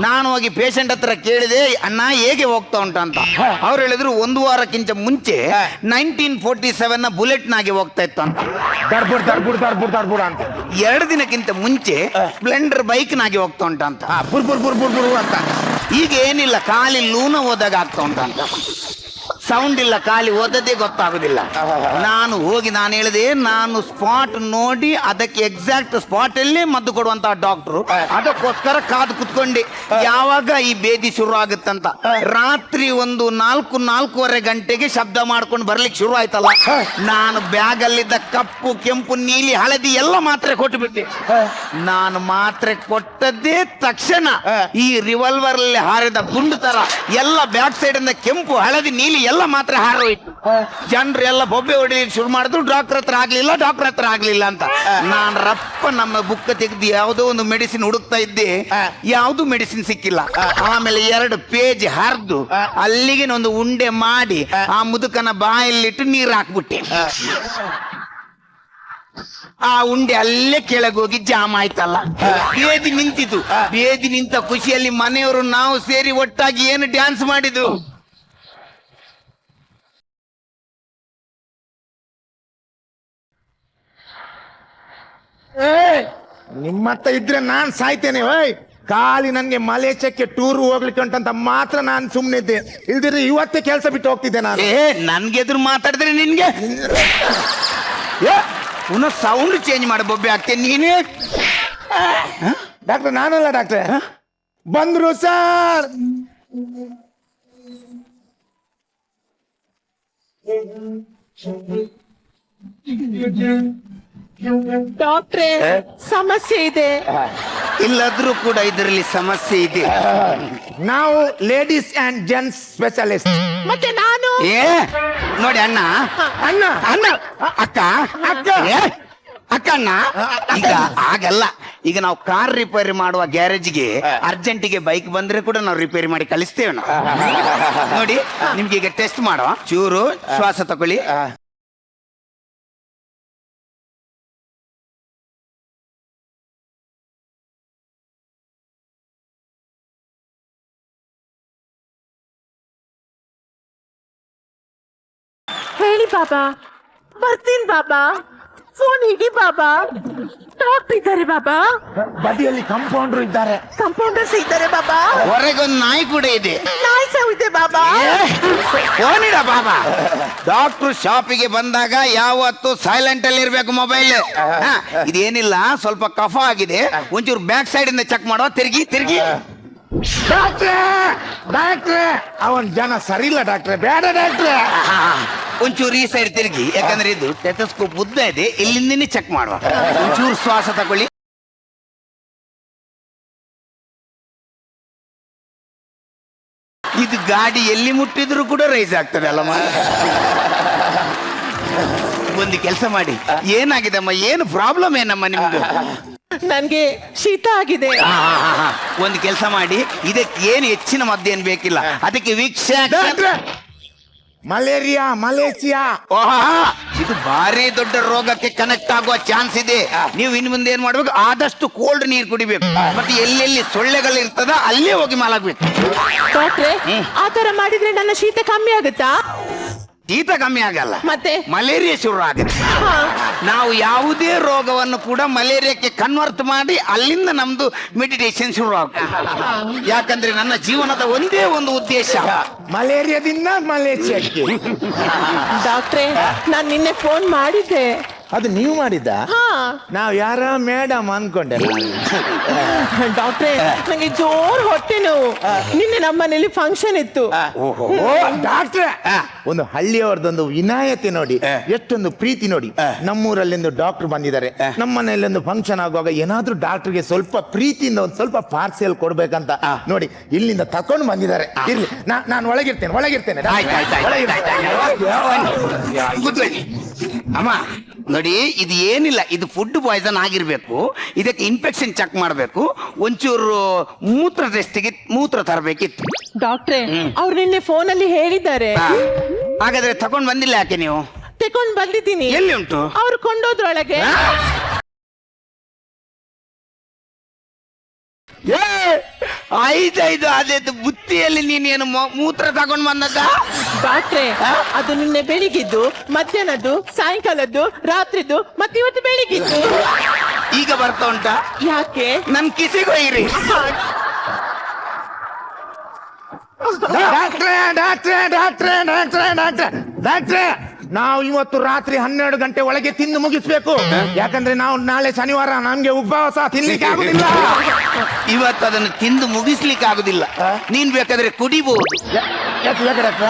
ನಾನು ಹೋಗಿ ಪೇಷಂಟ್ ಹತ್ರ ಕೇಳಿದೆ, ಅಣ್ಣ ಹೇಗೆ ಹೋಗ್ತಾ ಉಂಟಂತ. ಅವ್ರು ಹೇಳಿದ್ರು 1 ವಾರಕ್ಕಿಂತ ಮುಂಚೆ 1947 ಬುಲೆಟ್ ನಾಗೆ ಹೋಗ್ತಾ ಇತ್ತು ಅಂತ. ದರ್ಬುಡ್ ಅಂತ. 2 ದಿನಕ್ಕಿಂತ ಮುಂಚೆ ಸ್ಪ್ಲೆಂಡರ್ ಬೈಕ್ ನಾಗೆ ಹೋಗ್ತಾ ಉಂಟಂತ. ಬುರ್ ಅಂತ. ಈಗ ಏನಿಲ್ಲ, ಖಾಲಿ ಲೂನ ಹೋದಾಗ ಆಗ್ತಾ ಉಂಟಂತ. ಸೌಂಡ್ ಇಲ್ಲ, ಖಾಲಿ ಓದದ್ದೇ ಗೊತ್ತಾಗುದಿಲ್ಲ. ನಾನು ಹೇಳಿದೆ, ನಾನು ಸ್ಪಾಟ್ ನೋಡಿ ಅದಕ್ಕೆ ಎಕ್ಸಾಕ್ಟ್ ಸ್ಪಾಟ್ ಅಲ್ಲೇ ಮದ್ದು ಕೊಡುವಂತಹ ಡಾಕ್ಟ್ರು, ಅದಕ್ಕೋಸ್ಕರ ಕಾದು ಕುತ್ಕೊಂಡೆ ಯಾವಾಗ ಈ ಬೇದಿ ಶುರು ಆಗುತ್ತಂತ. ರಾತ್ರಿ ಒಂದು 4-4:30 ಗಂಟೆಗೆ ಶಬ್ದ ಮಾಡ್ಕೊಂಡು ಬರ್ಲಿಕ್ಕೆ ಶುರು ಆಯ್ತಲ್ಲ, ನಾನು ಬ್ಯಾಗ್ ಅಲ್ಲಿದ್ದ ಕಪ್ಪು, ಕೆಂಪು, ನೀಲಿ, ಹಳದಿ ಎಲ್ಲ ಮಾತ್ರೆ ಕೊಟ್ಟು ಬಿಟ್ಟೆ. ನಾನು ಮಾತ್ರೆ ಕೊಟ್ಟದ್ದೇ ತಕ್ಷಣ ಈ ರಿವಾಲ್ವರ್ ಅಲ್ಲಿ ಹಾರಿದ ಗುಂಡು ತರ ಎಲ್ಲ ಬ್ಯಾಕ್ ಸೈಡ್ ಇಂದ ಕೆಂಪು, ಹಳದಿ, ನೀಲಿ ಎಲ್ಲ ಮಾತ್ರ ಹಾರೋಯ್ತು. ಜನರು ಎಲ್ಲ ಬೊಬ್ಬೆ ಹೊಡಿಲಿಕ್ಕೆ ಶುರು ಮಾಡಿದ್ರು. ಡಾಕ್ಟರ್ ಹತ್ರ ಆಗ್ಲಿಲ್ಲ ಅಂತ ನಾನು ರಪ್ಪ ನಮ್ಮ ಬುಕ್ ತೆಗೆದು ಯಾವುದೋ ಒಂದು ಮೆಡಿಸಿನ್ ಹುಡುಕ್ತಾ ಇದ್ದೆ, ಯಾವ್ದು ಮೆಡಿಸಿನ್ ಸಿಕ್ಕಿಲ್ಲ. ಆಮೇಲೆ 2 ಪೇಜ್ ಹರಿದು ಅಲ್ಲಿಗೆ ಒಂದು ಉಂಡೆ ಮಾಡಿ ಆ ಮುದುಕನ ಬಾಯಲ್ಲಿಟ್ಟು ನೀರು ಹಾಕ್ಬಿಟ್ಟೆ. ಆ ಉಂಡೆ ಅಲ್ಲೇ ಕೆಳಗೋಗಿ ಜಾಮ್ ಆಯ್ತಲ್ಲ. ಬೇದಿ ನಿಂತಿತು. ಬೇದಿ ನಿಂತ ಖುಷಿಯಲ್ಲಿ ಮನೆಯವರು ನಾವು ಸೇರಿ ಒಟ್ಟಾಗಿ ಏನು ಡ್ಯಾನ್ಸ್ ಮಾಡಿದ್ದು. ನಿಮ್ಮತ್ತ ಇದ್ರೆ ನಾನ್ ಸಾಯ್ತೇನೆ. ಖಾಲಿ ನನ್ಗೆ ಮಲೇಷ್ಯಾಕ್ಕೆ ಟೂರ್ ಹೋಗ್ಲಿಕ್ಕೆ ಉಂಟಂತ ಮಾತ್ರ ನಾನು ಸುಮ್ಮನೆ ಇದ್ದೆ, ಇಲ್ದಿದ್ರೆ ಇವತ್ತೇ ಕೆಲಸ ಬಿಟ್ಟು ಹೋಗ್ತಿದ್ದೆ ನಾನು. ನನ್ಗೆ ಎದುರು ಮಾತಾಡಿದ್ರೆ ನಿನ್ಗೆ ಪುನಃ ಸೌಂಡ್ ಚೇಂಜ್ ಮಾಡಿ ಬೊಬ್ಬೆ ಆಗ್ತೇನೆ ನೀನೇ. ಡಾಕ್ಟ್ರೆ ನಾನಲ್ಲ ಡಾಕ್ಟ್ರೆ, ಬಂದ್ರು ಸರ್. ಡಾಕ್ಟ್ರೇ, ಸಮಸ್ಯೆ ಇದೆ. ಇಲ್ಲದ್ರೂ ಕೂಡ ಇದರಲ್ಲಿ ಸಮಸ್ಯೆ ಇದೆ. ನಾವು ಲೇಡೀಸ್ ಅಂಡ್ ಜೆಂಟ್ಸ್ ಸ್ಪೆಷಲಿಸ್ಟ್. ಮತ್ತೆ ನಾನು ನೋಡಿ ಅಣ್ಣ ಅಕ್ಕ ಅಣ್ಣ, ಈಗ ಆಗಲ್ಲ. ಈಗ ನಾವು ಕಾರ್ ರಿಪೇರಿ ಮಾಡುವ ಗ್ಯಾರೇಜ್ಗೆ ಅರ್ಜೆಂಟಿಗೆ ಬೈಕ್ ಬಂದ್ರೆ ಕೂಡ ನಾವು ರಿಪೇರಿ ಮಾಡಿ ಕಳಿಸ್ತೇವೆ. ನೋಡಿ ನಿಮ್ಗೆ ಈಗ ಟೆಸ್ಟ್ ಮಾಡುವ, ಚೂರು ಶ್ವಾಸ ತಗೊಳ್ಳಿ. ಹೇಳಿ ಬಾಬಾ, ಬರ್ತೀನಿ ಬಾಬಾ. ಫೋನ್ ಹಿಡಿ ಬಾಬಾ. ಡಾಕ್ಟರ್ ಇದ್ದಾರೆ ಬಾಬಾ. ಬದಿಯಲ್ಲಿ ಕಂಪೌಂಡರ್ ಇದ್ದಾರೆ. ಕಂಪೌಂಡರ್ಸ್ ಇದ್ದಾರೆ ಬಾಬಾ. ಹೊರಗೊಂದು ನಾಯಿ ಕೂಡ ಇದೆ. ನಾಯಿ ಸಾವು ಇದೆ ಬಾಬಾ. ಫೋನಿಡ ಬಾಬಾ. ಡಾಕ್ಟ್ರು ಶಾಪಿಗೆ ಬಂದಾಗ ಯಾವತ್ತು ಸೈಲೆಂಟ್ ಅಲ್ಲಿ ಇರ್ಬೇಕು ಮೊಬೈಲ್. ಇದೇನಿಲ್ಲ, ಸ್ವಲ್ಪ ಕಫ ಆಗಿದೆ, ಒಂಚೂರು ಬ್ಯಾಕ್ ಸೈಡ್ ಇಂದ ಚೆಕ್ ಮಾಡುವ. ತಿರುಗಿ ಡಾಕ್ಟ್ರೆ ಅವನ್ ಜನ ಸರಿ ಇಲ್ಲ ಡಾಕ್ಟ್ರೆ, ಬೇಡ ಡಾಕ್ಟ್ರೆ. ಒಂಚೂರು ಈ ಸೈಡ್ ತಿರುಗಿ, ಯಾಕಂದ್ರೆ ಇದು ಟೆಥೋಸ್ಕೋಪ್ ಉದ್ದ ಇದೆ, ಇಲ್ಲಿಂದನೇ ಚೆಕ್ ಮಾಡುವ. ಒಂಚೂರು ಶ್ವಾಸ ತಗೊಳ್ಳಿ. ಇದು ಗಾಡಿ ಎಲ್ಲಿ ಮುಟ್ಟಿದ್ರು ಕೂಡ ರೈಸ್ ಆಗ್ತದೆ ಅಲ್ಲ. ಒಂದು ಕೆಲಸ ಮಾಡಿ, ಏನಾಗಿದಮ್ಮ, ಏನು ಪ್ರಾಬ್ಲಮ್ ಏನಮ್ಮ ನಿಮ್ದು? ನನ್ಗೆ ಶೀತ ಆಗಿದೆ. ಒಂದು ಕೆಲಸ ಮಾಡಿ, ಇದಕ್ಕೆ ಏನು ಹೆಚ್ಚಿನ ಮದ್ದೇನು ಬೇಕಿಲ್ಲ, ಅದಕ್ಕೆ ಮಲೇಷಿಯಾ ಇದು ಭಾರಿ ದೊಡ್ಡ ರೋಗಕ್ಕೆ ಕನೆಕ್ಟ್ ಆಗುವ ಚಾನ್ಸ್ ಇದೆ. ನೀವು ಇನ್ನು ಮುಂದೆ ಏನ್ ಮಾಡ್ಬೇಕು, ಆದಷ್ಟು ಕೋಲ್ಡ್ ನೀರು ಕುಡಿಬೇಕು, ಮತ್ತೆ ಎಲ್ಲೆಲ್ಲಿ ಸೊಳ್ಳೆಗಳು ಇರ್ತದ ಅಲ್ಲೇ ಹೋಗಿ ಮಲಗಬೇಕು. ಡಾಕ್ಟ್ರೆ, ಆ ತರ ಮಾಡಿದ್ರೆ ನನ್ನ ಶೀತ ಕಮ್ಮಿ ಆಗುತ್ತಾ? ಶೀತ ಕಮ್ಮಿ ಆಗಲ್ಲ, ಮತ್ತೆ ಮಲೇರಿಯಾ ಶುರು ಆಗುತ್ತೆ. ನಾವು ಯಾವುದೇ ರೋಗವನ್ನು ಕೂಡ ಮಲೇರಿಯಾಕ್ಕೆ ಕನ್ವರ್ಟ್ ಮಾಡಿ ಅಲ್ಲಿಂದ ನಮ್ದು ಮೆಡಿಟೇಷನ್ ಶುರು ಆಗುತ್ತೆ. ಯಾಕಂದ್ರೆ ನನ್ನ ಜೀವನದ ಒಂದೇ ಒಂದು ಉದ್ದೇಶ ಮಲೇರಿಯಾದಿಂದ ಮಲೇಷಿಯಾಕ್ಕೆ. ಡಾಕ್ಟ್ರೇ ನಾನ್ ನಿನ್ನೆ ಫೋನ್ ಮಾಡಿದ್ದೆ. ಅದು ನೀವು ಮಾಡಿದ್ದ? ನಾವು ಯಾರ ಮೇಡಮ್ ಅನ್ಕೊಂಡೆ. ಡಾಕ್ಟ್ರೇ ನಂಗೆ ಜೋರ್ ಹೊಟ್ಟೆ ನೋವು. ನಿನ್ನೆ ನಮ್ಮನೇಲಿ ಫಂಕ್ಷನ್ ಇತ್ತು. ಡಾಕ್ಟ್ರೆ, ಒಂದು ಹಳ್ಳಿಯವರದೊಂದು ವಿನಾಯತೆ ನೋಡಿ, ಎಷ್ಟೊಂದು ಪ್ರೀತಿ ನೋಡಿ. ನಮ್ಮೂರಲ್ಲಿಂದು ಡಾಕ್ಟರ್ ಬಂದಿದ್ದಾರೆ, ನಮ್ಮ ಮನೆಯಲ್ಲೊಂದು ಫಂಕ್ಷನ್ ಆಗುವಾಗ ಏನಾದ್ರೂ ಡಾಕ್ಟರ್ಗೆ ಸ್ವಲ್ಪ ಪ್ರೀತಿಯಿಂದ ಒಂದು ಸ್ವಲ್ಪ ಪಾರ್ಸೆಲ್ ಕೊಡ್ಬೇಕಂತ ನೋಡಿ ಇಲ್ಲಿಂದ ತಕೊಂಡು ಬಂದಿದ್ದಾರೆ. ಇರ್ಲಿ, ನಾನು ಒಳಗಿರ್ತೇನೆ. ಅಮ್ಮ ನೋಡಿ, ಇದು ಏನಿಲ್ಲ, ಇದು ಫುಡ್ ಪಾಯ್ಸನ್ ಆಗಿರ್ಬೇಕು. ಇದಕ್ಕೆ ಇನ್ಫೆಕ್ಷನ್ ಚೆಕ್ ಮಾಡಬೇಕು. ಒಂಚೂರು ಮೂತ್ರ ಟೆಸ್ಟಿಗೆ ಮೂತ್ರ ತರಬೇಕಿತ್ತು. ಡಾಕ್ಟ್ರೇ ಅವ್ರು ನಿನ್ನೆ ಫೋನ್ ಅಲ್ಲಿ ಹೇಳಿದ್ದಾರೆ. ಹಾಗಾದ್ರೆ ತಗೊಂಡ್ ಬಂದಿಲ್ಲ ಯಾಕೆ ನೀವು? ತಕೊಂಡ್ ಬಂದಿದ್ದೀನಿ. ಎಲ್ಲಿ ಉಂಟು? ಅವ್ರು ಕೊಂಡೋದ್ರೊಳಗೆ. ಆಯ್ತಾಯ್ತು, ಅದೇ ಬುತ್ತಿಯಲ್ಲಿ ನೀನೇನು ಮೂತ್ರ ತಗೊಂಡ್ ಬಂದದ್ದ? ಡಾಕ್ಟ್ರೇ ಅದು ನಿನ್ನೆ ಬೆಳಿಗ್ಗಿದ್ದು, ಮಧ್ಯಾಹ್ನದ್ದು, ಸಾಯಂಕಾಲದ್ದು, ರಾತ್ರಿದ್ದು, ಮತ್ತೆ ಇವತ್ತು ಬೆಳಿಗ್ಗಿದ್ದು. ಈಗ ಬರ್ತಾ ಉಂಟಾ? ಯಾಕೆ? ನನ್ ಕಿಸಿಗೊಯ್ಯಿರಿ. ಡಾಕ್ಟ್ರೆ, ನಾವು ಇವತ್ತು ರಾತ್ರಿ 12 ಗಂಟೆ ಒಳಗೆ ತಿಂದು ಮುಗಿಸ್ಬೇಕು. ಯಾಕಂದ್ರೆ ನಾವು ನಾಳೆ ಶನಿವಾರ, ನಮ್ಗೆ ಉಪವಾಸ, ತಿನ್ಲಿಕ್ಕೆ ಆಗುದಿಲ್ಲ. ಇವತ್ತು ಅದನ್ನು ತಿಂದು ಮುಗಿಸ್ಲಿಕ್ಕೆ ಆಗುದಿಲ್ಲ. ನೀನ್ ಬೇಕಾದ್ರೆ ಕುಡಿಬಹುದು.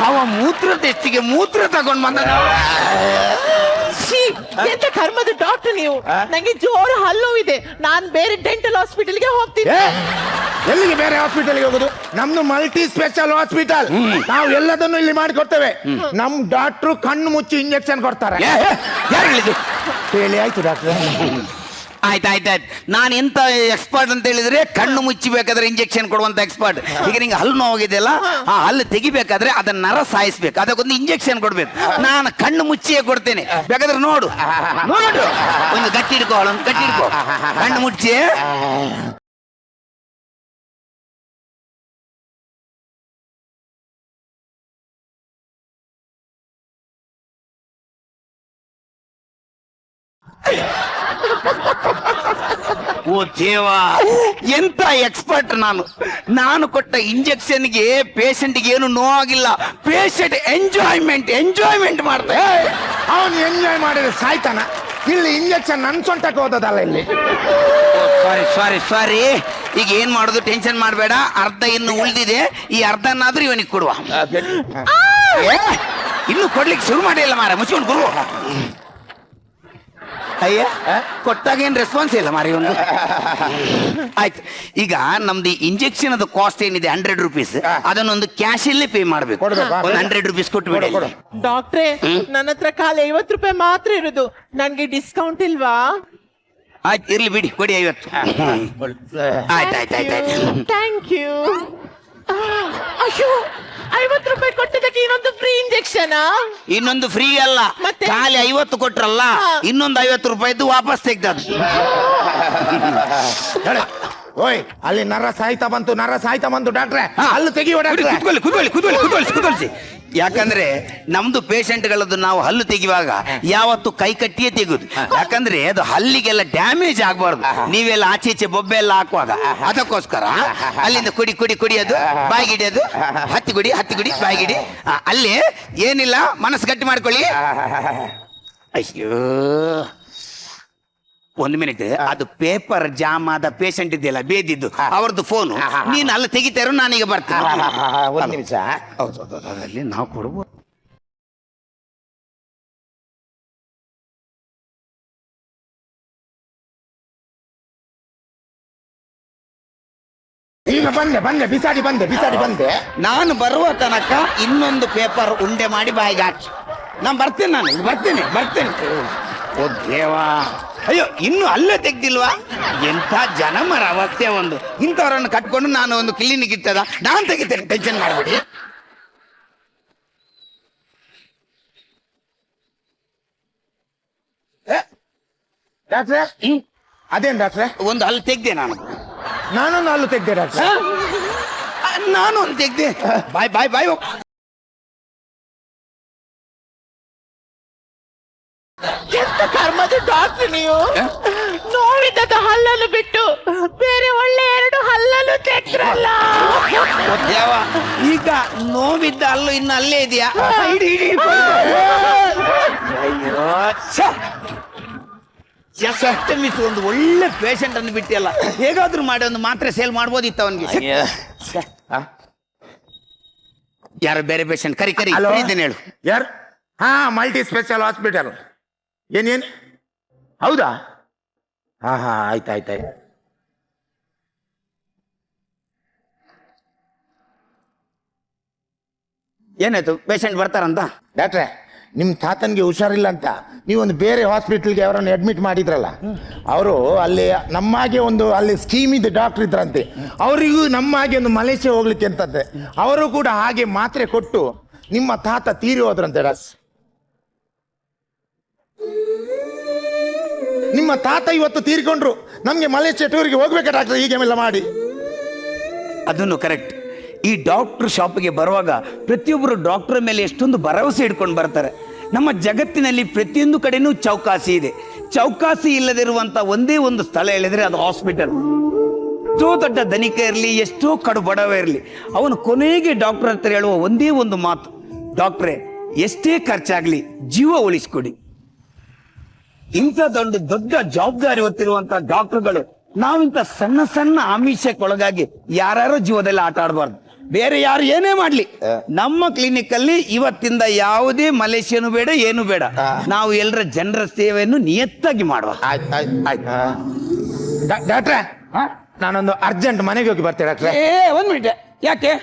ಅವ ಮೂತ್ರ ಟೆಸ್ಟಿಗೆ ಮೂತ್ರ ತಗೊಂಡ್ ಬಂದ. ಎಂತ ಕರ್ಮದ ಡಾಕ್ಟರ್ ನೀವು. ನಂಗೆ ಜೋರು ಹಲ್ಲು ಇದೆ. ನಾನ್ ಬೇರೆ ಡೆಂಟಲ್ ಹಾಸ್ಪಿಟಲ್ಗೆ ಹೋಗ್ತೀನಿ. ಎಲ್ಲಿಗೆ ಬೇರೆ ಹಾಸ್ಪಿಟಲ್ಗೆ ಹೋಗುದು? ನಮ್ದು ಮಲ್ಟಿ ಸ್ಪೆಷಲ್ ಹಾಸ್ಪಿಟಲ್. ನಾವು ಎಲ್ಲದನ್ನು ಇಲ್ಲಿ ಮಾಡಿಕೊಡ್ತೇವೆ. ನಮ್ ಡಾಕ್ಟ್ರು ಕಣ್ಣು ಮುಚ್ಚಿ ಇಂಜೆಕ್ಷನ್ ಕೊಡ್ತಾರೆ. ಯಾರು ಹೇಳಿದ್ದು? ಹೇಳಿ ಆಯ್ತು ಡಾಕ್ಟರ್. ಆಯ್ತಾಯ್ತಾಯ್ತು. ನಾನು ಎಂತ ಎಕ್ಸ್ಪರ್ಟ್ ಅಂತ ಹೇಳಿದ್ರೆ ಕಣ್ಣು ಮುಚ್ಚಿ ಬೇಕಾದ್ರೆ ಇಂಜೆಕ್ಷನ್ ಕೊಡುವಂತ ಎಕ್ಸ್ಪರ್ಟ್. ಈಗ ನಿಂಗೆ ಹಲ್ಲು ನೋವಾಗಿದೆಯಲ್ಲ, ಆ ಹಲ್ಲು ತೆಗಿಬೇಕಾದ್ರೆ ಅದನ್ನ ನರ ಸಾಯಿಸ್ಬೇಕು, ಅದಕ್ಕೊಂದು ಇಂಜೆಕ್ಷನ್ ಕೊಡ್ಬೇಕು. ನಾನು ಕಣ್ಣು ಮುಚ್ಚಿಯೇ ಕೊಡ್ತೇನೆ, ಬೇಕಾದ್ರೆ ನೋಡು. ಒಂದು ಗಟ್ಟಿ ಹಿಡ್ಕೋ, ಗಟ್ಟಿ ಹಿಡ್ಕೋ, ಕಣ್ಣು ಮುಚ್ಚಿ. ಓ ದೇವಾ, ಎಂತ ಎಕ್ಸ್ಪರ್ಟ್ ನಾನು ಕೊಟ್ಟ ಇಂಜೆಕ್ಷನ್ಗೆ ಪೇಷಂಟ್ಗೆ ಏನು ನೋವಾಗಿಲ್ಲ. ಪೇಷಂಟ್ ಎಂಜಾಯ್ಮೆಂಟ್ ಮಾಡ್ತಾರೆ. ಅವನು ಎಂಜಾಯ್ ಮಾಡಿದ್ರೆ ಸಾಯ್ತಾನ. ಇಲ್ಲಿ ಇಂಜೆಕ್ಷನ್ ನನ್ ಸೊಂಟಕ್ಕೆ ಹೋದದಲ್ಲ ಇಲ್ಲಿ. ಸಾರಿ. ಈಗ ಏನ್ ಮಾಡೋದು, ಟೆನ್ಷನ್ ಮಾಡಬೇಡ. ಅರ್ಧ ಇನ್ನು ಉಳಿದಿದೆ, ಈ ಅರ್ಧನಾದ್ರೂ ಇವನಿಗೆ ಕೊಡುವ. ಇನ್ನು ಕೊಡ್ಲಿಕ್ಕೆ ಶುರು ಮಾಡಿಲ್ಲ ಮಾರ, ಮುಚ್ಕೊಂಡು ಗುರು. ಅಯ್ಯ, ಕೊಟ್ಟಾಗ ಏನ್ ರೆಸ್ಪಾನ್ಸ್ ಇಲ್ಲ ಮಾರಿ ಒಂದು. ಆಯ್ತು, ಈಗ ನಮ್ದು ಇಂಜೆಕ್ಷನ್ ಅದು ಕಾಸ್ಟ್ ಏನಿದೆ 100 ರೂಪೀಸ್, ಅದನ್ನೊಂದು ಕ್ಯಾಶ್ ಅಲ್ಲೇ ಪೇ ಮಾಡ್ಬೇಕು. ಒಂದು 100 ರೂಪೀಸ್ ಕೊಟ್ಟು ಬಿಡಿ. ಡಾಕ್ಟ್ರೇ ನನ್ನ ಹತ್ರ ಖಾಲಿ 50 ರೂಪಾಯಿ ಮಾತ್ರ ಇರುದು. ನನ್ಗೆ ಡಿಸ್ಕೌಂಟ್ ಇಲ್ವಾ? ಆಯ್ತು, ಇರ್ಲಿ ಬಿಡಿ, ಕೊಡಿ 50. ಆಯ್ತಾಯ್ತಾಯ್ತಾಯ್ತು. Thank you. ಅಯ್ಯೋ, 50 ರೂಪಾಯಿ ಕೊಟ್ಟಿದ್ದಕ್ಕೆ ಇನ್ನೊಂದು ಫ್ರೀ ಇಂಜೆಕ್ಷನ್? ಇನ್ನೊಂದು ಫ್ರೀ ಅಲ್ಲ, ಮತ್ತೆ? ಖಾಲಿ 50 ಕೊಟ್ರಲ್ಲ, ಇನ್ನೊಂದು 50 ರೂಪಾಯಿದ್ದು ವಾಪಸ್ ತೆಗ್ದದ್ದು. ಓಯ್, ಅಲ್ಲಿ ನರ ಸಾಯ್ತಾ ಬಂತು ಡಾಕ್ಟ್ರೆ. ಅಲ್ಲಿ ತೆಗಿಯೋ ಡಾಕ್ಟ್ರೆ. ಕುತ್ಕೊಳ್ಸಿ. ಯಾಕಂದ್ರೆ ನಮ್ದು ಪೇಷಂಟ್ಗಳದ್ದು ನಾವು ಹಲ್ಲು ತೆಗಿವಾಗ ಯಾವತ್ತು ಕೈ ಕಟ್ಟಿಯೇ ತೆಗುದು. ಯಾಕಂದ್ರೆ ಅದು ಹಲ್ಲಿಗೆಲ್ಲ ಡ್ಯಾಮೇಜ್ ಆಗಬಾರ್ದು. ನೀವೆಲ್ಲ ಆಚೆ ಬೊಬ್ಬೆ ಎಲ್ಲ ಹಾಕುವಾಗ ಅದಕ್ಕೋಸ್ಕರ ಅಲ್ಲಿಂದ ಕುಡಿ ಅದು ಬಾಯಿಗಿಡಿ, ಹತ್ತಿ ಗುಡಿ ಬಾಯಿಗಿಡಿ. ಅಲ್ಲಿ ಏನಿಲ್ಲ, ಮನಸ್ಸು ಗಟ್ಟಿ ಮಾಡ್ಕೊಳ್ಳಿ. ಅಯ್ಯೋ, ಒಂದು ಮಿನಿಟ್. ಅದು ಪೇಪರ್ ಜಾಮ್ ಆದ ಪೇಷಂಟ್ ಇದೆಯಲ್ಲ, ಬೇದಿದ್ದು, ಅವ್ರದ್ದು ಫೋನು. ನೀನು ಅಲ್ಲಿ ತೆಗಿತಾರೋ, ನಾನೀಗ ಬರ್ತೀನಿ. ಒಂದು ನಿಮಿಷ. ಅಲ್ಲಿ ನಾವು ಕೊಡ್ಬೋದು. ಈಗ ಬಂದೆ ಬಿಸಾಡಿ ಬಂದೆ. ನಾನು ಬರುವ ತನಕ ಇನ್ನೊಂದು ಪೇಪರ್ ಉಂಡೆ ಮಾಡಿ ಬಾಯಿಗೆ ಹಾಕಿ. ನಾನು ಬರ್ತೇನೆ. ಓ ದೇವಾ, ಅಯ್ಯೋ, ಇನ್ನು ಅಲ್ಲೇ ತೆಗ್ದಿಲ್ವಾ? ಎಂಥ ಜನಮರ ಅವಸ್ಥೆ ಒಂದು. ಇಂಥವ್ರನ್ನು ಕಟ್ಕೊಂಡು ನಾನು ಒಂದು ಕ್ಲಿನಿಕ್ ಇರ್ತದ, ನಾನು ತೆಗಿತೇನೆ, ಟೆನ್ಷನ್ ಮಾಡಬೇಡಿ. ಡಾಕ್ಟ್ರೆ, ಅದೇನ್ ಡಾಕ್ಟ್ರೆ? ಒಂದು ಹಲ್ಲು ತೆಗ್ದೆ ನಾನೊಂದು ಹಲ್ಲು ತೆಗ್ದೆ ಡಾಕ್ಟ್ರೆ. ನಾನು ಒಂದು ತೆಗ್ದೆ. ಬಾಯ್ ನೀವು ನೋವಿದ್ದದ ಹಲ್ಲನ್ನು ಬಿಟ್ಟು ಬೇರೆ ಒಳ್ಳೆ 2 ಹಲ್ಲನ್ನು ತೆಗ್ದ್ರಲ್ಲ. ದೇವ ಈಗ ನೋವಿದ್ದ ಅಲ್ಲೂ ಇನ್ನು ಅಲ್ಲೇ ಇದೆಯಾ? ಮಿಸ್ ಒಂದು ಒಳ್ಳೆ ಪೇಷಂಟ್ ಅನ್ನು ಬಿಟ್ಟಿಯಲ್ಲ, ಹೇಗಾದ್ರೂ ಮಾಡಿ ಒಂದು ಮಾತ್ರೆ ಸೇಲ್ ಮಾಡ್ಬೋದಿತ್ತು ಅವನಿಗೆ. ಯಾರು ಬೇರೆ ಪೇಷಂಟ್ ಕರಿ ಇದ್ದೇನೆ ಹೇಳು. ಯಾರು? ಹಾ, ಮಲ್ಟಿ ಸ್ಪೆಷಲ್ ಹಾಸ್ಪಿಟಲ್. ಏನೇನು? ಹೌದಾ? ಹಾ ಹಾ, ಆಯ್ತಾಯ್ತಾಯ್ತು. ಏನಾಯ್ತು? ಪೇಷಂಟ್ ಬರ್ತಾರಂತ? ಡಾಕ್ಟ್ರೆ, ನಿಮ್ಮ ತಾತನಿಗೆ ಹುಷಾರಿಲ್ಲ ಅಂತ ನೀವೊಂದು ಬೇರೆ ಹಾಸ್ಪಿಟಲ್ಗೆ ಅವರನ್ನು ಅಡ್ಮಿಟ್ ಮಾಡಿದ್ರಲ್ಲ, ಅವರು ಅಲ್ಲಿ ನಮ್ಮಾಗೆ ಒಂದು ಅಲ್ಲಿ ಸ್ಕೀಮ್ ಇದ್ದ ಡಾಕ್ಟರ್ ಇದ್ರಂತೆ. ಅವರಿಗೂ ನಮ್ಮಾಗೆ ಒಂದು ಮಲೇಷ್ಯಾ ಹೋಗ್ಲಿಕ್ಕೆ ಅಂತಂತೆ. ಅವರು ಕೂಡ ಹಾಗೆ ಮಾತ್ರೆ ಕೊಟ್ಟು ನಿಮ್ಮ ತಾತ ತೀರಿ ಹೋದ್ರಂತೆ. ನಿಮ್ಮ ತಾತ ಇವತ್ತು ತೀರ್ಕೊಂಡ್ರು. ನಮ್ಗೆ ಮಲೇಷ್ಯಾ ಟೂರಿಗೆ ಹೋಗ್ಬೇಕಾ ಡಾಕ್ಟರ್ ಹೀಗೆ ಎಲ್ಲ ಮಾಡಿ? ಅದನ್ನು ಕರೆಕ್ಟ್. ಈ ಡಾಕ್ಟರ್ ಶಾಪಿಗೆ ಬರುವಾಗ ಪ್ರತಿಯೊಬ್ಬರು ಡಾಕ್ಟರ್ ಮೇಲೆ ಎಷ್ಟೊಂದು ಭರವಸೆ ಇಟ್ಕೊಂಡು ಬರ್ತಾರೆ. ನಮ್ಮ ಜಗತ್ತಿನಲ್ಲಿ ಪ್ರತಿಯೊಂದು ಕಡೆನೂ ಚೌಕಾಸಿ ಇದೆ. ಚೌಕಾಸಿ ಇಲ್ಲದಿರುವಂತ ಒಂದೇ ಒಂದು ಸ್ಥಳ ಹೇಳಿದ್ರೆ ಅದು ಹಾಸ್ಪಿಟಲ್. ಎಷ್ಟೋ ದೊಡ್ಡ ಧನಿಕ ಇರಲಿ, ಎಷ್ಟೋ ಕಡು ಬಡವ ಇರಲಿ, ಅವನು ಕೊನೆಗೆ ಡಾಕ್ಟರ್ ಹತ್ರ ಹೇಳುವ ಒಂದೇ ಒಂದು ಮಾತು, ಡಾಕ್ಟ್ರೇ ಎಷ್ಟೇ ಖರ್ಚಾಗ್ಲಿ ಜೀವ ಉಳಿಸ್ಕೊಡಿ. ಇಂಥ ದೊಡ್ಡ ಜವಾಬ್ದಾರಿ ಹೊತ್ತಿರುವಂತ ಡಾಕ್ಟರ್ಗಳು ನಾವಿಂತ ಸಣ್ಣ ಸಣ್ಣ ಆಮಿಷಕ್ಕೊಳಗಾಗಿ ಯಾರ್ಯಾರೋ ಜೀವದಲ್ಲಿ ಆಟ ಆಡಬಾರ್ದು. ಬೇರೆ ಯಾರು ಏನೇ ಮಾಡ್ಲಿ, ನಮ್ಮ ಕ್ಲಿನಿಕ್ ಅಲ್ಲಿ ಇವತ್ತಿಂದ ಯಾವುದೇ ಮಲೇಷಿಯನು ಬೇಡ, ಏನು ಬೇಡ. ನಾವು ಎಲ್ಲರ ಜನರ ಸೇವೆಯನ್ನು ನಿಯತ್ತಾಗಿ ಮಾಡುವ. ಡಾಕ್ಟ್ರೆ, ನಾನೊಂದು ಅರ್ಜೆಂಟ್ ಮನೆಗೆ ಹೋಗಿ ಬರ್ತೇನೆ ಡಾಕ್ಟ್ರೆ. 1 ಮಿನಿಟ್. ಯಾಕೆ?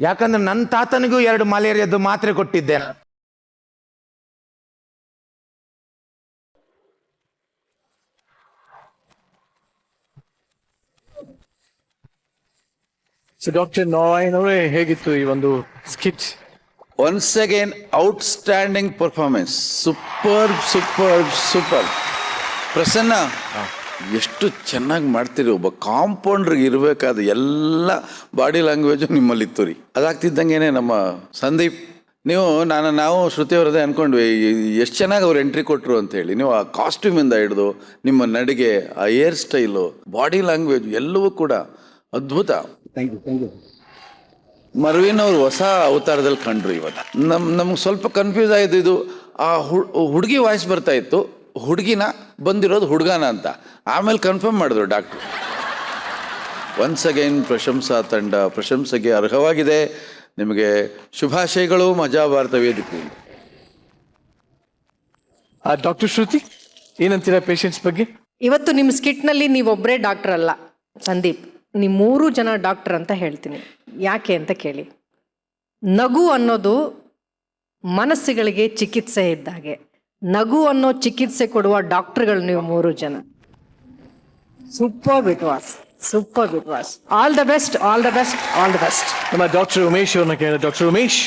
ಯಾಕಂದ್ರೆ ನನ್ನ ತಾತನಿಗೂ 2 ಮಲೇರಿಯಾದ್ದು ಮಾತ್ರೆ ಕೊಟ್ಟಿದ್ದೇನೆ. ಡಾಕ್ಟರ್ ನಾರಾಯಣವರೇ, ಹೇಗಿತ್ತು ಈ ಒಂದು skit? Once again outstanding performance. Super. Prasanna, ಎಷ್ಟು ಚೆನ್ನಾಗಿ ಮಾಡ್ತೀರಿ. ಒಬ್ಬ ಕಾಂಪೌಂಡ್ರಿಗೆ ಇರಬೇಕಾದ ಎಲ್ಲ ಬಾಡಿ ಲ್ಯಾಂಗ್ವೇಜು ನಿಮ್ಮಲ್ಲಿತ್ತು ರೀ. ಅದಾಗ್ತಿದ್ದಂಗೆ ನಮ್ಮ ಸಂದೀಪ್, ನಾವು ಶ್ರುತಿ ಅವರದೇ ಅನ್ಕೊಂಡ್ವಿ ಎಷ್ಟು ಚೆನ್ನಾಗಿ ಅವ್ರು ಎಂಟ್ರಿ ಕೊಟ್ಟರು ಅಂತ ಹೇಳಿ. ನೀವು ಆ ಕಾಸ್ಟ್ಯೂಮಿಂದ ಹಿಡಿದು ನಿಮ್ಮ ನಡಿಗೆ, ಆ ಹೇರ್ ಸ್ಟೈಲು, ಬಾಡಿ ಲ್ಯಾಂಗ್ವೇಜ್ ಎಲ್ಲವೂ ಕೂಡ ಅದ್ಭುತ. Thank you. ಮರ್ವಿನ್ ಅವರು ಹೊಸ ಅವತಾರದಲ್ಲಿ ಕಂಡ್ರು ಇವತ್ತು. ನಮ್ಗೆ ಸ್ವಲ್ಪ ಕನ್ಫ್ಯೂಸ್ ಆಯಿತು. ಇದು ಆ ಹುಡುಗಿ ವಾಯ್ಸ್ ಬರ್ತಾ ಇತ್ತು, ಹುಡುಗಿನ ಬಂದಿರೋದು ಹುಡುಗನ ಅಂತ. ಆಮೇಲೆ ಕನ್ಫರ್ಮ್ ಮಾಡಿದ್ರು ಡಾಕ್ಟ್ರು. ಒನ್ಸ್ ಅಗೈನ್ ಪ್ರಶಂಸಾ ತಂಡ ಪ್ರಶಂಸೆಗೆ ಅರ್ಹವಾಗಿದೆ. ನಿಮಗೆ ಶುಭಾಶಯಗಳು ಮಜಾ ಭಾರತ ವೇದಿಕೆ. ಡಾಕ್ಟರ್ ಶ್ರುತಿ, ಏನಂತೀರಾ ಪೇಷಂಟ್ಸ್ ಬಗ್ಗೆ? ಇವತ್ತು ನಿಮ್ಮ ಸ್ಕಿಟ್ನಲ್ಲಿ ನೀವೊಬ್ಬರೇ ಡಾಕ್ಟರ್ ಅಲ್ಲ ಸಂದೀಪ್, ನೀವು 3 ಜನ ಡಾಕ್ಟರ್ ಅಂತ ಹೇಳ್ತೀನಿ. ಯಾಕೆ ಅಂತ ಕೇಳಿ. ನಗು ಅನ್ನೋದು ಮನಸ್ಸುಗಳಿಗೆ ಚಿಕಿತ್ಸೆ ಇದ್ದಾಗೆ. ನಗು ಅನ್ನೋ ಚಿಕಿತ್ಸೆ ಕೊಡುವ ಡಾಕ್ಟರ್ಗಳು ನೀವು 3 ಜನ. Super bit was. All the best. ನಮ್ಮ ಡಾಕ್ಟರ್ ಉಮೇಶ್ ಅವ್ರನ್ನ ಕೇಳಿ. Doctor Umesh,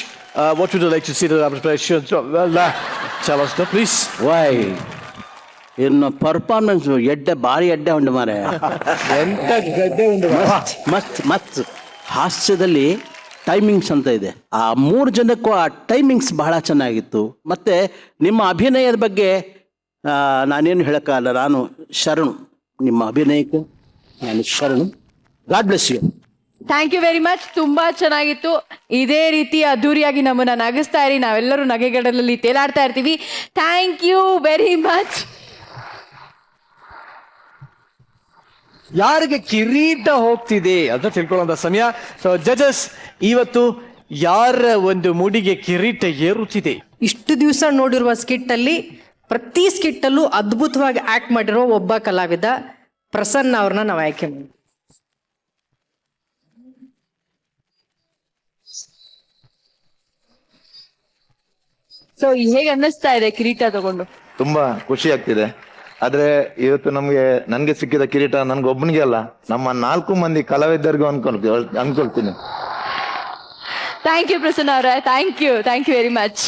what would you like to see the tell us please. ವೈ ಇನ್ನು ಪರ್ಫಾರ್ಮೆನ್ಸ್ ಭಾರಿ ಎಡ್ಡೆ ಉಂಟು ಮಾರೆ. ಮಸ್ತ್ ಹಾಸ್ಯದಲ್ಲಿ ಟೈಮಿಂಗ್ಸ್ ಅಂತ ಇದೆ. ಆ 3 ಜನಕ್ಕೂ ಆ ಟೈಮಿಂಗ್ಸ್ ಬಹಳ ಚೆನ್ನಾಗಿತ್ತು. ಮತ್ತೆ ನಿಮ್ಮ ಅಭಿನಯದ ಬಗ್ಗೆ ನಾನೇನು ಹೇಳೋಕ್ಕಾಗಲ್ಲ. ನಾನು ಶರಣು, ನಿಮ್ಮ ಅಭಿನಯಕ್ಕೆ ನಾನು ಶರಣು. God bless you. Thank you very much. ತುಂಬಾ ಚೆನ್ನಾಗಿತ್ತು. ಇದೇ ರೀತಿ ಅದ್ದೂರಿಯಾಗಿ ನಮ್ಮನ್ನ ನಗಿಸ್ತಾ ಇರಿ. ನಾವೆಲ್ಲರೂ ನಗೆಗಡಲಲ್ಲಿ ತೇಲಾಡ್ತಾ ಇರ್ತೀವಿ. Thank you very much. ಯಾರಿಗೆ ಕಿರೀಟ ಹೋಗ್ತಿದೆ ಅಂತ ತಿಳ್ಕೊಳ್ಳುವಂತ ಸಮಯ. ಸೊ ಜಜಸ್, ಇವತ್ತು ಯಾರ ಒಂದು ಮೂಡಿಗೆ ಕಿರೀಟ ಏರುತ್ತಿದೆ? ಇಷ್ಟು ದಿವಸ ನೋಡಿರುವ ಸ್ಕಿಟ್ಟಲ್ಲಿ ಪ್ರತಿ ಸ್ಕಿಟ್ಟಲ್ಲೂ ಅದ್ಭುತವಾಗಿ ಆಕ್ಟ್ ಮಾಡಿರೋ ಒಬ್ಬ ಕಲಾವಿದ ಪ್ರಸನ್ನ ಅವ್ರನ್ನ ನಾವು ಆಯ್ಕೆ ಮಾಡಿ. ಸೊ ಹೇಗೆ ಅನ್ನಿಸ್ತಾ ಇದೆ ಕಿರೀಟ ತಗೊಂಡು? ತುಂಬಾ ಖುಷಿ ಆಗ್ತಿದೆ. ಆದ್ರೆ ಇವತ್ತು ನನ್ಗೆ ಸಿಕ್ಕಿದ ಕಿರೀಟ ನನ್ಗೊಬ್ಬನಿಗೆ ಅಲ್ಲ, ನಮ್ಮ 4 ಮಂದಿ ಕಲಾವಿದರಿಗೂ ಅನ್ಕೊಳ್ತೀನಿ. ಥ್ಯಾಂಕ್ ಯು ಪ್ರಸನ್ನ ಅವರೇ. Thank you very much.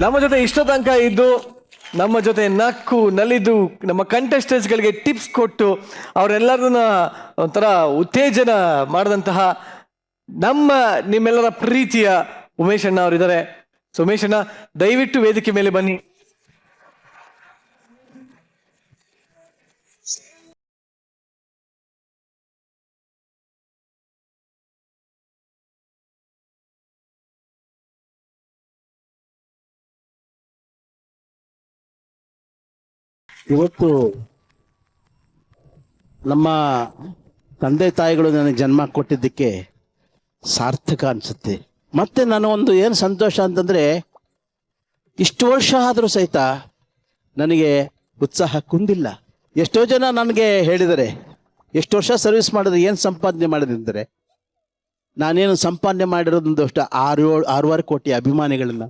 ನಮ್ಮ ಜೊತೆ ಇಷ್ಟ ತನಕ ಇದ್ದು, ನಮ್ಮ ಜೊತೆ ನಕ್ಕು ನಲಿದು, ನಮ್ಮ ಕಂಟೆಸ್ಟೆಂಟ್ಸ್ ಗಳಿಗೆ ಟಿಪ್ಸ್ ಕೊಟ್ಟು ಅವರೆಲ್ಲರನ್ನ ಒಂಥರ ಉತ್ತೇಜನ ಮಾಡಿದಂತಹ ನಿಮ್ಮೆಲ್ಲರ ಪ್ರೀತಿಯ ಉಮೇಶ್ ಅಣ್ಣ ಅವರಿದ್ದಾರೆ. ಸೊ ಉಮೇಶ್ ಅಣ್ಣ, ದಯವಿಟ್ಟು ವೇದಿಕೆ ಮೇಲೆ ಬನ್ನಿ. ಇವತ್ತು ನಮ್ಮ ತಂದೆ ತಾಯಿಗಳು ನನಗೆ ಜನ್ಮ ಕೊಟ್ಟಿದ್ದಕ್ಕೆ ಸಾರ್ಥಕ ಅನಿಸುತ್ತೆ. ಮತ್ತೆ ನಾನು ಒಂದು ಏನು ಸಂತೋಷ ಅಂತಂದರೆ ಇಷ್ಟು ವರ್ಷ ಆದರೂ ಸಹಿತ ನನಗೆ ಉತ್ಸಾಹ ಕುಂದಿಲ್ಲ. ಎಷ್ಟೋ ಜನ ನನಗೆ ಹೇಳಿದ್ದಾರೆ, ಎಷ್ಟು ವರ್ಷ ಸರ್ವಿಸ್ ಮಾಡಿದ್ರೆ ಏನು ಸಂಪಾದನೆ ಮಾಡಿದ್ರೆ, ನಾನೇನು ಸಂಪಾದನೆ ಮಾಡಿರೋದೊಂದು ಅಷ್ಟು 6.5 ಕೋಟಿ ಅಭಿಮಾನಿಗಳನ್ನ.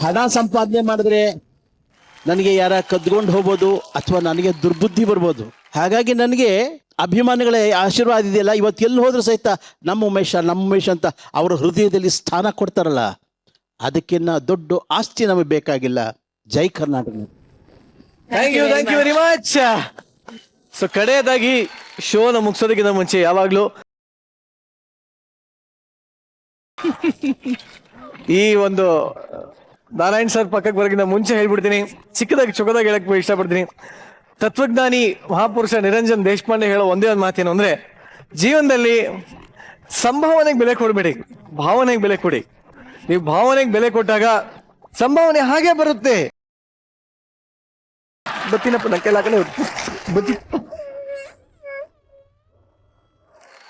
ಹಣ ಸಂಪಾದನೆ ಮಾಡಿದ್ರೆ ನನಗೆ ಯಾರ ಕದ್ಕೊಂಡು ಹೋಗ್ಬೋದು ಅಥವಾ ನನಗೆ ದುರ್ಬುದ್ಧಿ ಬರ್ಬೋದು. ಹಾಗಾಗಿ ನನಗೆ ಅಭಿಮಾನಿಗಳ ಆಶೀರ್ವಾದ ಇದೆಯಲ್ಲ, ಇವತ್ತು ಎಲ್ಲಿ ಹೋದ್ರೂ ಸಹಿತ ನಮ್ಮ ಉಮೇಶ್ ಅಂತ ಅವರ ಹೃದಯದಲ್ಲಿ ಸ್ಥಾನ ಕೊಡ್ತಾರಲ್ಲ, ಅದಕ್ಕಿನ್ನ ದೊಡ್ಡ ಆಸ್ತಿ ನಮಗೆ ಬೇಕಾಗಿಲ್ಲ. ಜೈ Karnataka. Thank you very much. So ಕಡೆಯದಾಗಿ ಶೋನ ಮುಗಿಸೋದಕ್ಕಿಂತ ಮುಂಚೆ ಯಾವಾಗ್ಲೂ ಈ ಒಂದು ನಾರಾಯಣ್ ಸರ್ ಪಕ್ಕಕ್ಕೆ ಬರೋಕ್ಕಿಂತ ಮುಂಚೆ ಹೇಳ್ಬಿಡ್ತೀನಿ, ಚೊಕ್ಕದಾಗಿ ಹೇಳಕ್ ಇಷ್ಟಪಡ್ತೀನಿ. ತತ್ವಜ್ಞಾನಿ ಮಹಾಪುರುಷ ನಿರಂಜನ್ ದೇಶಪಾಂಡೆ ಹೇಳೋ ಒಂದೇ ಒಂದು ಮಾತೇನು ಅಂದ್ರೆ, ಜೀವನದಲ್ಲಿ ಸಂಭಾವನೆಗೆ ಬೆಲೆ ಕೊಡಬೇಡಿ, ಭಾವನೆಗೆ ಬೆಲೆ ಕೊಡಿ. ನೀವು ಭಾವನೆಗೆ ಬೆಲೆ ಕೊಟ್ಟಾಗ ಸಂಭಾವನೆ ಹಾಗೆ ಬರುತ್ತೆ. ಬತ್ತಿನಪ್ಪ ನಕ್ಕೆಲ್ಲ